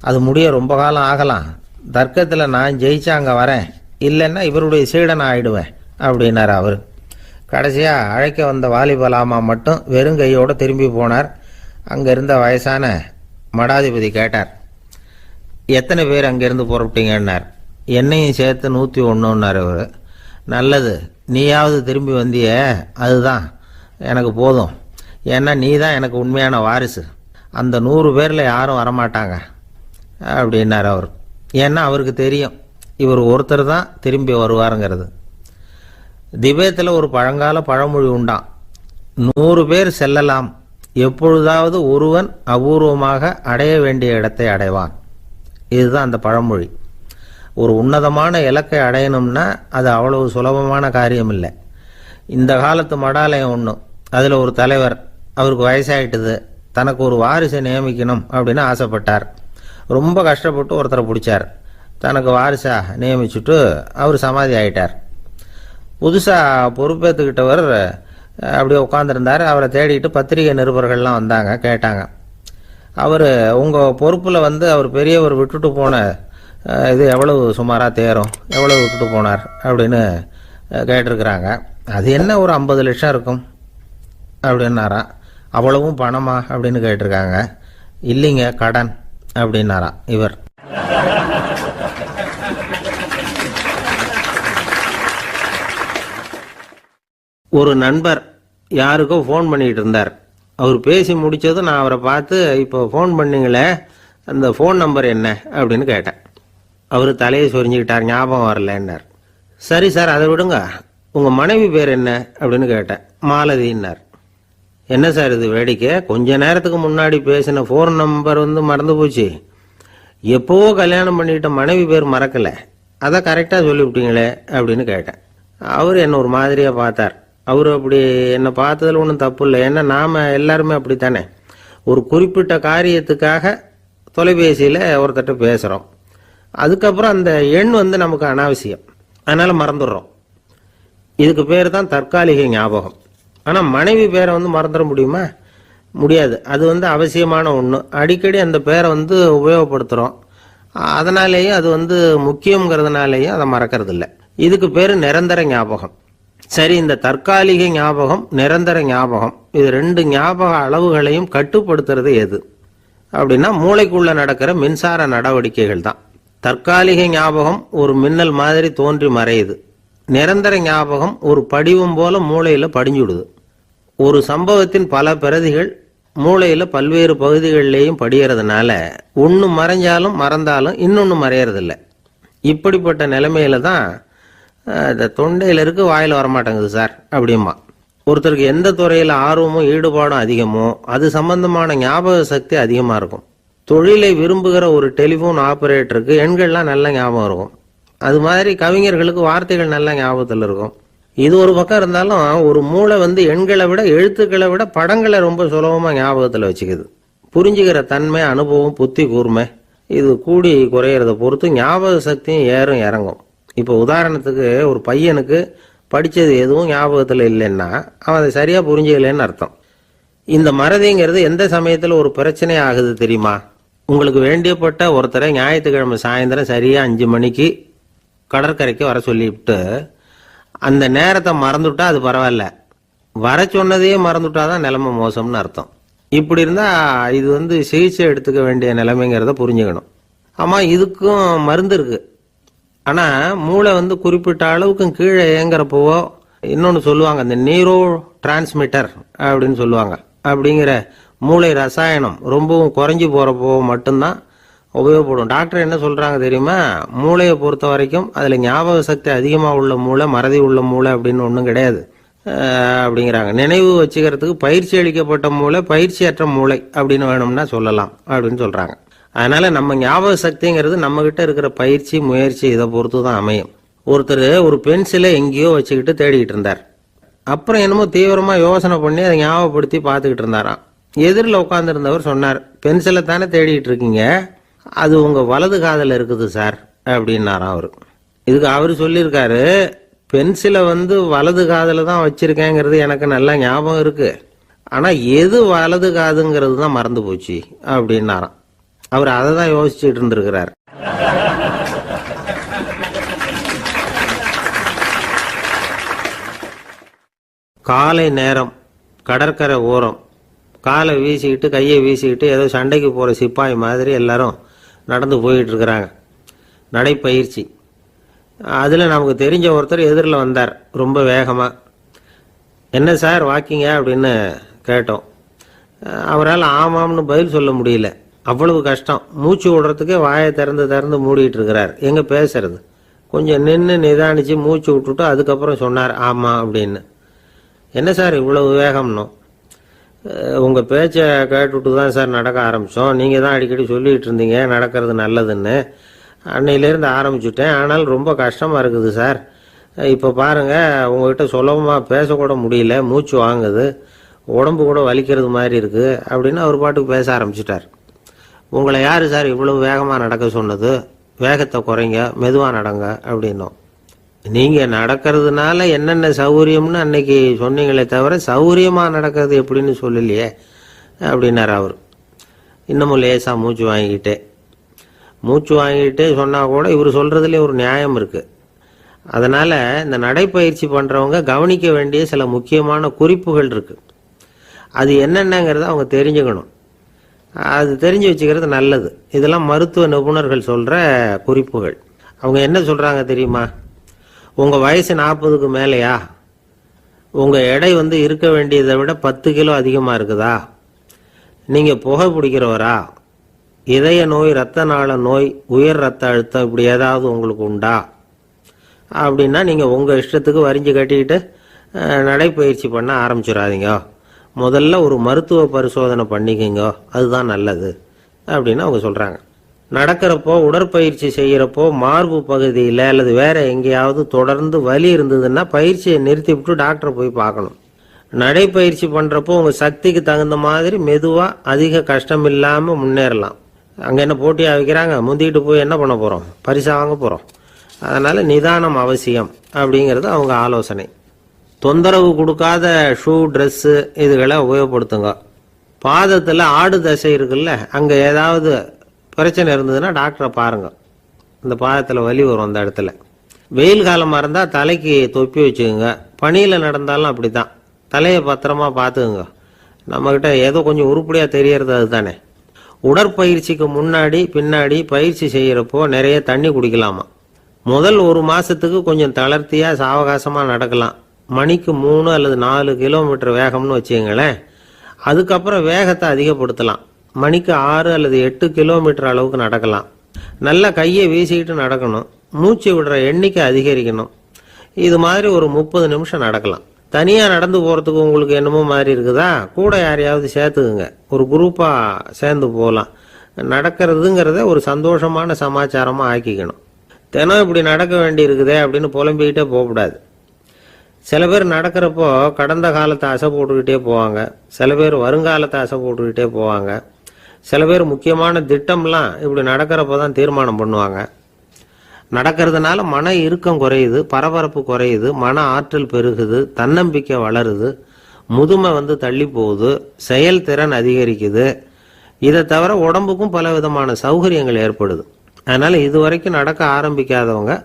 [SPEAKER 1] அது முடிய ரொம்ப காலம் ஆகலாம், தர்க்கத்தில் நான் ஜெயிச்சா அங்கே வரேன், இல்லைன்னா இவருடைய சீடனை ஆயிடுவேன் அப்படின்னார் அவர். கடைசியாக அழைக்க வந்த வாலிபலாமா மட்டும் வெறும் கையோடு திரும்பி போனார். அங்கே இருந்த வயசான மடாதிபதி கேட்டார், எத்தனை பேர் அங்கேருந்து புறப்பட்டீங்கன்னார். என்னையும் சேர்த்து 101ன்னார் அவர். நல்லது, நீயாவது திரும்பி வந்திய, அதுதான் எனக்கு போதும், ஏன்னா நீ தான் எனக்கு உண்மையான வாரிசு, அந்த 100 பேரில் யாரும் வரமாட்டாங்க அப்படின்னார் அவர். ஏன்னா அவருக்கு தெரியும் இவர் ஒருத்தர் தான் திரும்பி வருவாருங்கிறது. திபேத்தில் ஒரு பழங்கால பழமொழி உண்டாம், 100 பேர் செல்லலாம், எப்பொழுதாவது ஒருவன் அபூர்வமாக அடைய வேண்டிய இடத்தை அடைவான். இதுதான் அந்த பழமொழி. ஒரு உன்னதமான இலக்கை அடையணும்னா அது அவ்வளவு சுலபமான காரியம் இல்லை. இந்த காலத்து மடாலயம் ஒன்று, அதில் ஒரு தலைவர், அவருக்கு வயசாயிட்டுது, தனக்கு ஒரு வாரிசை நியமிக்கணும் அப்படின்னு ஆசைப்பட்டார். ரொம்ப கஷ்டப்பட்டு ஒருத்தரை பிடிச்சார், தனக்கு வாரிசா நியமிச்சுட்டு அவர் சமாதி ஆயிட்டார். புதுசாக பொறுப்பேற்றுக்கிட்டவர் அப்படியே உட்காந்துருந்தார். அவரை தேடிட்டு பத்திரிகை நிருபர்கள்லாம் வந்தாங்க, கேட்டாங்க. அவர் உங்கள் பொறுப்பில் வந்து அவர் பெரியவர் விட்டுட்டு போன இது எவ்வளவு சுமாராக தேரும், எவ்வளவு விட்டுட்டு போனார் அப்படின்னு கேட்டிருக்கிறாங்க. அது என்ன ஒரு 50 லட்சம் இருக்கும் அப்படின்னாராம். அவ்வளவும் பணமா அப்படின்னு கேட்டிருக்காங்க. இல்லைங்க, கடன் அப்படின்னாராம் இவர். ஒரு நண்பர் யாருக்கோ ஃபோன் பண்ணிக்கிட்டு இருந்தார். அவர் பேசி முடித்ததும் நான் அவரை பார்த்து, இப்போ ஃபோன் பண்ணீங்களே, அந்த ஃபோன் நம்பர் என்ன அப்படின்னு கேட்டேன். அவர் தலையை சொரிஞ்சுக்கிட்டார், ஞாபகம் வரலன்னார். சரி சார், அதை விடுங்க, உங்கள் மனைவி பேர் என்ன அப்படின்னு கேட்டேன். மாலதின்னார். என்ன சார் இது வேடிக்கை, கொஞ்ச நேரத்துக்கு முன்னாடி பேசின ஃபோன் நம்பர் வந்து மறந்து போச்சு, எப்போவோ கல்யாணம் பண்ணிக்கிட்ட மனைவி பேர் மறக்கலை, அதை கரெக்டாக சொல்லிவிட்டீங்களே அப்படின்னு கேட்டேன். அவர் என்ன ஒரு மாதிரியாக பார்த்தார். அவர் அப்படி என்னை பார்த்ததில் ஒன்றும் தப்பு இல்லை, ஏன்னா நாம் எல்லாருமே அப்படித்தானே, ஒரு குறிப்பிட்ட காரியத்துக்காக தொலைபேசியில் ஒருத்தட்ட பேசுகிறோம், அதுக்கப்புறம் அந்த எண் வந்து நமக்கு அனாவசியம், அதனால் மறந்துடுறோம். இதுக்கு பேர் தான் தற்காலிக ஞாபகம். ஆனால் மனைவி பேரை வந்து மறந்துட முடியுமா? முடியாது. அது வந்து அவசியமான ஒன்று. அடிக்கடி அந்த பேரை வந்து உபயோகப்படுத்துகிறோம், அதனாலேயும் அது வந்து முக்கியங்கிறதுனாலேயும் அதை மறக்கிறது இல்லை. இதுக்கு பேர் நிரந்தர ஞாபகம். சரி, இந்த தற்காலிக ஞாபகம், நிரந்தர ஞாபகம், இது 2 ஞாபக அளவுகளையும் கட்டுப்படுத்துறது எது அப்படின்னா மூளைக்குள்ள நடக்கிற மின்சார நடவடிக்கைகள் தான். தற்காலிக ஞாபகம் ஒரு மின்னல் மாதிரி தோன்றி மறையுது. நிரந்தர ஞாபகம் ஒரு படிவம் போல மூளையில் படிஞ்சுடுது. ஒரு சம்பவத்தின் பல பிரதிகள் மூளையில் பல்வேறு பகுதிகளிலேயும் படிகிறதுனால ஒன்று மறைஞ்சாலும் மறந்தாலும் இன்னொன்று மறையறதில்ல. இப்படிப்பட்ட நிலைமையில தான் இந்த தொண்டையில் இருக்கு, வாயில் வரமாட்டேங்குது சார் அப்படிமா. ஒருத்தருக்கு எந்த துறையில் ஆர்வமும் ஈடுபாடும் அதிகமோ அது சம்பந்தமான ஞாபக சக்தி அதிகமாக இருக்கும். தொழிலை விரும்புகிற ஒரு டெலிஃபோன் ஆபரேட்டருக்கு எண்கள்லாம் நல்ல ஞாபகம் இருக்கும். அது மாதிரி கவிஞர்களுக்கு வார்த்தைகள் நல்ல ஞாபகத்தில் இருக்கும். இது ஒரு பக்கம் இருந்தாலும் ஒரு மூளை வந்து எண்களை விட எழுத்துக்களை விட படங்களை ரொம்ப சுலபமாக ஞாபகத்தில் வச்சுக்குது. புரிஞ்சுக்கிற தன்மை, அனுபவம், புத்தி கூர்மை இது கூடி குறையிறத பொறுத்து ஞாபக சக்தியும் ஏறும் இறங்கும். இப்போ உதாரணத்துக்கு ஒரு பையனுக்கு படித்தது எதுவும் ஞாபகத்தில் இல்லைன்னா அவன் அதை சரியாக புரிஞ்சுக்கலன்னு அர்த்தம். இந்த மறதிங்கிறது எந்த சமயத்தில் ஒரு பிரச்சனை ஆகுது தெரியுமா? உங்களுக்கு வேண்டியப்பட்ட ஒருத்தரை ஞாயிற்றுக்கிழமை சாயந்தரம் சரியாக 5 மணிக்கு கடற்கரைக்கு வர சொல்லிவிட்டு அந்த நேரத்தை மறந்துவிட்டா அது பரவாயில்ல, வர சொன்னதையே மறந்துவிட்டா தான் நிலைமை மோசம்னு அர்த்தம். இப்படி இருந்தால் இது சிகிச்சை எடுத்துக்க வேண்டிய நிலைமைங்கிறத புரிஞ்சுக்கணும். ஆமாம், இதுக்கும் மருந்து இருக்கு. ஆனால் மூளை குறிப்பிட்ட அளவுக்கு கீழே இயங்குறப்போவோ இன்னொன்று சொல்லுவாங்க, இந்த நியூரோ டிரான்ஸ்மிட்டர் அப்படின்னு சொல்லுவாங்க. அப்படிங்கிற மூளை ரசாயனம் ரொம்பவும் குறைஞ்சி போகிறப்போ மட்டும்தான் உபயோகப்படும். டாக்டர் என்ன சொல்கிறாங்க தெரியுமா? மூளையை பொறுத்த வரைக்கும் அதில் ஞாபக சக்தி அதிகமாக உள்ள மூளை, மறதி உள்ள மூளை அப்படின்னு ஒன்றும் கிடையாது அப்படிங்கிறாங்க. நினைவு வச்சுக்கிறதுக்கு பயிற்சி அளிக்கப்பட்ட மூளை, பயிற்சியற்ற மூளை அப்படின்னு வேணும்னா சொல்லலாம் அப்படின்னு சொல்கிறாங்க. அதனால நம்ம ஞாபக சக்திங்கிறது நம்ம கிட்ட இருக்கிற பயிற்சி, முயற்சி இதை பொறுத்து தான் அமையும். ஒருத்தர் ஒரு பென்சிலை எங்கேயோ வச்சுக்கிட்டு தேடிக்கிட்டு இருந்தார். அப்புறம் என்னமோ தீவிரமா யோசனை பண்ணி அதை ஞாபகப்படுத்தி பார்த்துக்கிட்டு இருந்தாராம். எதிரில் உட்காந்துருந்தவர் சொன்னார், பென்சிலை தானே தேடிட்டு இருக்கீங்க, அது உங்க வலது காதில் இருக்குது சார் அப்படின்னாராம் அவர். இதுக்கு அவர் சொல்லியிருக்காரு, பென்சிலை வலது காதில் தான் வச்சிருக்கேங்கிறது எனக்கு நல்லா ஞாபகம் இருக்கு, ஆனா எது வலது காதுங்கிறது தான் மறந்து போச்சு அப்படின்னாராம். அவர் அதை தான் யோசிச்சுட்டு இருந்திருக்கிறார். காலை நேரம் கடற்கரை ஓரம் காலை வீசிக்கிட்டு கையை வீசிக்கிட்டு ஏதோ சண்டைக்கு போகிற சிப்பாய் மாதிரி எல்லாரும் நடந்து போயிட்டு இருக்கிறாங்க. நடைப்பயிற்சி. அதில் நமக்கு தெரிஞ்ச ஒருத்தர் எதிரில் வந்தார் ரொம்ப வேகமாக. என்ன சார் வாக்கிங்க அப்படின்னு கேட்டோம். அவரால் ஆமாம்னு பதில் சொல்ல முடியல, அவ்வளவு கஷ்டம். மூச்சு விடுறதுக்கே வாயை திறந்து மூடிட்டு இருக்கிறார். எங்கே பேசுறது? கொஞ்சம் நின்று நிதானித்து மூச்சு விட்டுட்டு அதுக்கப்புறம் சொன்னார் ஆமாம் அப்படின்னு. என்ன சார் இவ்வளவு வேகம்னோ? உங்கள் பேச்சை கேட்டுவிட்டு தான் சார் நடக்க ஆரம்பித்தோம். நீங்கள் தான் அடிக்கடி சொல்லிகிட்டு இருந்தீங்க நடக்கிறது நல்லதுன்னு. அன்னையிலேருந்து ஆரம்பிச்சுட்டேன், ஆனால் ரொம்ப கஷ்டமாக இருக்குது சார். இப்போ பாருங்கள், உங்கள்கிட்ட சுலபமாக பேசக்கூட முடியல, மூச்சு வாங்குது, உடம்பு கூட வலிக்கிறது மாதிரி இருக்குது அப்படின்னு அவர் பாட்டுக்கு பேச ஆரம்பிச்சிட்டார். உங்களை யார் சார் இவ்வளவு வேகமாக நடக்க சொன்னது? வேகத்தை குறைங்க, மெதுவாக நடங்க அப்படின்னோம். நீங்கள் நடக்கிறதுனால என்னென்ன சௌகரியம்னு அன்னைக்கு சொன்னீங்களே தவிர சௌகரியமாக நடக்கிறது எப்படின்னு சொல்லலையே அப்படின்னார் அவர். இன்னமும் லேசாக மூச்சு வாங்கிக்கிட்டே சொன்னால் கூட இவர் சொல்கிறதுலே ஒரு நியாயம் இருக்குது. அதனால் இந்த நடைப்பயிற்சி பண்ணுறவங்க கவனிக்க வேண்டிய சில முக்கியமான குறிப்புகள் இருக்குது. அது என்னென்னங்கிறத அவங்க தெரிஞ்சுக்கணும். அது தெரிஞ்சு வச்சுக்கிறது நல்லது. இதெல்லாம் மருத்துவ நிபுணர்கள் சொல்கிற குறிப்புகள். அவங்க என்ன சொல்கிறாங்க தெரியுமா? உங்கள் வயசு 40க்கு மேலேயா? உங்கள் எடை இருக்க வேண்டியதை விட 10 கிலோ அதிகமாக இருக்குதா? நீங்கள் புகை பிடிக்கிறவரா? இதய நோய், இரத்த நாள நோய், உயர் ரத்த அழுத்தம் இப்படி ஏதாவது உங்களுக்கு உண்டா? அப்படின்னா நீங்கள் உங்கள் இஷ்டத்துக்கு வரிஞ்சு கட்டிக்கிட்டு நடைப்பயிற்சி பண்ண ஆரம்பிச்சிடாதீங்க. முதல்ல ஒரு மருத்துவ பரிசோதனை பண்ணிக்கோங்க, அதுதான் நல்லது அப்படின்னு அவங்க சொல்கிறாங்க. நடக்கிறப்போ, உடற்பயிற்சி செய்கிறப்போ மார்பு பகுதியில் அல்லது வேற எங்கேயாவது தொடர்ந்து வலி இருந்ததுன்னா பயிற்சியை நிறுத்தி விட்டு டாக்டரை போய் பார்க்கணும். நடைப்பயிற்சி பண்ணுறப்போ உங்கள் சக்திக்கு தகுந்த மாதிரி மெதுவாக அதிக கஷ்டம் இல்லாமல் முன்னேறலாம். அங்கே என்ன போட்டியாக வைக்கிறாங்க? முந்திக்கிட்டு போய் என்ன பண்ண போகிறோம்? பரிசாக வாங்க போகிறோம். அதனால் நிதானம் அவசியம் அப்படிங்கிறது அவங்க ஆலோசனை. தொந்தரவு கொடுக்காத ஷூ, ட்ரெஸ்ஸு இதுகளை உபயோகப்படுத்துங்க. பாதத்தில் ஆடு தசை இருக்குல்ல, அங்கே ஏதாவது பிரச்சனை இருந்ததுன்னா டாக்டரை பாருங்க. இந்த பாதத்தில் வலி வரும் அந்த இடத்துல. வெயில் காலமாக இருந்தால் தலைக்கு தொப்பி வச்சுக்கோங்க. பனியில் நடந்தாலும் அப்படி தான், தலையை பத்திரமா பார்த்துக்குங்க. நம்மக்கிட்ட ஏதோ கொஞ்சம் உருப்படியாக தெரியறது அதுதானே. உடற்பயிற்சிக்கு முன்னாடி பின்னாடி பயிற்சி செய்கிறப்போ நிறைய தண்ணி குடிக்கலாமா. முதல் 1 மாதத்துக்கு கொஞ்சம் தளர்த்தியாக சாவகாசமாக நடக்கலாம். மணிக்கு 3 அல்லது 4 கிலோமீட்டர் வேகம்னு வச்சுக்கங்களேன். அதுக்கப்புறம் வேகத்தை அதிகப்படுத்தலாம். மணிக்கு 6 அல்லது 8 கிலோமீட்டர் அளவுக்கு நடக்கலாம். நல்லா கையை வீசிக்கிட்டு நடக்கணும். மூச்சு விடுற எண்ணிக்கை அதிகரிக்கணும். இது மாதிரி ஒரு 30 நிமிஷம் நடக்கலாம். தனியாக நடந்து போகிறதுக்கு உங்களுக்கு என்னமோ மாதிரி இருக்குதா? கூட யாரையாவது சேர்த்துக்குங்க, ஒரு குரூப்பாக சேர்ந்து போகலாம். நடக்கிறதுங்கிறத ஒரு சந்தோஷமான சமாச்சாரமாக ஆக்கிக்கணும். தினம் இப்படி நடக்க வேண்டி இருக்குதே அப்படின்னு புலம்பிக்கிட்டே போகக்கூடாது. சில பேர் நடக்கிறப்போ கடந்த காலத்தை அசை போட்டுக்கிட்டே போவாங்க, சில பேர் வருங்காலத்தை அசை போட்டுக்கிட்டே போவாங்க, சில பேர் முக்கியமான திட்டம்லாம் இப்படி நடக்கிறப்ப தான் தீர்மானம் பண்ணுவாங்க. நடக்கிறதுனால மன இறுக்கம் குறையுது, பரபரப்பு குறையுது, மன ஆற்றல் பெருகுது, தன்னம்பிக்கை வளருது, முதுமை தள்ளி போகுது, செயல்திறன் அதிகரிக்குது. இதை தவிர உடம்புக்கும் பல விதமான சௌகரியங்கள் ஏற்படுது. அதனால இதுவரைக்கும் நடக்க ஆரம்பிக்காதவங்க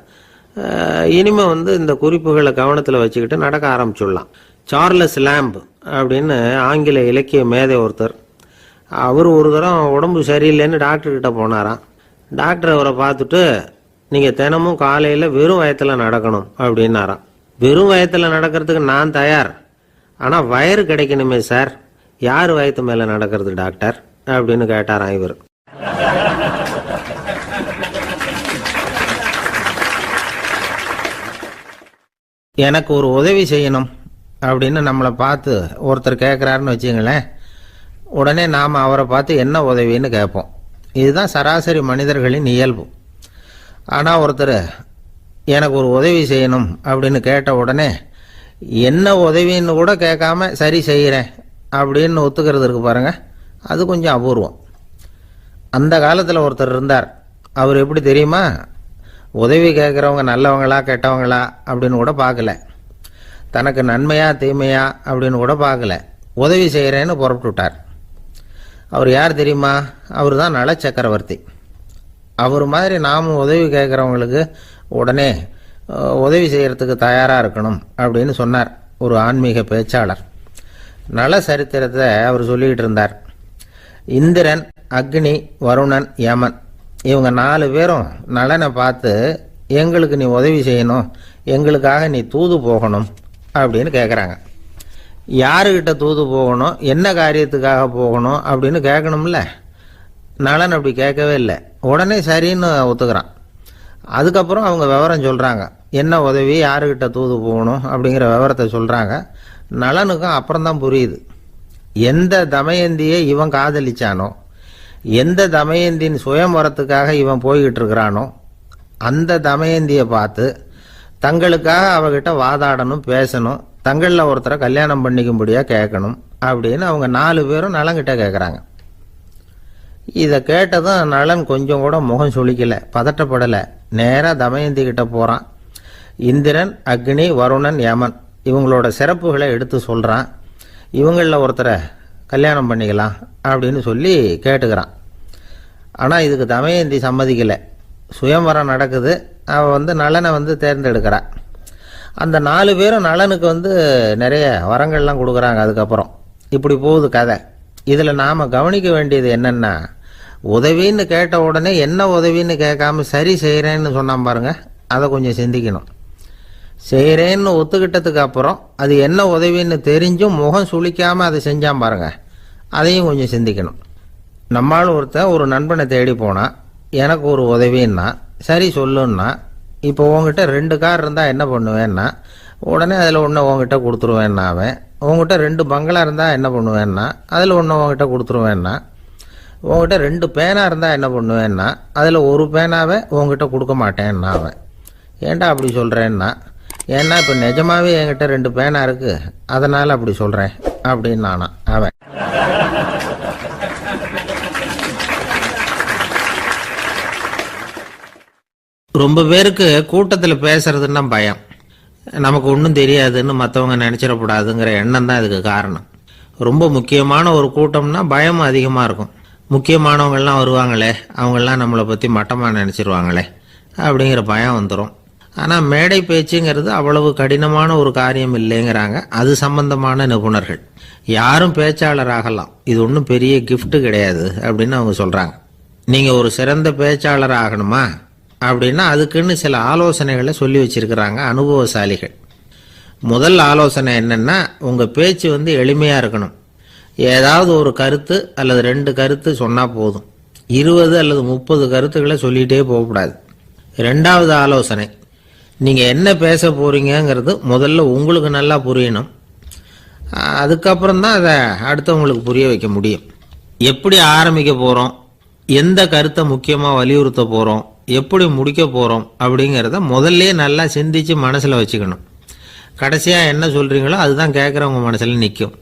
[SPEAKER 1] இனிமே இந்த குறிப்புகளை கவனத்தில் வச்சுக்கிட்டு நடக்க ஆரம்பிச்சுடலாம். சார்லஸ் லேம்ப் அப்படின்னு ஆங்கில இலக்கிய மேதை ஒருத்தர், அவர் ஒரு தரம் உடம்பு சரியில்லைன்னு டாக்டர்கிட்ட போனாராம். டாக்டர் அவரை பார்த்துட்டு, நீங்கள் தினமும் காலையில் வெறும் வயத்தில் நடக்கணும் அப்படின்னாராம். வெறும் வயத்தில் நடக்கிறதுக்கு நான் தயார், ஆனால் வயிறு கிடைக்கணுமே சார், யார் வயத்து மேலே நடக்கிறது டாக்டர் அப்படின்னு கேட்டாராம் இவர்.
[SPEAKER 2] எனக்கு ஒரு உதவி செய்யணும் அப்படின்னு நம்மளை பார்த்து ஒருத்தர் கேட்குறாருன்னு வச்சுங்களேன், உடனே நாம் அவரை பார்த்து என்ன உதவின்னு கேட்போம். இதுதான் சராசரி மனிதர்களின் இயல்பு. ஆனால் ஒருத்தர் எனக்கு ஒரு உதவி செய்யணும் அப்படின்னு கேட்ட உடனே என்ன உதவின்னு கூட கேட்காம சரி செய்கிறேன் அப்படின்னு ஒத்துக்கிறது இருக்கு பாருங்க, அது கொஞ்சம் அபூர்வம். அந்த காலத்தில் ஒருத்தர் இருந்தார். அவர் எப்படி தெரியுமா, உதவி கேட்குறவங்க நல்லவங்களா கெட்டவங்களா அப்படின்னு கூட பார்க்கல, தனக்கு நன்மையா தீமையா அப்படின்னு கூட பார்க்கல, உதவி செய்கிறேன்னு புறப்பட்டு விட்டார். அவர் யார் தெரியுமா, அவர் தான் நல சக்கரவர்த்தி. அவர் மாதிரி நாமும் உதவி கேட்குறவங்களுக்கு உடனே உதவி செய்கிறதுக்கு தயாராக இருக்கணும் அப்படின்னு சொன்னார் ஒரு ஆன்மீக பேச்சாளர். நல சரித்திரத்தை அவர் சொல்லிக்கிட்டு இருந்தார். இந்திரன், அக்னி, வருணன், யமன் இவங்க 4 பேரும் நலனை பார்த்து எங்களுக்கு நீ உதவி செய்யணும், எங்களுக்காக நீ தூது போகணும் அப்படின்னு கேட்குறாங்க. யாருக்கிட்ட தூது போகணும், என்ன காரியத்துக்காக போகணும் அப்படின்னு கேட்கணும்ல. நலன் அப்படி கேட்கவே இல்லை, உடனே சரின்னு ஒத்துக்கிறான். அதுக்கப்புறம் அவங்க விவரம் சொல்கிறாங்க, என்ன உதவி, யாருக்கிட்ட தூது போகணும் அப்படிங்கிற விவரத்தை சொல்கிறாங்க. நலனுக்கும் அப்புறம்தான் புரியுது, எந்த தமயந்தியை இவன் காதலிச்சானோ, எந்த தமயந்தின் சுயம்பரத்துக்காக இவன் போய்கிட்டு இருக்கிறானோ அந்த தமயந்தியை பார்த்து தங்களுக்காக அவகிட்ட வாதாடணும், பேசணும், தங்களில் ஒருத்தரை கல்யாணம் பண்ணிக்கும்படியாக கேட்கணும் அப்படின்னு அவங்க 4 பேரும் நலன்கிட்ட கேட்குறாங்க. இதை கேட்டதும் நலன் கொஞ்சம் கூட முகம் சுளிக்கலை, பதட்டப்படலை. நேராக தமயந்தி கிட்ட போகிறான். இந்திரன், அக்னி, வருணன், யமன் இவங்களோட சிறப்புகளை எடுத்து சொல்கிறான். இவங்களில் ஒருத்தரை கல்யாணம் பண்ணிக்கலாம் அப்படின்னு சொல்லி கேட்டுக்கிறான். ஆனால் இதுக்கு தமயந்தி சம்மதிக்கலை. சுயம்பரம் நடக்குது, அவள் நலனை தேர்ந்தெடுக்கிறாள். அந்த 4 பேரும் நலனுக்கு நிறைய வரங்கள்லாம் கொடுக்குறாங்க. அதுக்கப்புறம் இப்படி போகுது கதை. இதில் நாம் கவனிக்க வேண்டியது என்னென்னா, உதவின்னு கேட்ட உடனே என்ன உதவின்னு கேட்காம சரி செய்கிறேன்னு சொன்னான் பாருங்க, அதை கொஞ்சம் சிந்திக்கணும். செய்கிறேன்னு ஒத்துக்கிட்டதுக்கு அப்புறம் அது என்ன உதவின்னு தெரிஞ்சும் முகம் சுளிக்காமல் அதை செஞ்சான் பாருங்க, அதையும் கொஞ்சம் சிந்திக்கணும். நம்மால் ஒருத்தன் ஒரு நண்பனை தேடி போனான், எனக்கு ஒரு உதவின்னா சரி சொல்லுன்னா, இப்போ உங்ககிட்ட 2 கார் இருந்தால் என்ன பண்ணுவேன்னா, உடனே அதில் ஒன்று உங்ககிட்ட கொடுத்துருவேன்னா, அவன் உங்ககிட்ட 2 பங்களா இருந்தால் என்ன பண்ணுவேன்னா, அதில் ஒன்று உங்ககிட்ட கொடுத்துருவேன்னா, உங்ககிட்ட 2 பேனா இருந்தால் என்ன பண்ணுவேன்னா, அதில் ஒரு பேனாவை உங்ககிட்ட கொடுக்க மாட்டேன்னா அவன். ஏன்டா அப்படி சொல்கிறேன்னா, ஏன்னா இப்போ நிஜமாவே என்கிட்ட 2 பேனா இருக்குது, அதனால் அப்படி சொல்கிறேன் அப்படின்னு நானா அவன். ரொம்ப பேருக்கு கூட்டத்தில் பேசுறதுன்னா பயம். நமக்கு ஒன்றும் தெரியாதுன்னு மற்றவங்க நினச்சிடக்கூடாதுங்கிற எண்ணம் தான் இதுக்கு காரணம். ரொம்ப முக்கியமான ஒரு கூட்டம்னா பயமும் அதிகமாக இருக்கும். முக்கியமானவங்கள்லாம் வருவாங்களே, அவங்கெல்லாம் நம்மளை பற்றி மட்டமாக நினச்சிருவாங்களே அப்படிங்கிற பயம் வந்துடும். ஆனால் மேடை பேச்சுங்கிறது அவ்வளவு கடினமான ஒரு காரியம் இல்லைங்கிறாங்க அது சம்பந்தமான நிபுணர்கள். யாரும் பேச்சாளர் ஆகலாம், இது ஒன்றும் பெரிய கிஃப்ட் கிடையாது அப்படின்னு அவங்க சொல்கிறாங்க. நீங்கள் ஒரு சிறந்த பேச்சாளர் ஆகணுமா அப்படின்னா அதுக்குன்னு சில ஆலோசனைகளை சொல்லி வச்சிருக்கிறாங்க அனுபவசாலிகள். முதல் ஆலோசனை என்னன்னா, உங்கள் பேச்சு எளிமையாக இருக்கணும். ஏதாவது ஒரு கருத்து அல்லது 2 கருத்து சொன்னால் போதும். 20 அல்லது 30 கருத்துக்களை சொல்லிகிட்டே போகக்கூடாது. 2வது ஆலோசனை, நீங்கள் என்ன பேச போகிறீங்கிறது முதல்ல உங்களுக்கு நல்லா புரியணும். அதுக்கப்புறம் தான் அதை அடுத்தவங்களுக்கு புரிய வைக்க முடியும். எப்படி ஆரம்பிக்க போகிறோம், எந்த கருத்தை முக்கியமாக வலியுறுத்த போகிறோம், எப்படி முடிக்க போகிறோம் அப்படிங்கிறத முதல்ல நல்லா சிந்திச்சு மனசில் வச்சுக்கணும். கடைசியாக என்ன சொல்கிறீங்களோ அதுதான் கேட்குறவங்க மனசில் நிற்கும்.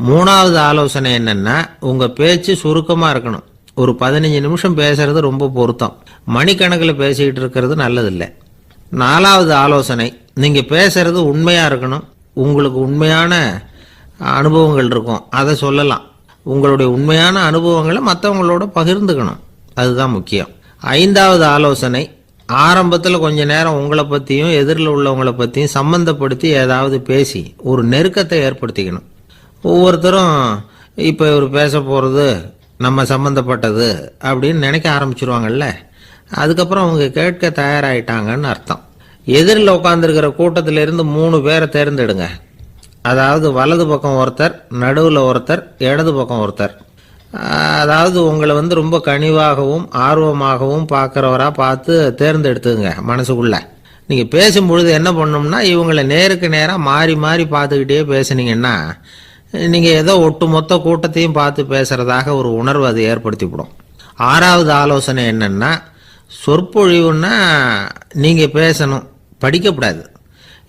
[SPEAKER 2] 3வது ஆலோசனை என்னென்னா, உங்கள் பேச்சு சுருக்கமாக இருக்கணும். ஒரு 15 நிமிஷம் பேசுறது ரொம்ப பொருத்தம். மணிக்கணக்கில் பேசிக்கிட்டு இருக்கிறது நல்லதில்லை. 4வது ஆலோசனை, நீங்க பேசுறது உண்மையா இருக்கணும். உங்களுக்கு உண்மையான அனுபவங்கள் இருக்கும், அதை சொல்லலாம். உங்களுடைய உண்மையான அனுபவங்களை மற்றவங்களோட பகிர்ந்துக்கணும், அதுதான் முக்கியம். 5வது ஆலோசனை, ஆரம்பத்தில் கொஞ்ச நேரம் உங்களை பற்றியும் எதிரில் உள்ளவங்களை பற்றியும் சம்பந்தப்படுத்தி ஏதாவது பேசி ஒரு நெருக்கத்தை ஏற்படுத்திக்கணும். ஒவ்வொருத்தரும் இப்போ இவர் பேச போகிறது நம்ம சம்பந்தப்பட்டது அப்படின்னு நினைக்க ஆரம்பிச்சிருவாங்கல்ல, அதுக்கப்புறம் அவங்க கேட்க தயாராகிட்டாங்கன்னு அர்த்தம். எதிரில் உட்காந்துருக்கிற கூட்டத்திலிருந்து 3 பேரை தேர்ந்தெடுங்க. அதாவது வலது பக்கம் ஒருத்தர், நடுவில் ஒருத்தர், இடது பக்கம் ஒருத்தர். அதாவது உங்களை ரொம்ப கனிவாகவும் ஆர்வமாகவும் பார்க்குறவராக பார்த்து தேர்ந்தெடுத்துங்க மனசுக்குள்ள. நீங்கள் பேசும்பொழுது என்ன பண்ணணும்னா, இவங்களை நேருக்கு நேராக மாறி மாறி பார்த்துக்கிட்டே பேசுனீங்கன்னா நீங்கள் ஏதோ ஒட்டுமொத்த கூட்டத்தையும் பார்த்து பேசுகிறதாக ஒரு உணர்வு அது ஏற்படுத்திவிடும். 6வது ஆலோசனை என்னென்னா, சொற்பொழிவுன்னா நீங்கள் பேசணும், படிக்கக்கூடாது.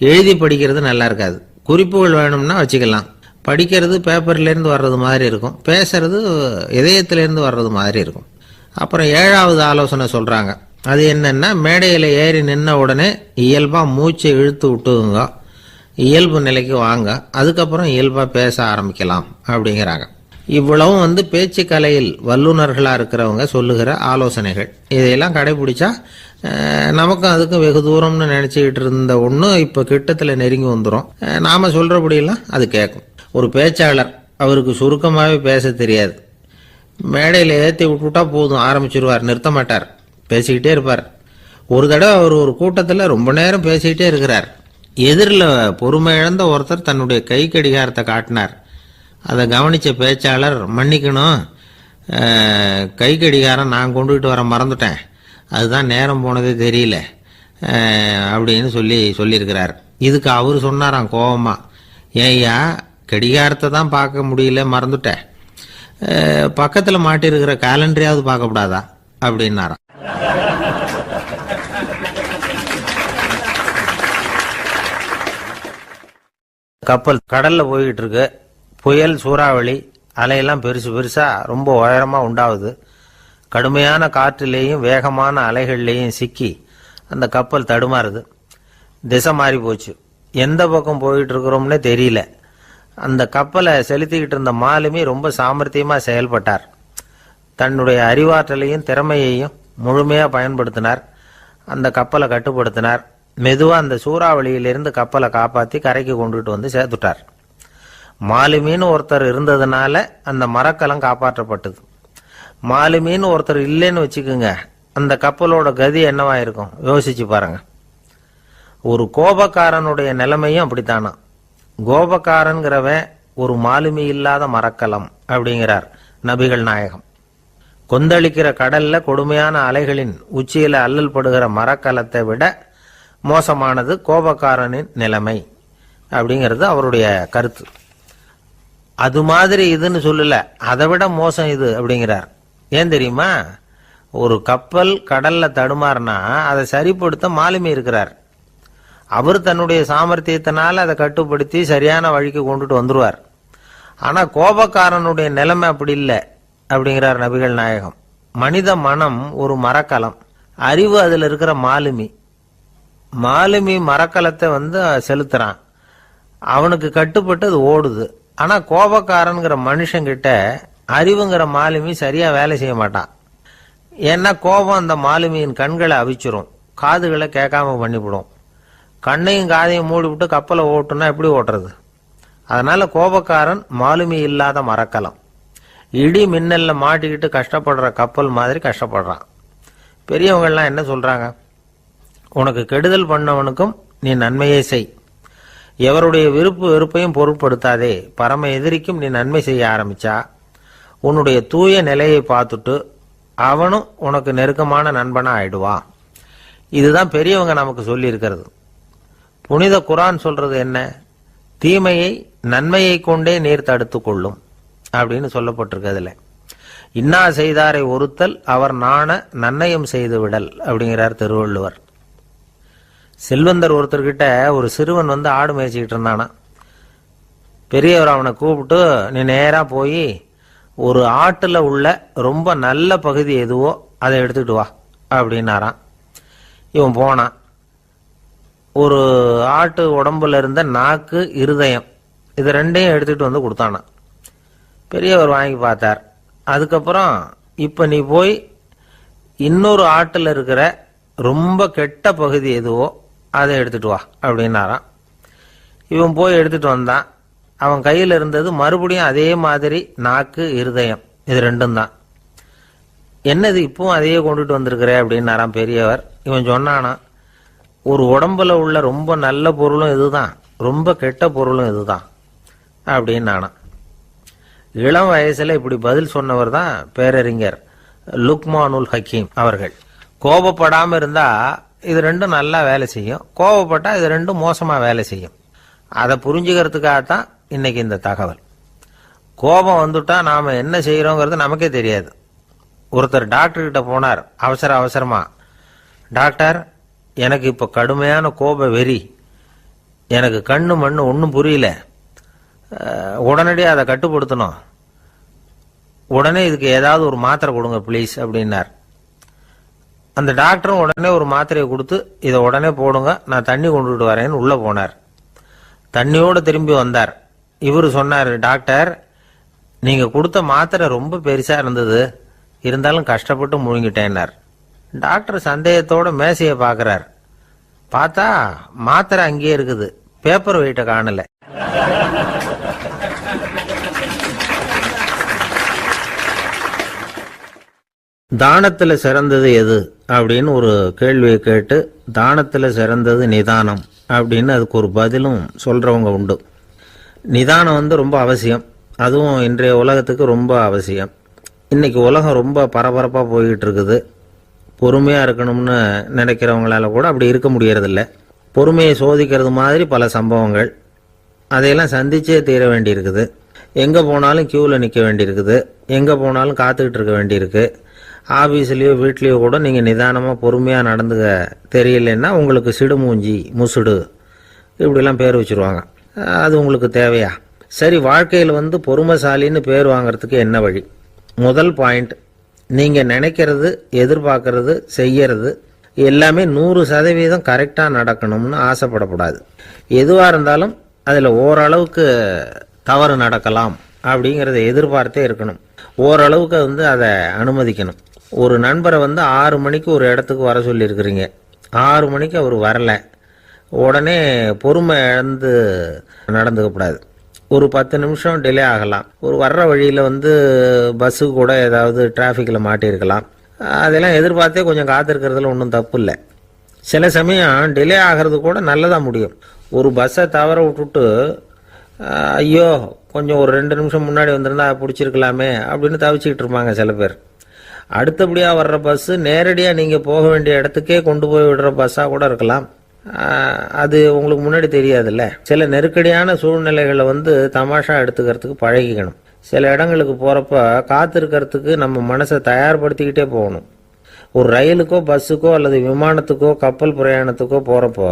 [SPEAKER 2] எழுதி படிக்கிறது நல்லா இருக்காது. குறிப்புகள் வேணும்னா வச்சுக்கலாம். படிக்கிறது பேப்பர்லேருந்து வர்றது மாதிரி இருக்கும், பேசுறது இதயத்திலேருந்து வர்றது மாதிரி இருக்கும். அப்புறம் 7வது ஆலோசனை சொல்கிறாங்க. அது என்னென்னா, மேடையில் ஏறி நின்ன உடனே இயல்பாக மூச்சை இழுத்து விட்டுங்க, இயல்பு நிலைக்கு வாங்க, அதுக்கப்புறம் இயல்பாக பேச ஆரம்பிக்கலாம் அப்படிங்கிறாங்க. இவ்வளவும் பேச்சு கலையில் வல்லுநர்களாக இருக்கிறவங்க சொல்லுகிற ஆலோசனைகள். இதையெல்லாம் கடைபிடிச்சா நமக்கும் அதுக்கும் வெகு தூரம்னு நினச்சிக்கிட்டு இருந்த ஒன்று இப்போ கிட்டத்தில் நெருங்கி வந்துடும். நாம் சொல்கிறபடியெல்லாம் அது கேட்கும். ஒரு பேச்சாளர், அவருக்கு சுருக்கமாகவே பேச தெரியாது. மேடையில் ஏற்றி விட்டுவிட்டா போதும், ஆரம்பிச்சிருவார், நிறுத்த மாட்டார், பேசிக்கிட்டே இருப்பார். ஒரு தடவை அவர் ஒரு கூட்டத்தில் ரொம்ப நேரம் பேசிக்கிட்டே இருக்கிறார். எதிரில் பொறுமை இழந்த ஒருத்தர் தன்னுடைய கை கடிகாரத்தை காட்டினார். அதை கவனித்த பேச்சாளர், மன்னிக்கணும், கை கடிகாரம் நான் கொண்டுகிட்டு வர மறந்துட்டேன், அதுதான் நேரம் போனதே தெரியல அப்படின்னு சொல்லியிருக்கிறார். இதுக்கு அவர் சொன்னாராம் கோபமா, ஏய்யா கடிகாரத்தை தான் பார்க்க முடியல, மறந்துட்டேன், பக்கத்தில் மாட்டிருக்கிற கேலண்டரையாவது பார்க்கக்கூடாதா அப்படின்னாராம். கப்பல் கடல்ல போய்கிட்டு இருக்கு. புயல், சூறாவளி, அலையெல்லாம் பெருசு பெருசா ரொம்ப உயரமா உண்டாகுது. கடுமையான காற்றிலேயும் வேகமான அலைகள்லேயும் சிக்கி அந்த கப்பல் தடுமாறுது. திசை மாறி போச்சு. எந்த பக்கம் போயிட்டு இருக்கிறோம்னே தெரியல. அந்த கப்பலை செலுத்திக்கிட்டு இருந்த மாலுமி ரொம்ப சாமர்த்தியமாக செயல்பட்டார். தன்னுடைய அறிவாற்றலையும் திறமையையும் முழுமையாக பயன்படுத்தினார். அந்த கப்பலை கட்டுப்படுத்தினார். மெதுவாக அந்த சூறாவளியிலிருந்து கப்பலை காப்பாற்றி கரைக்கு கொண்டுட்டு சேர்த்துட்டார். மாலுமின்னு ஒருத்தர் இருந்ததுனால அந்த மரக்கலம் காப்பாற்றப்பட்டது. மாலுமின்னு ஒருத்தர் இல்லைன்னு வச்சுக்கோங்க, அந்த கப்பலோட கதி என்னவா இருக்கும் யோசிச்சு பாருங்க. ஒரு கோபக்காரனுடைய நிலைமையும் அப்படித்தானா. கோபக்காரன்கிறவன் ஒரு மாலுமி இல்லாத மரக்கலம் அப்படிங்கிறார் நபிகள் நாயகம். கொந்தளிக்கிற கடல்ல கொடுமையான அலைகளின் உச்சியில அல்லல் படுகிற மரக்கலத்தை விட மோசமானது கோபக்காரனின் நிலைமை அப்படிங்கிறது அவருடைய கருத்து. அது மாதிரி இதுன்னு சொல்லல, அதை விட மோசம் இது அப்படிங்கிறார். ஏன் தெரியுமா? ஒரு கப்பல் கடல்ல தடுமாறினா அதை சரிப்படுத்த மாலுமி இருக்கிறார். அவர் தன்னுடைய சாமர்த்தியத்தினால அதை கட்டுப்படுத்தி சரியான வழிக்கு கொண்டுட்டு வந்துருவார். ஆனா கோபக்காரனுடைய நிலைமை அப்படி இல்லை அப்படிங்கிறார் நபிகள் நாயகம். மனித மனம் ஒரு மரக்கலம், அறிவு அதுல இருக்கிற மாலுமி. மாலுமி மரக்கலத்தை செலுத்துறான், அவனுக்கு கட்டுப்பட்டு அது ஓடுது. ஆனா கோபக்காரன்கிற மனுஷங்கிட்ட அறிவுங்கிற மாலுமி சரியா வேலை செய்ய மாட்டான். ஏன்னா கோபம் அந்த மாலுமியின் கண்களை அவிச்சிரும், காதுகளை கேட்காம பண்ணிவிடும். கண்ணையும் காதையும் மூடிவிட்டு கப்பலை ஓட்டுனா எப்படி ஓட்டுறது? அதனால கோபக்காரன் மாலுமி இல்லாத மரக்கலம். இடி மின்னல்ல மாட்டிக்கிட்டு கஷ்டப்படுற கப்பல் மாதிரி கஷ்டப்படுறான். பெரியவங்கள்லாம் என்ன சொல்றாங்க? உனக்கு கெடுதல் பண்ணவனுக்கும் நீ நன்மையை செய், எவருடைய விருப்பு வெறுப்பையும் பொருட்படுத்தாதே, பரம எதிரிக்கும் நீ நன்மை செய்ய ஆரம்பிச்சா உன்னுடைய தூய நிலையை பார்த்துட்டு அவனும் உனக்கு நெருக்கமான நண்பனா ஆயிடுவான். இதுதான் பெரியவங்க நமக்கு சொல்லி இருக்கிறது. புனித குர்ஆன் சொல்றது என்ன? தீமையை நன்மையை கொண்டே நீர் தடுத்து கொள்ளும் அப்படின்னு சொல்லப்பட்டிருக்கிறதுல. இன்னா செய்தாரை ஒருத்தல் அவர் நாண நன்னயம் செய்து விடல் அப்படிங்கிறார் திருவள்ளுவர். செல்வந்தர் ஒருத்தர்கிட்ட ஒரு சிறுவன் ஆடு மேய்ச்சிக்கிட்டு இருந்தானா. பெரியவர் அவனை கூப்பிட்டு, நீ நேரா போய்
[SPEAKER 1] ஒரு ஆட்டுல உள்ள ரொம்ப நல்ல பகுதி எதுவோ அதை எடுத்துக்கிட்டு வா அப்படின்னாராம். இவன் போனான். ஒரு ஆட்டு உடம்புல இருந்த நாக்கு, இருதயம், இது ரெண்டையும் எடுத்துட்டு வந்து கொடுத்தானான். பெரியவர் வாங்கி பார்த்தார். அதுக்கப்புறம் இப்ப நீ போய் இன்னொரு ஆட்டுல இருக்கிற ரொம்ப கெட்ட பகுதி எதுவோ அதை எடுத்துட்டு வா அப்படின்னாராம். இவன் போய் எடுத்துட்டு வந்தான். அவன் கையில் இருந்தது மறுபடியும் அதே மாதிரி நாக்கு, இருதயம், இது ரெண்டும் தான். என்னது இப்பவும் அதையே கொண்டுட்டு வந்திருக்கிற அப்படின்னாராம் பெரியவர். இவன் சொன்னானா, ஒரு உடம்புல உள்ள ரொம்ப நல்ல பொருளும் இதுதான், ரொம்ப கெட்ட பொருளும் இதுதான் அப்படின்னு. இளம் வயசுல இப்படி பதில் சொன்னவர் தான் பேரறிஞர் லுக்மானுல் ஹக்கீம் அவர்கள். கோபப்படாம இருந்தா இது ரெண்டும் நல்லா வேலை செய்யும், கோபப்பட்டா இது ரெண்டும் மோசமா வேலை செய்யும். அதை புரிஞ்சுக்கிறதுக்காகத்தான் இன்னைக்கு இந்த தகவல். கோபம் வந்துட்டா நாம என்ன செய்யறோங்கிறது நமக்கே தெரியாது. ஒருத்தர் டாக்டர் கிட்ட போனார் அவசரமா. டாக்டர், எனக்கு இப்ப கடுமையான கோப வெறி, எனக்கு கண்ணு மண்ணு ஒன்றும் புரியல, உடனடியாக அதை கட்டுப்படுத்தணும், உடனே இதுக்கு ஏதாவது ஒரு மாத்திரை கொடுங்க ப்ளீஸ் அப்படின்னார். அந்த டாக்டரும் உடனே ஒரு மாத்திரையை கொடுத்து இதை உடனே போடுங்க, நான் தண்ணி கொண்டுட்டு வரேன்னு உள்ள போனார். தண்ணியோடு திரும்பி வந்தார். இவரு சொன்னார், டாக்டர், நீங்க கொடுத்த மாத்திரை ரொம்ப பெருசா இருந்தது, இருந்தாலும் கஷ்டப்பட்டு முழுங்கிட்டேன்னார். டாக்டர் சந்தேகத்தோட மேசையை பார்க்கிறார். பார்த்தா மாத்திரை அங்கேயே இருக்குது, பேப்பர் வெயிட்ட காணல. தானத்துல சிறந்தது எது அப்படின்னு ஒரு கேள்வியை கேட்டு, தானத்துல சிறந்தது நிதானம் அப்படின்னு அதுக்கு ஒரு பதிலும் சொல்றவங்க உண்டு. நிதானம் ரொம்ப அவசியம், அதுவும் இன்றைய உலகத்துக்கு ரொம்ப அவசியம். இன்னைக்கு உலகம் ரொம்ப பரபரப்பா போய்கிட்டு இருக்குது. பொறுமையா இருக்கணும்னு நினைக்கிறவங்களால கூட அப்படி இருக்க முடியறதில்ல. பொறுமையை சோதிக்கிறது மாதிரி பல சம்பவங்கள், அதையெல்லாம் சந்திச்சே தீர வேண்டியிருக்குது. எங்க போனாலும் கியூவில் நிற்க வேண்டியிருக்குது, எங்க போனாலும் காத்துக்கிட்டு இருக்க வேண்டியிருக்கு. ஆபீஸ்லயோ வீட்லயோ கூட நீங்க நிதானமா பொறுமையா நடந்துக்க தெரியலன்னா உங்களுக்கு சிடுமூஞ்சி, முசுடு இப்படிலாம் பேர் வச்சிருவாங்க. அது உங்களுக்கு தேவையா? சரி, வாழ்க்கையில் பொறுமைசாலின்னு பேர் வாங்கறதுக்கு என்ன வழி? முதல் பாயிண்ட், நீங்க நினைக்கிறது, எதிர்பார்க்கறது, செய்யறது எல்லாமே 100% கரெக்டா நடக்கணும்னு ஆசைப்படக்கூடாது. எதுவா இருந்தாலும் அதுல ஓரளவுக்கு தவறு நடக்கலாம் அப்படிங்கறத எதிர்பார்த்தே இருக்கணும். ஓரளவுக்கு அதை அனுமதிக்கணும். ஒரு நண்பரை 6 மணிக்கு ஒரு இடத்துக்கு வர சொல்லி இருக்கிறீங்க, 6 மணிக்கு அவர் வரல, உடனே பொறுமை இழந்து நடந்துக்கப்படாது. ஒரு 10 நிமிஷம் டிலே ஆகலாம். ஒரு வர்ற வழியில பஸ்ஸு கூட ஏதாவது டிராஃபிக்ல மாட்டியிருக்கலாம். அதெல்லாம் எதிர்பார்த்தே கொஞ்சம் காத்திருக்கிறதுல ஒன்றும் தப்பு இல்லை. சில சமயம் டிலே ஆகிறது கூட நல்லதா முடியும். ஒரு பஸ்ஸை தவற விட்டுட்டு, ஐயோ கொஞ்சம் ஒரு 2 நிமிஷம் முன்னாடி வந்திருந்தா பிடிச்சிருக்கலாமே அப்படின்னு தவிச்சுக்கிட்டு இருப்பாங்க சில பேர். அடுத்தபடியா வர்ற பஸ் நேரடியா நீங்க போக வேண்டிய இடத்துக்கே கொண்டு போய் விடுற பஸ்ஸா கூட இருக்கலாம். அது உங்களுக்கு முன்னாடி தெரியாதுல்ல. சில நெருக்கடியான சூழ்நிலைகளை தமாஷா எடுத்துக்கிறதுக்கு பழகிக்கணும். சில இடங்களுக்கு போறப்ப காத்திருக்கிறதுக்கு நம்ம மனசை தயார்படுத்திக்கிட்டே போகணும். ஒரு ரயிலுக்கோ பஸ்ஸுக்கோ அல்லது விமானத்துக்கோ கப்பல் பிரயாணத்துக்கோ போறப்போ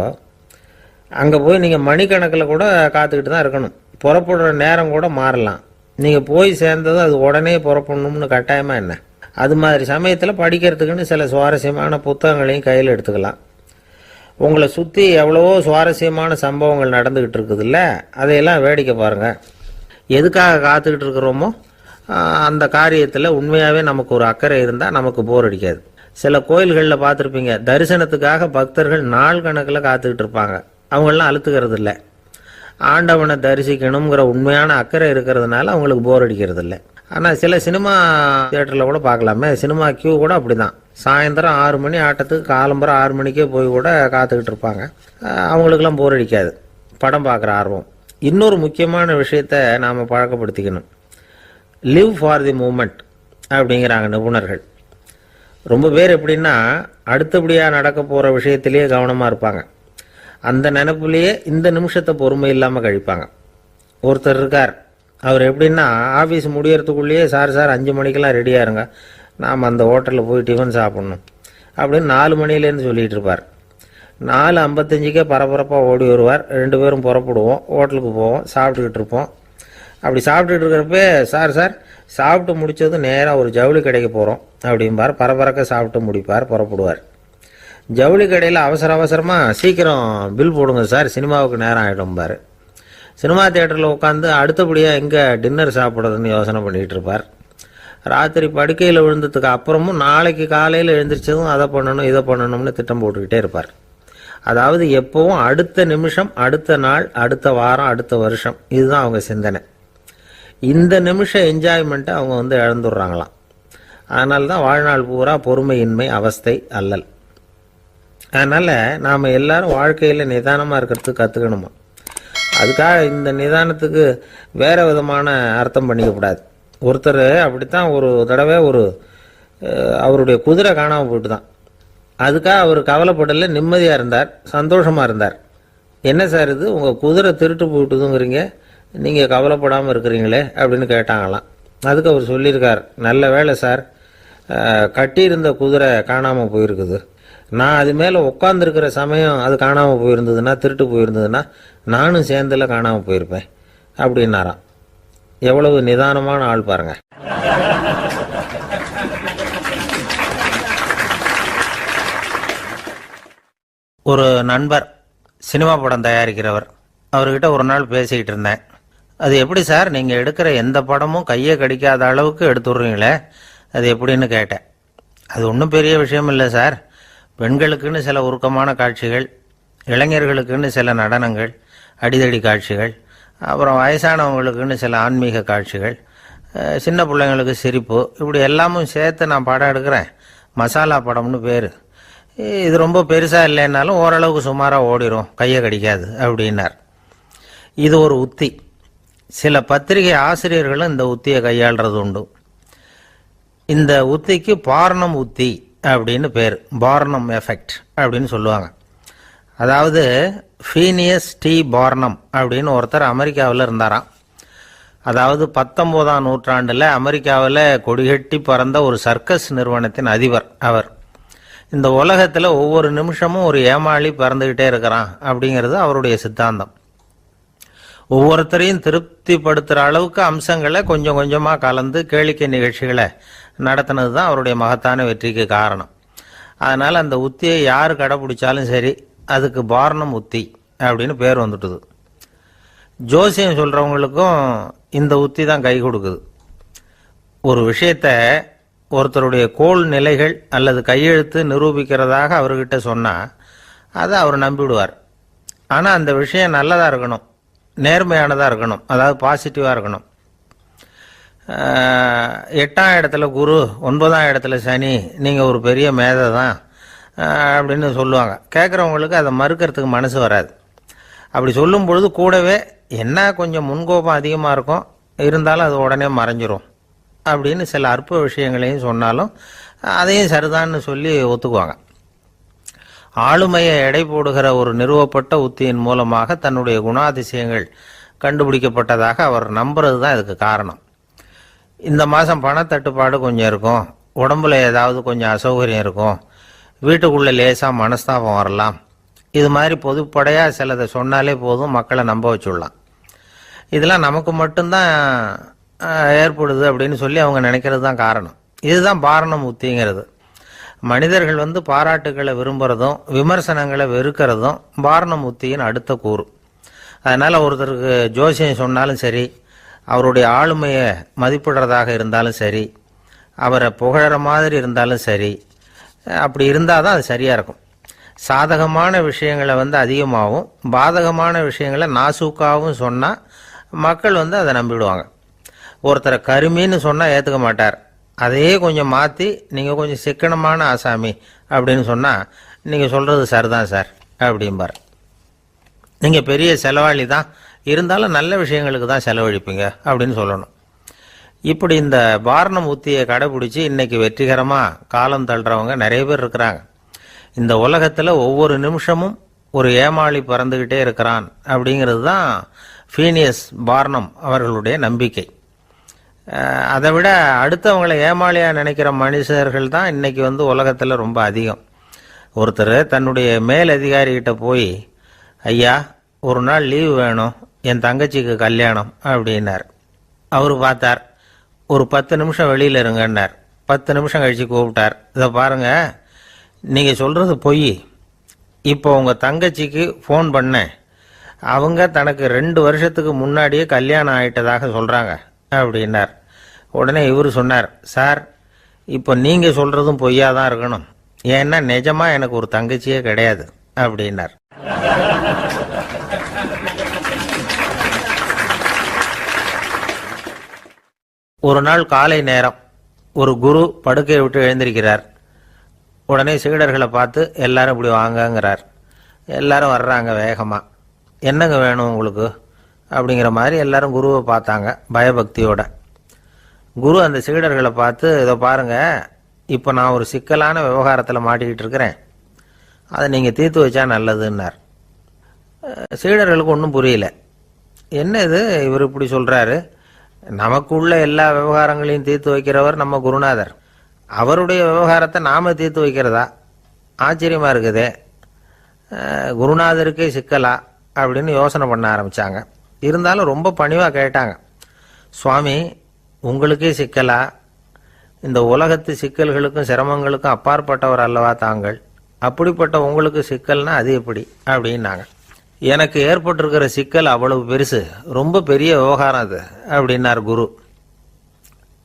[SPEAKER 1] அங்க போய் நீங்க மணிக்கணக்கில் கூட காத்துக்கிட்டு தான் இருக்கணும். புறப்படுற நேரம் கூட மாறலாம். நீங்க போய் சேர்ந்ததும் அது உடனே புறப்படணும்னு கட்டாயமா என்ன? அது மாதிரி சமயத்துல படிக்கிறதுக்குன்னு சில சுவாரஸ்யமான புத்தகங்களையும் கையில் எடுத்துக்கலாம். உங்களை சுத்தி எவ்வளவோ சுவாரஸ்யமான சம்பவங்கள் நடந்துகிட்டு இருக்குதுல்ல, அதையெல்லாம் வேடிக்கை பாருங்க. எதுக்காக காத்துக்கிட்டு இருக்கிறோமோ அந்த காரியத்துல உண்மையாவே நமக்கு ஒரு அக்கறை இருந்தா நமக்கு போர் அடிக்காது. சில கோயில்களில் பார்த்துருப்பீங்க, தரிசனத்துக்காக பக்தர்கள் நாள் கணக்கில் காத்துக்கிட்டு இருப்பாங்க. அவங்களெலாம் அழுத்துக்கிறது இல்லை. ஆண்டவனை தரிசிக்கணுங்கிற உண்மையான அக்கறை இருக்கிறதுனால அவங்களுக்கு போர் அடிக்கிறது இல்லை. ஆனால் சில சினிமா தியேட்டரில் கூட பார்க்கலாமே, சினிமா கியூ கூட அப்படிதான். சாயந்தரம் 6 மணி ஆட்டத்துக்கு காலம்பரம் 6 மணிக்கே போய் கூட காத்துக்கிட்டு இருப்பாங்க. அவங்களுக்கெல்லாம் போர் அடிக்காது, படம் பார்க்குற ஆர்வம். இன்னொரு முக்கியமான விஷயத்த நாம் பழக்கப்படுத்திக்கணும். லிவ் ஃபார் தி மூமெண்ட் அப்படிங்கிறாங்க நிபுணர்கள். ரொம்ப பேர் எப்படின்னா அடுத்தபடியாக நடக்க போகிற விஷயத்திலேயே கவனமாக இருப்பாங்க. அந்த நினைப்புலேயே இந்த நிமிஷத்தை பொறுமை இல்லாமல் கழிப்பாங்க. ஒருத்தர் இருக்கார், அவர் எப்படின்னா ஆஃபீஸ் முடியறதுக்குள்ளேயே சார் 5 மணிக்கெல்லாம் ரெடியாக இருங்க, நாம் அந்த ஹோட்டலில் போய் டிஃபன் சாப்பிட்ணும் அப்படின்னு 4 மணிலேருந்து சொல்லிகிட்டு இருப்பார். 4:55 பரபரப்பாக ஓடி வருவார். 2 பேரும் புறப்படுவோம், ஹோட்டலுக்கு போவோம், சாப்பிட்டுக்கிட்டு இருப்போம். அப்படி சாப்பிட்டுட்டு இருக்கிறப்ப சார் சாப்பிட்டு முடிச்சதும் நேராக ஒரு ஜவுளி கடைக்கு போகிறோம் அப்படிம்பார். பரபரக்க சாப்பிட்டு முடிப்பார், புறப்படுவார். ஜவுளி கடையில் அவசர அவசரமாக சீக்கிரம் பில் போடுங்க சார், சினிமாவுக்கு நேரம் ஆகிடும்பார். சினிமா தியேட்டரில் உட்காந்து அடுத்தபடியாக எங்கே டின்னர் சாப்பிட்றதுன்னு யோசனை பண்ணிகிட்டு இருப்பார். ராத்திரி படுக்கையில் விழுந்ததுக்கு அப்புறமும் நாளைக்கு காலையில் எழுந்திரிச்சதும் அதை பண்ணணும் இதை பண்ணணும்னு திட்டம் போட்டுக்கிட்டே இருப்பார். அதாவது எப்போவும் அடுத்த நிமிஷம், அடுத்த நாள், அடுத்த வாரம், அடுத்த வருஷம், இதுதான் அவங்க சிந்தனை. இந்த நிமிஷம் என்ஜாய்மெண்ட்டை அவங்க இழந்துடுறாங்களாம். அதனால தான் வாழ்நாள் பூரா பொறுமையின்மை, அவஸ்தை, அல்லல். அதனால் நாம் எல்லாரும் வாழ்க்கையில் நிதானமாக இருக்கிறதுக்கு கற்றுக்கணுமா. அதுக்காக இந்த நிதானத்துக்கு வேறு விதமான அர்த்தம் பண்ணிக்கக்கூடாது. ஒருத்தர் அப்படித்தான் ஒரு தடவை அவருடைய குதிரை காணாமல் போயிட்டு தான். அதுக்காக அவர் கவலைப்படலை, நிம்மதியாக இருந்தார், சந்தோஷமாக இருந்தார். என்ன சார் இது, உங்கள் குதிரை திருட்டு போயிட்டுதுங்கிறீங்க, நீங்கள் கவலைப்படாமல் இருக்கிறீங்களே அப்படின்னு கேட்டாங்களாம். அதுக்கு அவர் சொல்லியிருக்கார், நல்ல வேலை சார், கட்டியிருந்த குதிரை காணாமல் போயிருக்குது. நான் அது மேலே உட்காந்துருக்கிற சமயம் அது காணாமல் போயிருந்ததுன்னா, திருட்டு போயிருந்ததுன்னா நானும் சேர்ந்தில் காணாமல் போயிருப்பேன் அப்படின்னாராம். எவ்வளவு நிதானமான ஆள் பாருங்க. ஒரு நண்பர் சினிமா படம் தயாரிக்கிறவர், அவர்கிட்ட ஒரு நாள் பேசிக்கிட்டு இருந்தேன். அது எப்படி சார், நீங்கள் எடுக்கிற எந்த படமும் கையை கடிக்காத அளவுக்கு எடுத்துடுறீங்களே, அது எப்படின்னு கேட்டேன். அது ஒன்றும் பெரிய விஷயம் இல்லை சார், பெண்களுக்குன்னு சில உருக்கமான காட்சிகள், இளைஞர்களுக்குன்னு சில நடனங்கள், அடிதடி காட்சிகள், அப்புறம் வயசானவங்களுக்குன்னு சில ஆன்மீக காட்சிகள், சின்ன பிள்ளைங்களுக்கு சிரிப்பு, இப்படி எல்லாமும் சேர்த்து நான் படம் எடுக்கிறேன். மசாலா படம்னு பேர். இது ரொம்ப பெருசாக இல்லைன்னாலும் ஓரளவுக்கு சுமாராக ஓடிடும், கையை கடிக்காது அப்படின்னார். இது ஒரு உத்தி. சில பத்திரிகை ஆசிரியர்களும் இந்த உத்தியை கையாளுறது உண்டு. இந்த உத்திக்கு பார்னம் உத்தி அப்படின்னு பேர். பார்னம் எஃபெக்ட் அப்படின்னு சொல்லுவாங்க. அதாவது ஃபீனியஸ் டி பார்னம் அப்படின்னு ஒருத்தர் அமெரிக்காவில் இருந்தாராம். அதாவது 19ஆம் நூற்றாண்டில் அமெரிக்காவில் கொடிகட்டி பறந்த ஒரு சர்க்கஸ் நிறுவனத்தின் அதிபர் அவர். இந்த உலகத்தில் ஒவ்வொரு நிமிஷமும் ஒரு ஏமாளி பறந்துக்கிட்டே இருக்கிறான் அப்படிங்கிறது அவருடைய சித்தாந்தம். ஒவ்வொருத்தரையும் திருப்திப்படுத்துகிற அளவுக்கு அம்சங்களை கொஞ்சம் கொஞ்சமாக கலந்து கேளிக்கை நிகழ்ச்சிகளை நடத்தினது தான் அவருடைய மகத்தான வெற்றிக்கு காரணம். அதனால் அந்த உத்தியை யார் கடைப்பிடிச்சாலும் சரி, அதுக்கு பார்னம் உத்தி அப்படின்னு பேர் வந்துட்டுது. ஜோசியம் சொல்கிறவங்களுக்கும் இந்த உத்தி தான் கை கொடுக்குது. ஒரு விஷயத்தை ஒருத்தருடைய கோள் நிலைகள் அல்லது கையெழுத்து நிரூபிக்கிறதாக அவர்கிட்ட சொன்னால் அதை அவர் நம்பிவிடுவார். ஆனால் அந்த விஷயம் நல்லதாக இருக்கணும், நேர்மையானதாக இருக்கணும், அதாவது பாசிட்டிவாக இருக்கணும். 8ஆம் இடத்துல குரு, 9ஆம் இடத்துல சனி, நீங்கள் ஒரு பெரிய மேதை தான் அப்படின்னு சொல்லுவாங்க. கேட்குறவங்களுக்கு அதை மறுக்கிறதுக்கு மனசு வராது. அப்படி சொல்லும் பொழுது கூடவே என்ன கொஞ்சம் முன்கோபம் அதிகமாக இருக்கும், இருந்தாலும் அது உடனே மறைஞ்சிரும் அப்படின்னு சில அற்ப விஷயங்களையும் சொன்னாலும் அதையும் சரிதான்னு சொல்லி ஒத்துக்குவாங்க. ஆளுமையை எடை போடுகிற ஒரு நிறுவப்பட்ட உத்தியின் மூலமாக தன்னுடைய குணாதிசயங்கள் கண்டுபிடிக்கப்பட்டதாக அவர் நம்புறது தான் இதுக்கு காரணம். இந்த மாதம் பணத்தட்டுப்பாடு கொஞ்சம் இருக்கும், உடம்புல ஏதாவது கொஞ்சம் அசௌகரியம் இருக்கும், வீட்டுக்குள்ளே லேசாக மனஸ்தாபம் வரலாம், இது மாதிரி பொதுப்படையாக சிலதை சொன்னாலே போதும், மக்களை நம்ப வச்சுடலாம். இதெல்லாம் நமக்கு மட்டும்தான் ஏற்படுது அப்படின்னு சொல்லி அவங்க நினைக்கிறது தான் காரணம். இதுதான் பாரணம் உத்திங்கிறது. மனிதர்கள் பாராட்டுகளை விரும்புகிறதும் விமர்சனங்களை வெறுக்கிறதும் பாரணம் உத்தியின் அடுத்த கூறு. அதனால் ஒருத்தருக்கு ஜோசியம் சொன்னாலும் சரி, அவருடைய ஆளுமையை மதிப்பிடுறதாக இருந்தாலும் சரி, அவரை புகழற மாதிரி இருந்தாலும் சரி, அப்படி இருந்தால் தான் அது சரியாக இருக்கும். சாதகமான விஷயங்களை அதிகமாகவும் பாதகமான விஷயங்களை நாசூக்காகவும் சொன்னால் மக்கள் அதை நம்பிடுவாங்க. ஒருத்தரை கருமின்னு சொன்னால் ஏற்றுக்க மாட்டார். அதையே கொஞ்சம் மாற்றி நீங்கள் கொஞ்சம் சிக்கனமான ஆசாமி அப்படின்னு சொன்னால் நீங்கள் சொல்கிறது சரிதான் சார் அப்படிம்பார். நீங்கள் பெரிய செலவாளி தான், இருந்தாலும் நல்ல விஷயங்களுக்கு தான் செலவழிப்பீங்க அப்படின்னு சொல்லணும். இப்படி இந்த பாரணம் உத்தியை கடைபிடிச்சி இன்னைக்கு வெற்றிகரமாக காலம் தள்ளுறவங்க நிறைய பேர் இருக்கிறாங்க. இந்த உலகத்தில் ஒவ்வொரு நிமிஷமும் ஒரு ஏமாளி பறந்துக்கிட்டே இருக்கிறான் அப்படிங்கிறது தான் ஃபீனியஸ் பார்னம் அவர்களுடைய நம்பிக்கை. அதை விட அடுத்தவங்களை ஏமாளியாக நினைக்கிற மனுஷர்கள் தான் இன்னைக்கு உலகத்தில் ரொம்ப அதிகம். ஒருத்தர் தன்னுடைய மேல் அதிகாரிகிட்ட போய், ஐயா ஒரு நாள் லீவு வேணும், என் தங்கச்சிக்கு கல்யாணம் அப்படின்னார். அவர் பார்த்தார், ஒரு 10 நிமிஷம் வெளியில் இருங்கன்னார். 10 நிமிஷம் கழித்து கூப்பிட்டார். இதை பாருங்க, நீங்கள் சொல்கிறது பொய். இப்போ உங்கள் தங்கச்சிக்கு ஃபோன் பண்ணேன். அவங்க தனக்கு 2 வருஷத்துக்கு முன்னாடியே கல்யாணம் ஆகிட்டதாக சொல்கிறாங்க அப்படின்னார். உடனே இவர் சொன்னார், சார் இப்போ நீங்கள் சொல்கிறதும் பொய்யா தான் இருக்கணும். ஏன்னா நிஜமாக எனக்கு ஒரு தங்கச்சியே கிடையாது அப்படின்னார். ஒரு நாள் காலை நேரம் ஒரு குரு படுக்கையை விட்டு எழுந்திருக்கிறார். உடனே சீடர்களை பார்த்து எல்லாரும் இப்படி வாங்கங்கிறார். எல்லாரும் வர்றாங்க வேகமாக. என்னங்க வேணும் உங்களுக்கு அப்படிங்கிற மாதிரி எல்லாரும் குருவை பார்த்தாங்க பயபக்தியோட. குரு அந்த சீடர்களை பார்த்து, இதை பாருங்க, இப்போ நான் ஒரு சிக்கலான விவகாரத்தில் மாட்டிக்கிட்டு இருக்கிறேன், அதை நீங்கள் தீர்த்து வச்சா நல்லதுன்னார். சீடர்களுக்கு ஒன்றும் புரியல. என்ன இது இவர் இப்படி சொல்கிறாரு? நமக்குள்ள எல்லா விவகாரங்களையும் தீர்த்து வைக்கிறவர் நம்ம குருநாதர். அவருடைய விவகாரத்தை நாம தீர்த்து வைக்கிறதா? ஆச்சரியமாக இருக்குதே, குருநாதருக்கே சிக்கலா அப்படின்னு யோசனை பண்ண ஆரம்பித்தாங்க. இருந்தாலும் ரொம்ப பணிவாக கேட்டாங்க, சுவாமி உங்களுக்கே சிக்கலா? இந்த உலகத்து சிக்கல்களுக்கும் சிரமங்களுக்கும் அப்பாற்பட்டவர் அல்லவா தாங்கள்? அப்படிப்பட்ட உங்களுக்கு சிக்கல்னா அது எப்படி அப்படின்னாங்க. எனக்கு ஏற்பட்டிருக்கிற சிக்கல் அவ்வளவு பெருசு, ரொம்ப பெரிய விவகாரம் அது அப்படின்னார் குரு.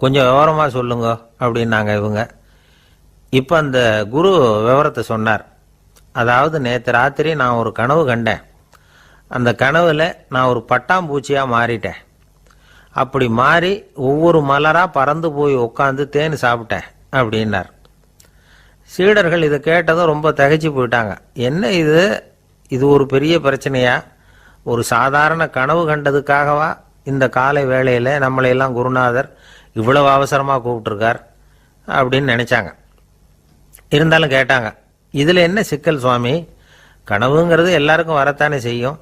[SPEAKER 1] கொஞ்சம் விவரமாக சொல்லுங்க அப்படின்னாங்க இவங்க. இப்போ அந்த குரு விவரத்தை சொன்னார். அதாவது நேற்று ராத்திரி நான் ஒரு கனவு கண்டேன். அந்த கனவுல நான் ஒரு பட்டாம்பூச்சியாக மாறிட்டேன். அப்படி மாறி ஒவ்வொரு மலராக பறந்து போய் உட்காந்து தேன் சாப்பிட்டேன் அப்படின்னார். சீடர்கள் இதை கேட்டதும் ரொம்ப திகைச்சு போயிட்டாங்க. என்ன இது, இது ஒரு பெரிய பிரச்சனையா? ஒரு சாதாரண கனவு கண்டதுக்காகவா இந்த காலை வேளையில் நம்மளையெல்லாம் குருநாதர் இவ்வளவு அவசரமாக கூப்பிட்டுருக்கார் அப்படின்னு நினச்சாங்க. இருந்தாலும் கேட்டாங்க, இதில் என்ன சிக்கல் சுவாமி? கனவுங்கிறது எல்லாருக்கும் வரத்தானே செய்யும்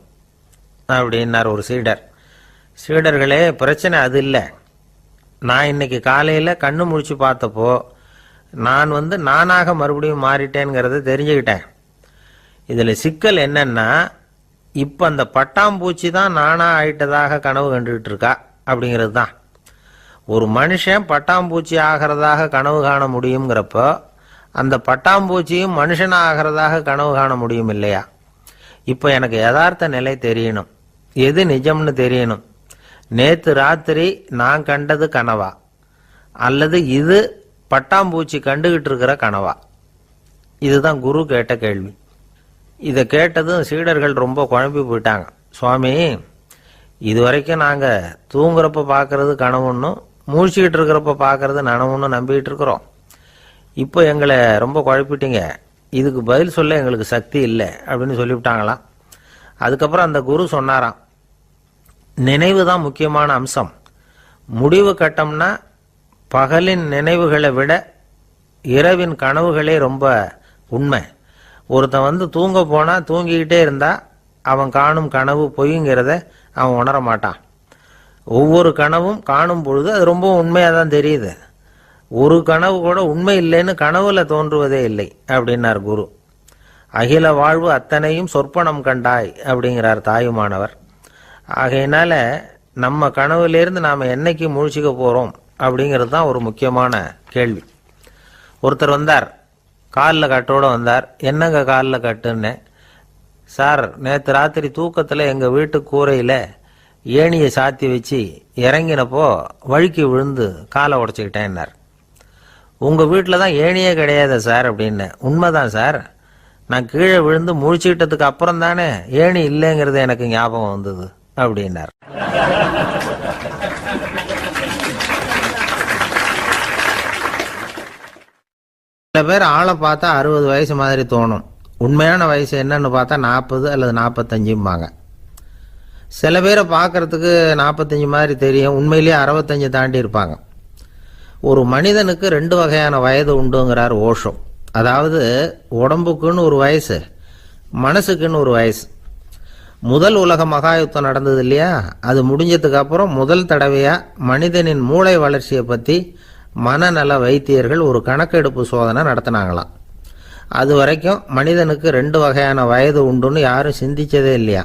[SPEAKER 1] அப்படின்னார் ஒரு சீடர். சீடர்களே, பிரச்சனை அது இல்லை. நான் இன்னைக்கு காலையில் கண்ணு முழிச்சு பார்த்தப்போ நான் நானாக மறுபடியும் மாறிட்டேங்கிறத தெரிஞ்சுக்கிட்டேன். இதில் சிக்கல் என்னன்னா, இப்போ அந்த பட்டாம்பூச்சி தான் நானாக ஆயிட்டதாக கனவு கண்டுகிட்டு இருக்கா அப்படிங்கிறது தான். ஒரு மனுஷன் பட்டாம்பூச்சி ஆகிறதாக கனவு காண முடியுங்கிறப்போ அந்த பட்டாம்பூச்சியும் மனுஷனாக ஆகிறதாக கனவு காண முடியும் இல்லையா? இப்போ எனக்கு யதார்த்த நிலை தெரியணும், எது நிஜம்னு தெரியணும். நேற்று ராத்திரி நான் கண்டது கனவா, அல்லது இது பட்டாம்பூச்சி கண்டுகிட்டு இருக்கிற கனவா? இதுதான் குரு கேட்ட கேள்வி. இதை கேட்டதும் சீடர்கள் ரொம்ப குழம்பி போயிட்டாங்க. சுவாமி, இது வரைக்கும் நாங்கள் தூங்குறப்ப பார்க்கறது கனவுன்னும் மூழ்கிக்கிட்டு இருக்கிறப்ப பார்க்கறது நனவுன்னு நம்பிக்கிட்டு இருக்கிறோம். இப்போ எங்களை ரொம்ப குழப்பிட்டீங்க, இதுக்கு பதில் சொல்ல எங்களுக்கு சக்தி இல்லை அப்படின்னு சொல்லிவிட்டாங்களாம். அதுக்கப்புறம் அந்த குரு சொன்னாராம், நினைவு தான் முக்கியமான அம்சம். முடிவு கட்டம்னா பகலின் நினைவுகளை விட இரவின் கனவுகளே ரொம்ப உண்மை. ஒருத்தன் தூங்க போனால் தூங்கிக்கிட்டே இருந்தா அவன் காணும் கனவு பொய்ங்கிறத அவன் உணர மாட்டான். ஒவ்வொரு கனவும் காணும் பொழுது அது ரொம்ப உண்மையாக தான் தெரியுது. ஒரு கனவு கூட உண்மை இல்லைன்னு கனவுல தோன்றுவதே இல்லை அப்படின்னார் குரு. அகில வாழ்வு அத்தனையும் சொற்பனம் கண்டாய் அப்படிங்கிறார் தாயுமானவர். ஆகையினால நம்ம கனவுலேருந்து நாம் என்னைக்கு முழிச்சிக்க போகிறோம் அப்படிங்கிறது தான் ஒரு முக்கியமான கேள்வி. ஒருத்தர் வந்தார், காலில் கட்டோடு வந்தார். என்னங்க காலில் கட்டுன்னு? சார், நேற்று ராத்திரி தூக்கத்தில் எங்கள் வீட்டு கூரையில் ஏணியை சாத்தி வச்சு இறங்கினப்போ வழுக்கி விழுந்து காலை உடச்சிக்கிட்டேன்னார். உங்கள் வீட்டில் தான் ஏணியே கிடையாது சார் அப்படின்னு. உண்மைதான் சார், நான் கீழே விழுந்து முழிச்சுக்கிட்டதுக்கு அப்புறம் தானே ஏணி இல்லைங்கிறது எனக்கு ஞாபகம் வந்தது அப்படின்னார். சில பேர் ஆளை பார்த்தா 60 வயசு மாதிரி தோணும். உண்மையான வயசு என்னன்னு பார்த்தா 40 அல்லது 45 சில பேரை பார்க்கறதுக்கு 45 மாதிரி தெரியும், உண்மையிலேயே 65 தாண்டி இருப்பாங்க. ஒரு மனிதனுக்கு 2 வகையான வயது உண்டுங்கிறார் ஓஷோ. அதாவது உடம்புக்குன்னு ஒரு வயசு, மனசுக்குன்னு ஒரு வயசு. முதல் உலக மகாயுத்தம் நடந்தது இல்லையா, அது முடிஞ்சதுக்கு அப்புறம் முதல் தடவையா மனிதனின் மூளை வளர்ச்சியை பற்றி மனநல வைத்தியர்கள் ஒரு கணக்கெடுப்பு சோதனை நடத்தினாங்களாம். அது வரைக்கும் மனிதனுக்கு 2 வகையான வயது உண்டுன்னு யாரும் சிந்திச்சதே இல்லையா.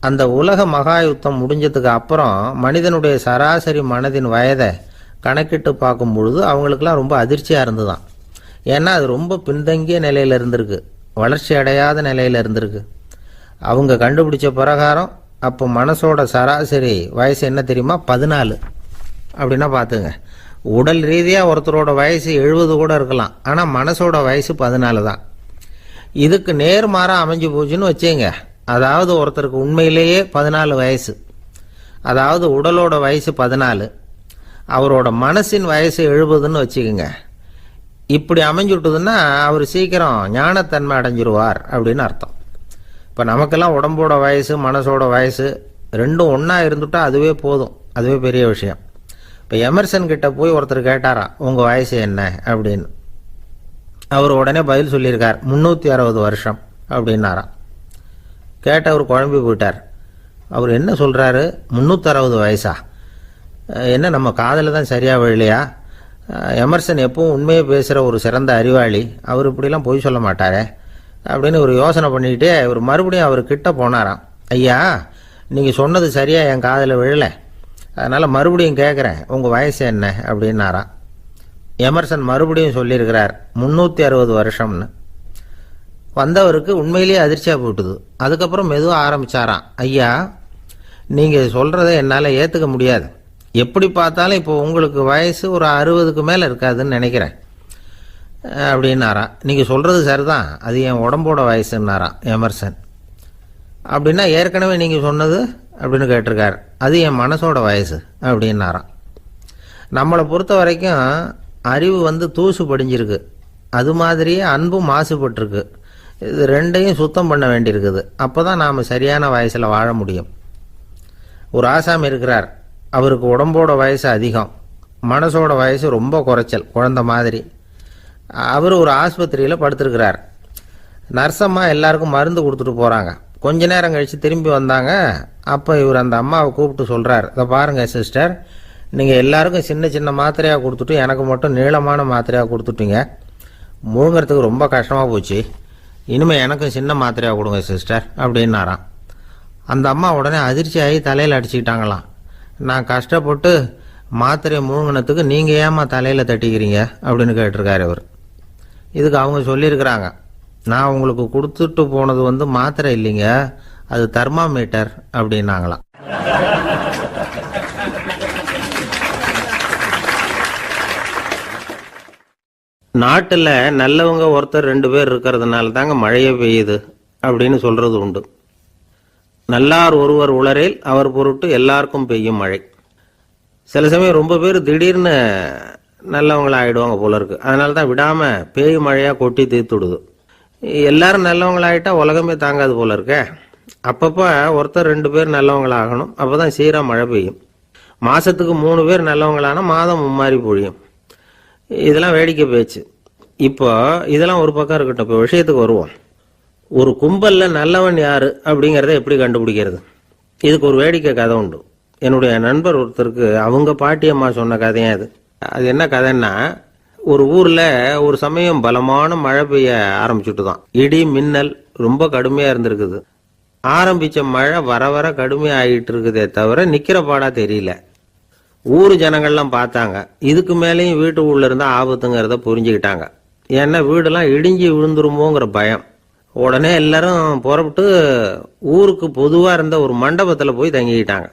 [SPEAKER 2] அந்த உலக மகா யுத்தம் முடிஞ்சதுக்கு அப்புறம் மனிதனுடைய சராசரி மனதின் வயதை கணக்கிட்டு பார்க்கும் பொழுது அவங்களுக்கெல்லாம் ரொம்ப அதிர்ச்சியாக இருந்துதான். ஏன்னா அது ரொம்ப பின்தங்கிய நிலையில் இருந்திருக்கு, வளர்ச்சி அடையாத நிலையில் இருந்திருக்கு. அவங்க கண்டுபிடிச்ச பிரகாரம் அப்போ மனசோட சராசரி வயசு என்ன தெரியுமா? 14. அப்படின்னா பார்த்துங்க, உடல் ரீதியாக ஒருத்தரோட வயசு 70 கூட இருக்கலாம், ஆனால் மனசோட வயசு 14 தான். இதுக்கு நேர்மாறாக அமைஞ்சு போச்சுன்னு வச்சுங்க. அதாவது ஒருத்தருக்கு உண்மையிலேயே 14 வயசு, அதாவது உடலோட வயசு 14, அவரோட மனசின் வயசு 70ன்னு வச்சுக்கோங்க. இப்படி அமைஞ்சுட்டுதுன்னா அவர் சீக்கிரம் ஞானத்தன்மை அடைஞ்சிருவார் அப்படின்னு அர்த்தம். இப்போ நமக்கெல்லாம் உடம்போட வயசு மனசோட வயசு ரெண்டும் ஒன்றா இருந்துட்டா அதுவே போதும், அதுவே பெரிய விஷயம். இப்போ எமர்சன் கிட்ட போய் ஒருத்தர் கேட்டாராம், உங்கள் வயசு என்ன அப்படின்னு. அவர் உடனே பதில் சொல்லியிருக்கார், 360 வருஷம் அப்படின்னாராம். கேட்டவர் குழம்பி போயிட்டார். அவர் என்ன சொல்கிறாரு, 360 வயசா? என்ன நம்ம காதில் தான் சரியாக விழலையா? எமர்சன் எப்பவும் உண்மையை பேசுகிற ஒரு சிறந்த அறிவாளி, அவர் இப்படிலாம் பொய் சொல்ல மாட்டாரே அப்படின்னு ஒரு யோசனை பண்ணிக்கிட்டே இவர் மறுபடியும் அவர் கிட்ட போனாராம். ஐயா, நீங்கள் சொன்னது சரியாக என் காதில் விழலை, அதனால் மறுபடியும் கேட்குறேன், உங்கள் வயசு என்ன அப்படின்னாராம். எமர்சன் மறுபடியும் சொல்லியிருக்கிறார் 360 வருஷம்னு. வந்தவருக்கு உண்மையிலேயே அதிர்ச்சியாக போட்டுது. அதுக்கப்புறம் மெதுவாக ஆரம்பித்தாராம், ஐயா நீங்கள் சொல்கிறத என்னால் ஏற்றுக்க முடியாது, எப்படி பார்த்தாலும் இப்போ உங்களுக்கு வயசு ஒரு 60க்கு மேலே இருக்காதுன்னு நினைக்கிறேன் அப்படின்னாராம். நீங்கள் சொல்கிறது சரிதான், அது என் உடம்போட வயசுன்னாராம் எமர்சன். அப்படின்னா ஏற்கனவே நீங்கள் சொன்னது அப்படின்னு கேட்டிருக்கார், அது என் மனசோட வயசு அப்படின்னாராம். நம்மளை பொறுத்த வரைக்கும் அறிவு தூசு படிஞ்சிருக்கு, அது மாதிரியே அன்பும் மாசுபட்டிருக்கு. இது ரெண்டையும் சுத்தம் பண்ண வேண்டியிருக்குது, அப்போ தான் நாம் சரியான வயசில் வாழ முடியும். ஒரு ஆசாமி இருக்கிறார், அவருக்கு உடம்போட வயசு அதிகம், மனசோட வயசு ரொம்ப குறைச்சல், குழந்த மாதிரி. அவர் ஒரு ஆஸ்பத்திரியில் படுத்திருக்கிறார். நர்சம்மா எல்லாருக்கும் மருந்து கொடுத்துட்டு போகிறாங்க. கொஞ்ச நேரம் கழித்து திரும்பி வந்தாங்க. அப்போ இவர் அந்த அம்மாவை கூப்பிட்டு சொல்கிறார், இதை பாருங்கள் சிஸ்டர், நீங்கள் எல்லாருக்கும் சின்ன சின்ன மாத்திரையாக கொடுத்துட்டு எனக்கு மட்டும் நீளமான மாத்திரையாக கொடுத்துட்டீங்க, முழுங்கிறதுக்கு ரொம்ப கஷ்டமாக போச்சு, இனிமேல் எனக்கும் சின்ன மாத்திரையாக கொடுங்க சிஸ்டர் அப்படின்னாராம். அந்த அம்மா உடனே அதிர்ச்சி ஆகி தலையில் அடிச்சுக்கிட்டாங்களாம். நான் கஷ்டப்பட்டு மாத்திரையை முழுங்கினத்துக்கு நீங்கள் ஏமா தலையில் தட்டிக்கிறீங்க அப்படின்னு கேட்டிருக்காரு இவர். இதுக்கு அவங்க சொல்லியிருக்கிறாங்க, நான் உங்களுக்கு கொடுத்துட்டு போனது மாத்திரை இல்லைங்க, அது தெர்மாமீட்டர் அப்படின்னாங்களாம். நாட்டில் நல்லவங்க ஒருத்தர் 2 பேர் இருக்கிறதுனால தாங்க மழையே பெய்யுது அப்படின்னு சொல்றது உண்டு. நல்லார் ஒருவர் உளரேல் அவர் பொருட்டு எல்லாருக்கும் பெய்யும் மழை. சில சமயம் ரொம்ப பேர் திடீர்னு நல்லவங்களா ஆயிடுவாங்க போல இருக்கு, அதனால தான் விடாம பேய் மழையா கொட்டி தீர்த்துடுது. எல்லாரும் நல்லவங்களாயிட்டா உலகமே தாங்காது போல இருக்க. அப்பப்போ ஒருத்தர் 2 பேர் நல்லவங்களாகணும், அப்போதான் சீரா மழை பெய்யும். மாசத்துக்கு 3 பேர் நல்லவங்களானா மாதம் மும்மாரி பொழியும். இதெல்லாம் வேடிக்கை பேச்சு. இப்போ இதெல்லாம் ஒரு பக்கம் இருக்கட்டும், இப்போ விஷயத்துக்கு வருவோம். ஒரு கும்பல்ல நல்லவன் யாரு அப்படிங்கிறத எப்படி கண்டுபிடிக்கிறது? இதுக்கு ஒரு வேடிக்கை கதை உண்டு. என்னுடைய நண்பர் ஒருத்தருக்கு அவங்க பாட்டியம்மா சொன்ன கதையா அது. அது என்ன கதைன்னா, ஒரு ஊர்ல ஒரு சமயம் பலமான மழை பெய்ய ஆரம்பிச்சுட்டு தான், இடி மின்னல் ரொம்ப கடுமையா இருந்திருக்குது. ஆரம்பிச்ச மழை வர வர கடுமையா ஆகிட்டு இருக்குதே தவிர நிக்கிற பாடா தெரியல. ஊர் ஜனங்கள்லாம் பார்த்தாங்க, இதுக்கு மேலேயும் வீட்டு உள்ள இருந்தா ஆபத்துங்கிறத புரிஞ்சுக்கிட்டாங்க. ஏன்னா வீடெல்லாம் இடிஞ்சு விழுந்துருமோங்கிற பயம். உடனே எல்லாரும் புறப்பட்டு ஊருக்கு பொதுவா இருந்த ஒரு மண்டபத்துல போய் தங்கிக்கிட்டாங்க.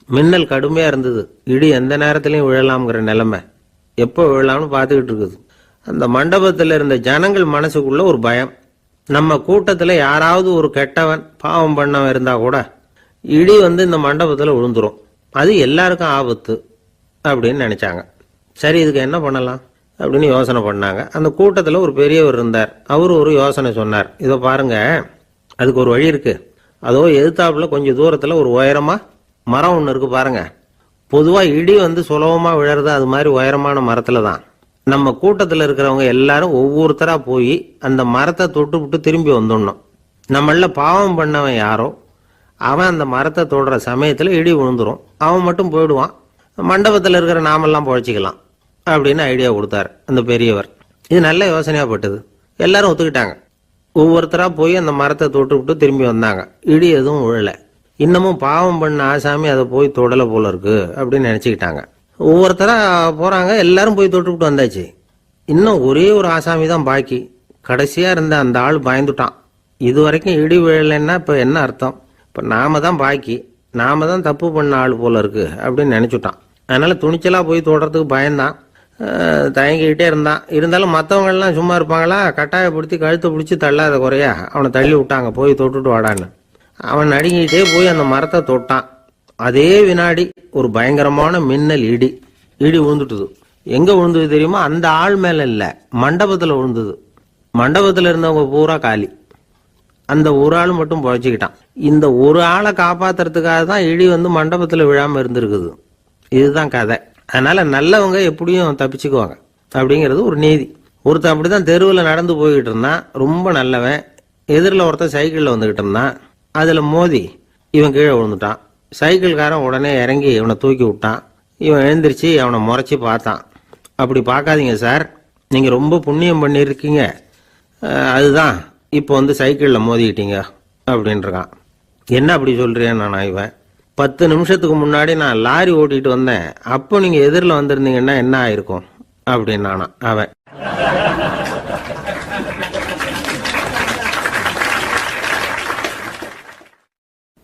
[SPEAKER 2] மின்னல் கடுமையா இருந்தது, இடி எந்த நேரத்திலையும் விழலாம்ங்கிற நிலைமை, எப்போ விழலாம்னு பார்த்துக்கிட்டு இருக்குது. அந்த மண்டபத்தில் இருந்த ஜனங்கள் மனசுக்குள்ள ஒரு பயம், நம்ம கூட்டத்தில் யாராவது ஒரு கெட்டவன் பாவம் பண்ணவன் இருந்தா கூட இடி இந்த மண்டபத்தில் விழுந்துரும், அது எல்லாருக்கும் ஆபத்து அப்படின்னு நினைச்சாங்க. சரி, இதுக்கு என்ன பண்ணலாம் அப்படின்னு யோசனை பண்ணாங்க. அந்த கூட்டத்தில் ஒரு பெரியவர் இருந்தார். அவரு ஒரு யோசனை சொன்னார். இதை பாருங்க, அதுக்கு ஒரு வழி இருக்கு. அதோ எதிர்த்தாப்புல கொஞ்சம் தூரத்தில் ஒரு உயரமா மரம் ஒன்று இருக்கு பாருங்க. பொதுவா இடி சுலபமா விழறது அது மாதிரி உயரமான மரத்துல தான். நம்ம கூட்டத்தில் இருக்கிறவங்க எல்லாரும் ஒவ்வொருத்தரா போய் அந்த மரத்தை தொட்டு விட்டு திரும்பி வந்துடணும். நம்மள பாவம் பண்ணவன் யாரோ அவன் அந்த மரத்தை தொடுற சமயத்துல இடி விழுந்துரும், அவன் மட்டும் போயிடுவான், மண்டபத்தில் இருக்கிற நாமெல்லாம் பொழைச்சிக்கலாம் அப்படின்னு ஐடியா கொடுத்தாரு அந்த பெரியவர். இது நல்ல யோசனையா பட்டது. எல்லாரும் ஒத்துக்கிட்டாங்க. ஒவ்வொருத்தரா போய் அந்த மரத்தை தொட்டு விட்டு திரும்பி வந்தாங்க. இடி எதுவும் விழல.
[SPEAKER 1] இன்னமும் பாவம் பண்ண ஆசாமி அதை போய் தொடலை போல இருக்கு அப்படின்னு நினைச்சுக்கிட்டாங்க. ஒவ்வொருத்தரா போறாங்க, எல்லாரும் போய் தொட்டுவிட்டு வந்தாச்சு. இன்னும் ஒரே ஒரு ஆசாமி தான் பாக்கி. கடைசியா இருந்த அந்த ஆள் பயந்துட்டான். இது வரைக்கும் இடி விழலைன்னா இப்ப என்ன அர்த்தம்? இப்ப நாம தான் பாக்கி, நாம தான் தப்பு பண்ண ஆள் போல இருக்கு அப்படின்னு நினைச்சுட்டான். அதனால துணிச்சலா போய் தொடுறதுக்கு பயந்தான், தயங்கிக்கிட்டே இருந்தான். இருந்தாலும் மற்றவங்க எல்லாம் சும்மா இருப்பாங்களா? கட்டாயப்படுத்தி கழுத்தை பிடிச்சி தள்ளாத குறையா அவனை தள்ளி விட்டாங்க, போய் தொட்டுட்டு வாடான்னு. அவன் நடுங்கிட்டே போய் அந்த மரத்தை தொட்டான். அதே வினாடி ஒரு பயங்கரமான மின்னல் இடி விழுந்துட்டுது. எங்க விழுந்தது தெரியுமா? அந்த ஆள் மேல இல்ல, மண்டபத்துல விழுந்தது. மண்டபத்துல இருந்தவங்க பூரா காலி. அந்த ஒரு ஆள் மட்டும் பொழைச்சிக்கிட்டான். இந்த ஒரு ஆளை காப்பாத்துறதுக்காக தான் இடி வந்து மண்டபத்துல விழாம இருந்திருக்குது. இதுதான் கதை. அதனால நல்லவங்க எப்படியும் தப்பிச்சுக்குவாங்க அப்படிங்கிறது ஒரு நீதி. ஒருத்தன் அப்படிதான் தெருவில் நடந்து போய்கிட்டு இருந்தான், ரொம்ப நல்லவன். எதிரில் ஒருத்தன் சைக்கிளில் வந்துகிட்டு இருந்தான். அதுல மோதி இவன் கீழே விழுந்துட்டான். சைக்கிள்காரன் உடனே இறங்கி இவனை தூக்கி விட்டான். இவன் எழுந்திரிச்சு அவனை முறைச்சி பார்த்தான். அப்படி பார்க்காதீங்க சார், நீங்க ரொம்ப புண்ணியம் பண்ணியிருக்கீங்க, அதுதான் இப்போ வந்து சைக்கிளில் மோதிக்கிட்டீங்க அப்படின்றான். என்ன அப்படி சொல்றேன் நான்? இவன் 10 நிமிஷத்துக்கு முன்னாடி நான் லாரி ஓட்டிட்டு வந்தேன், அப்போ நீங்க எதிரில் வந்திருந்தீங்கன்னா என்ன ஆயிருக்கும் அப்படின்னானா அவன்.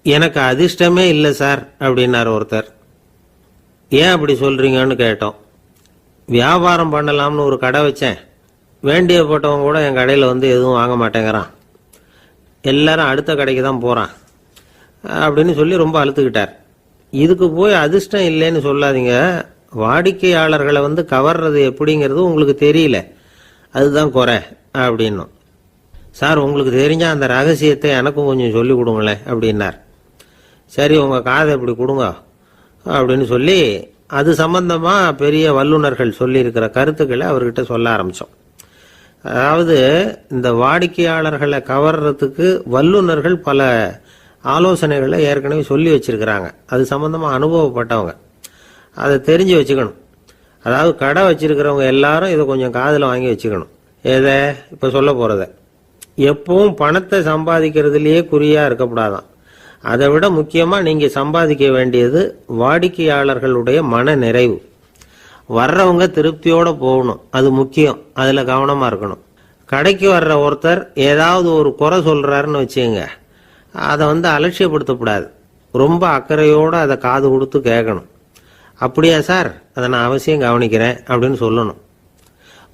[SPEAKER 1] எனக்கு அதிர்ஷ்டமே இல்லை சார் அப்படின்னாரு ஒருத்தர். ஏன் அப்படி சொல்றீங்கன்னு கேட்டோம். வியாபாரம் பண்ணலாம்னு ஒரு கடை வச்சேன், வேண்டியப்பட்டவங்க கூட என் கடையில் வந்து எதுவும் வாங்க மாட்டேங்கிறான், எல்லாரும் அடுத்த கடைக்கு தான் போறான் அப்படின்னு சொல்லி ரொம்ப அழுத்துக்கிட்டார். இதுக்கு போய் அதிர்ஷ்டம் இல்லைன்னு சொல்லாதீங்க, வாடிக்கையாளர்களை வந்து கவர்றது எப்படிங்கிறது உங்களுக்கு தெரியல, அதுதான் குறை அப்படின்னும். சார் உங்களுக்கு தெரிஞ்ச அந்த ரகசியத்தை எனக்கும் கொஞ்சம் சொல்லி கொடுங்களேன் அப்படின்னார். சரி உங்க காதை இப்படி கொடுங்க அப்படின்னு சொல்லி அது சம்பந்தமா பெரிய வல்லுநர்கள் சொல்லி இருக்கிற கருத்துக்களை அவர்கிட்ட சொல்ல ஆரம்பிச்சோம். அதாவது இந்த வாடிக்கையாளர்களை கவர்றதுக்கு வல்லுநர்கள் பல ஆலோசனைகளை ஏற்கனவே சொல்லி வச்சிருக்கிறாங்க. அது சம்பந்தமா அனுபவப்பட்டவங்க, அதை தெரிஞ்சு வச்சுக்கணும். அதாவது கடை வச்சிருக்கிறவங்க எல்லாரும் இதை கொஞ்சம் காதில் வாங்கி வச்சுக்கணும். எதை இப்ப சொல்ல போறத. எப்பவும் பணத்தை சம்பாதிக்கிறதுலயே குறியா இருக்கக்கூடாதான். அதை விட முக்கியமா நீங்க சம்பாதிக்க வேண்டியது வாடிக்கையாளர்களுடைய மன நிறைவு. வர்றவங்க திருப்தியோட போகணும், அது முக்கியம். அதுல கவனமா இருக்கணும். கடைக்கு வர்ற ஒருத்தர் ஏதாவது ஒரு குறை சொல்றாருன்னு வச்சுங்க, அதை வந்து அலட்சியப்படுத்தக்கூடாது. ரொம்ப அக்கறையோட அதை காது கொடுத்து கேட்கணும். அப்படியா சார், அதை நான் அவசியம் கவனிக்கிறேன் அப்படின்னு சொல்லணும்.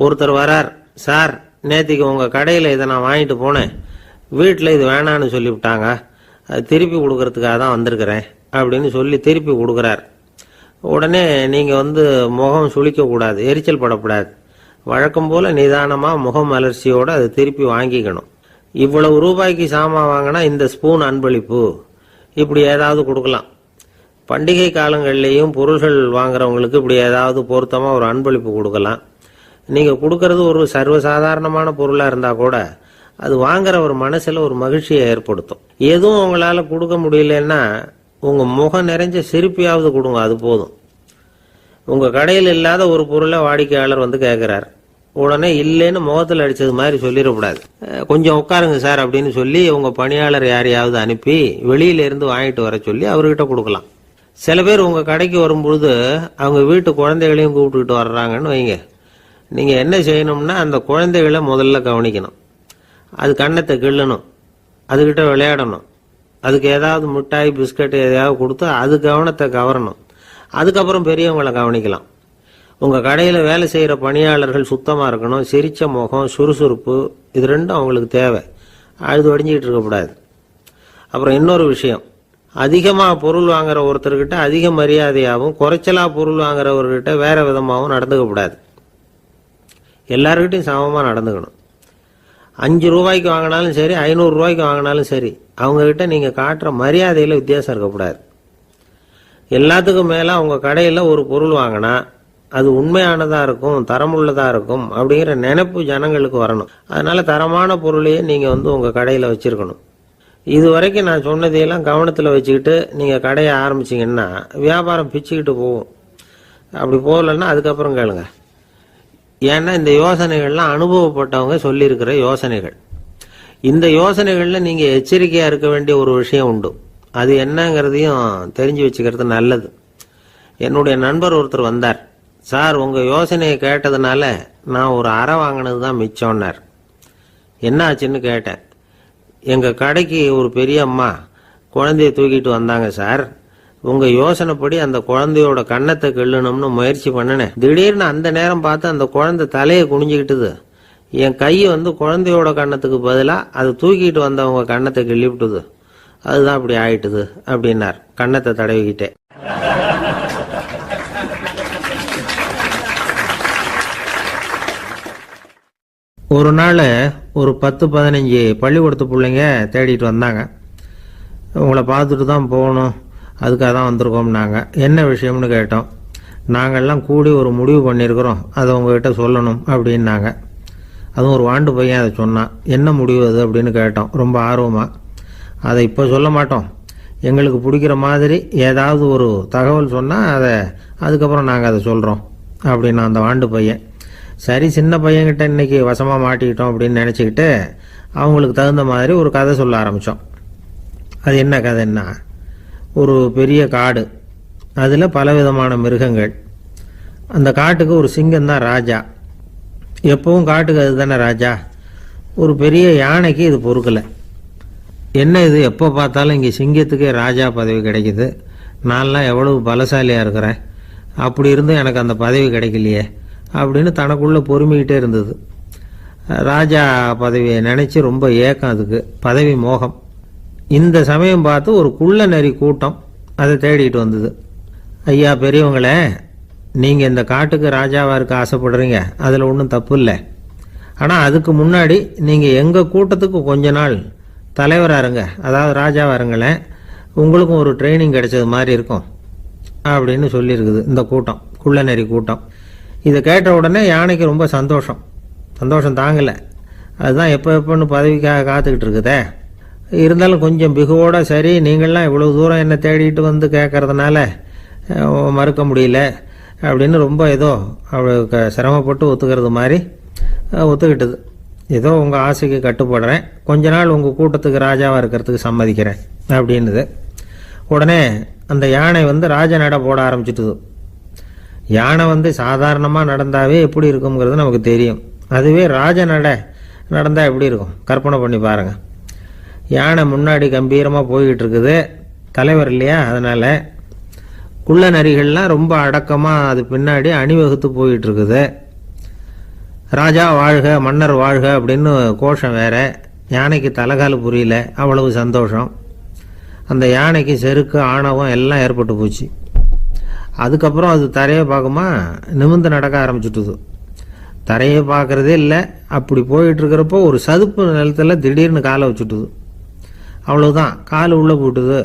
[SPEAKER 1] ஒருத்தர் வரார், சார் நேற்றுக்கு உங்க கடையில் இதை நான் வாங்கிட்டு போனேன், வீட்டில் இது வேணான்னு சொல்லிவிட்டாங்க, அது திருப்பி கொடுக்கறதுக்காக தான் வந்திருக்கிறேன் அப்படின்னு சொல்லி திருப்பி கொடுக்குறார். உடனே நீங்க வந்து முகம் சுளிக்க கூடாது, எரிச்சல் படக்கூடாது. வழக்கம் போல நிதானமா முகம் அலர்ச்சியோட அதை திருப்பி வாங்கிக்கணும். இவ்வளவு ரூபாய்க்கு சாமான் வாங்கினா இந்த ஸ்பூன் அன்பளிப்பு, இப்படி ஏதாவது கொடுக்கலாம். பண்டிகை காலங்கள்லேயும் பொருள்கள் வாங்குறவங்களுக்கு இப்படி ஏதாவது பொருத்தமா ஒரு அன்பளிப்பு கொடுக்கலாம். நீங்க கொடுக்கறது ஒரு சர்வசாதாரணமான பொருளா இருந்தா கூட அது வாங்குற ஒரு மனசுல ஒரு மகிழ்ச்சியை ஏற்படுத்தும். எதுவும் உங்களால கொடுக்க முடியலன்னா உங்க முகம் நிறைஞ்ச சிரிப்பையாவது கொடுங்க, அது போதும். உங்க கடையில் இல்லாத ஒரு பொருளை வாடிக்கையாளர் வந்து கேட்கிறார், உடனே இல்லைன்னு முகத்தில் அடிச்சது மாதிரி சொல்லிடக்கூடாது. கொஞ்சம் உட்காருங்க சார் அப்படின்னு சொல்லி உங்க பணியாளர் யாரையாவது அனுப்பி வெளியில இருந்து வாங்கிட்டு வர சொல்லி அவர்கிட்ட கொடுக்கலாம். சில பேர் உங்க கடைக்கு வரும்பொழுது அவங்க வீட்டு குழந்தைகளையும் கூப்பிட்டுக்கிட்டு வர்றாங்கன்னு வைங்க. நீங்க என்ன செய்யணும்னா அந்த குழந்தைகளை முதல்ல கவனிக்கணும். அது கண்ணத்தை கிள்ளணும், அதுகிட்ட விளையாடணும், அதுக்கு ஏதாவது மிட்டாய் பிஸ்கட் எதையாவது கொடுத்து அது கவனத்தை கவரணும். அதுக்கப்புறம் பெரியவங்களை கவனிக்கலாம். உங்க கடையில வேலை செய்யற பணியாளர்கள் சுத்தமா இருக்கணும், சிரிச்ச முகம், சுறுசுறுப்பு, இது ரெண்டும் அவங்களுக்கு தேவை. அழுது வடிஞ்சிக்கிட்டு இருக்கக்கூடாது. அப்புறம் இன்னொரு விஷயம், அதிகமா பொருள் வாங்குற ஒருத்தர்கிட்ட அதிக மரியாதையாகவும் குறைச்சலா பொருள் வாங்குறவர்கிட்ட வேற விதமாகவும் நடந்துக்க கூடாது. எல்லாருக்கிட்டையும் சமமா நடந்துக்கணும். 5 ரூபாய்க்கு வாங்கினாலும் சரி, 500 ரூபாய்க்கு வாங்கினாலும் சரி, அவங்க கிட்ட நீங்க காட்டுற மரியாதையில வித்தியாசம் இருக்கக்கூடாது. எல்லாத்துக்கும் மேல உங்க கடையில ஒரு பொருள் வாங்கினா அது உண்மையானதா இருக்கும், தரமுள்ளதா இருக்கும் அப்படிங்கிற நினைப்பு ஜனங்களுக்கு வரணும். அதனால தரமான பொருளையே நீங்க வந்து உங்க கடையில வச்சிருக்கணும். இது வரைக்கும் நான் சொன்னதையெல்லாம் கவனத்துல வச்சுக்கிட்டு நீங்க கடையை ஆரம்பிச்சீங்கன்னா வியாபாரம் பிச்சுக்கிட்டு போகும். அப்படி போகலன்னா அதுக்கப்புறம் கேளுங்க. ஏன்னா இந்த யோசனைகள்லாம் அனுபவப்பட்டவங்க சொல்லியிருக்கிற யோசனைகள். இந்த யோசனைகள்ல நீங்க எச்சரிக்கையா இருக்க வேண்டிய ஒரு விஷயம் உண்டு. அது என்னங்கிறதையும் தெரிஞ்சு வச்சுக்கிறது நல்லது. என்னுடைய நண்பர் ஒருத்தர் வந்தார். சார், உங்கள் யோசனையை கேட்டதுனால நான் ஒரு அறை வாங்கினது தான் மிச்சம்னார். என்ன ஆச்சுன்னு கேட்டேன். எங்கள் கடைக்கு ஒரு பெரிய அம்மா குழந்தைய தூக்கிட்டு வந்தாங்க சார். உங்கள் யோசனைப்படி அந்த குழந்தையோட கன்னத்தை கிள்ளணும்னு முயற்சி பண்ணினேன். திடீர்னு அந்த நேரம் பார்த்து அந்த குழந்தை தலையை குனிஞ்சிக்கிட்டுது. என் கை குழந்தையோட கன்னத்துக்கு பதிலாக அது தூக்கிட்டு வந்தவங்க கன்னத்தை கிள்ளி விட்டுது. அதுதான் அப்படி ஆயிட்டுது அப்படின்னார், கன்னத்தை தடவிக்கிட்டே. ஒரு நாள் ஒரு 10-15 பள்ளிக்கூடத்து பிள்ளைங்க தேடிட்டு வந்தாங்க. உங்களை பார்த்துட்டு தான் போகணும், அதுக்காக தான் வந்திருக்கோம்னாங்க. என்ன விஷயம்னு கேட்டோம். நாங்கள்லாம் கூடி ஒரு முடிவு பண்ணியிருக்கிறோம், அதை உங்ககிட்ட சொல்லணும் அப்படின்னாங்க. அதுவும் ஒரு வாண்டு பையன் அதை சொன்னான். என்ன முடிவு அது அப்படின்னு கேட்டோம் ரொம்ப ஆர்வமாக. அதை இப்போ சொல்ல மாட்டோம், எங்களுக்கு பிடிக்கிற மாதிரி ஏதாவது ஒரு தகவல் சொன்னால் அதுக்கப்புறம் நாங்கள் அதை சொல்கிறோம் அப்படின்னா அந்த வாண்டு பையன். சரி, சின்ன பையன்கிட்ட இன்னைக்கு வசமாக மாட்டிக்கிட்டோம் அப்படின்னு நினச்சிக்கிட்டு அவங்களுக்கு தகுந்த மாதிரி ஒரு கதை சொல்ல ஆரம்பித்தோம். அது என்ன கதைன்னா, ஒரு பெரிய காடு, அதில் பலவிதமான மிருகங்கள். அந்த காட்டுக்கு ஒரு சிங்கம் தான் ராஜா. எப்பவும் காட்டுக்கு அது தானே ராஜா. ஒரு பெரிய யானைக்கு இது பொறுக்கலை. என்ன இது, எப்போ பார்த்தாலும் இங்கே சிங்கத்துக்கே ராஜா பதவி கிடைக்குது, நான்லாம் எவ்வளவு பலசாலியாக இருக்கிறேன், அப்படி இருந்தும் எனக்கு அந்த பதவி கிடைக்கலையே அப்படின்னு தனக்குள்ளே பொறுமிக்கிட்டே இருந்தது. ராஜா பதவியை நினச்சி ரொம்ப ஏக்கம், அதுக்கு பதவி மோகம். இந்த சமயம் பார்த்து ஒரு குள்ள நரி கூட்டம் அதை தேடிட்டு வந்தது. ஐயா பெரியவங்களே, நீங்கள் இந்த காட்டுக்கு ராஜாவாக இருக்க ஆசைப்படுறீங்க, அதில் ஒன்றும் தப்பு இல்லை. ஆனால் அதுக்கு முன்னாடி நீங்கள் எங்கள் கூட்டத்துக்கு கொஞ்ச நாள் தலைவராக இருங்க, அதாவது ராஜாவாக இருங்களேன், உங்களுக்கும் ஒரு ட்ரைனிங் கிடைச்சது மாதிரி இருக்கும் அப்படின்னு சொல்லியிருக்குது இந்த கூட்டம், குள்ள நரி கூட்டம். இதை கேட்ட உடனே யானைக்கு ரொம்ப சந்தோஷம் தாங்கலை. அதுதான் எப்போன்னு பதவிக்காக காத்துக்கிட்டு இருக்குதே. இருந்தாலும் கொஞ்சம் பிகுவோட, சரி நீங்கள்லாம் இவ்வளோ தூரம் என்னை தேடிட்டு வந்து கேட்கறதுனால மறுக்க முடியல அப்படின்னு ரொம்ப ஏதோ அவளுக்கு சிரமப்பட்டு ஒத்துக்கிறது மாதிரி ஒத்துக்கிட்டது. ஏதோ உங்கள் ஆசைக்கு கட்டுப்படுறேன், கொஞ்ச நாள் உங்கள் கூட்டத்துக்கு ராஜாவாக இருக்கிறதுக்கு சம்மதிக்கிறேன் அப்படின்னுது. உடனே அந்த யானை ராஜ நட போட ஆரம்பிச்சிட்டுது. யானை சாதாரணமாக நடந்தாவே எப்படி இருக்குங்கிறது நமக்கு தெரியும். அதுவே ராஜ நடந்தால் எப்படி இருக்கும் கற்பனை பண்ணி பாருங்கள். யானை முன்னாடி கம்பீரமாக போய்கிட்டு இருக்குது, தலைவர் இல்லையா, அதனால் குள்ள நரிகள்லாம் ரொம்ப அடக்கமாக அது பின்னாடி அணிவகுத்து போயிட்டு இருக்குது. ராஜா வாழ்க, மன்னர் வாழ்க அப்படின்னு கோஷம் வேற. யானைக்கு தலைகால புரியல, அவ்வளவு சந்தோஷம். அந்த யானைக்கு செருக்கு, ஆணவம் எல்லாம் ஏற்பட்டு போச்சு. அதுக்கப்புறம் அது தரையை பார்க்குமா, நிமிர்ந்து நடக்க ஆரம்பிச்சுட்டுது. தரையை பார்க்குறதே இல்லை. அப்படி போயிட்டு இருக்கிறப்போ ஒரு சதுப்பு நிலத்தில் திடீர்னு காலை வச்சுட்டுது. அவ்வளோதான், கால் உள்ளே போட்டுது.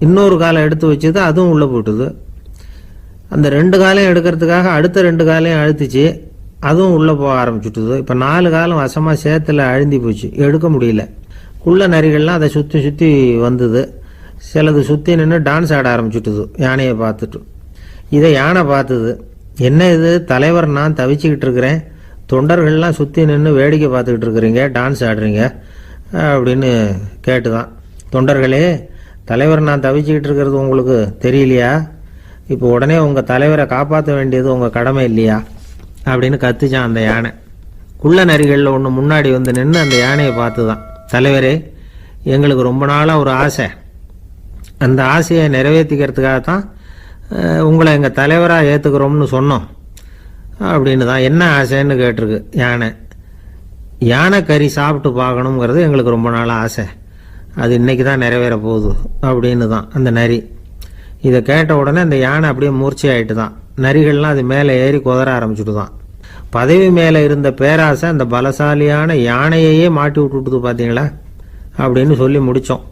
[SPEAKER 1] இன்னொரு காலை எடுத்து வச்சுது, அதுவும் உள்ளே போட்டுது. அந்த 2 காலையும் எடுக்கிறதுக்காக அடுத்த 2 காலையும் அழுத்திச்சு, அதுவும் உள்ளே போக ஆரம்பிச்சுட்டுது. இப்போ 4 காலம் வசமாக சேத்துல அழுந்தி போச்சு, எடுக்க முடியல. குள்ள நரிகள்லாம் அதை சுற்றி வந்தது. சிலது சுற்றி நின்று டான்ஸ் ஆட ஆரம்பிச்சுட்டுது யானையை பார்த்துட்டு. இதை யானை பார்த்தது. என்ன இது, தலைவர் நான் தவிச்சுக்கிட்டு இருக்கிறேன், தொண்டர்கள்லாம் சுற்றி நின்று வேடிக்கை பார்த்துக்கிட்டு இருக்கிறீங்க, டான்ஸ் ஆடுறீங்க அப்படின்னு கேட்டுதான். தொண்டர்களே, தலைவர் நான் தவிச்சுக்கிட்டு இருக்கிறது உங்களுக்கு தெரியலையா? இப்போ உடனே உங்கள் தலைவரை காப்பாற்ற வேண்டியது உங்கள் கடமை இல்லையா அப்படின்னு கத்துச்சான் அந்த யானை. குள்ள நரிகளில் ஒன்று முன்னாடி நின்று அந்த யானையை பார்த்து தான், தலைவரே எங்களுக்கு ரொம்ப நாளாக ஒரு ஆசை, அந்த ஆசையை நிறைவேற்றிக்கிறதுக்காகத்தான் உங்களை எங்கள் தலைவராக ஏற்றுக்கிறோம்னு சொன்னோம் அப்படின்னு தான். என்ன ஆசைன்னு கேட்டிருக்கு யானை. யானை கறி சாப்பிட்டு பார்க்கணுங்கிறது எங்களுக்கு ரொம்ப நாளாக ஆசை, அது இன்னைக்கு தான் நிறைவேற போகுது அப்படின்னு தான் அந்த நரி. இதை கேட்ட உடனே அந்த யானை அப்படியே மூர்ச்சி ஆகிட்டு தான். நரிகள்லாம் அது மேலே ஏறி குதற ஆரம்பிச்சுட்டு தான். பதவி மேலே இருந்த பேராசை அந்த பலசாலியான யானையையே மாட்டி விட்டுட்டுது பார்த்தீங்களா அப்படின்னு சொல்லி முடித்தோம்.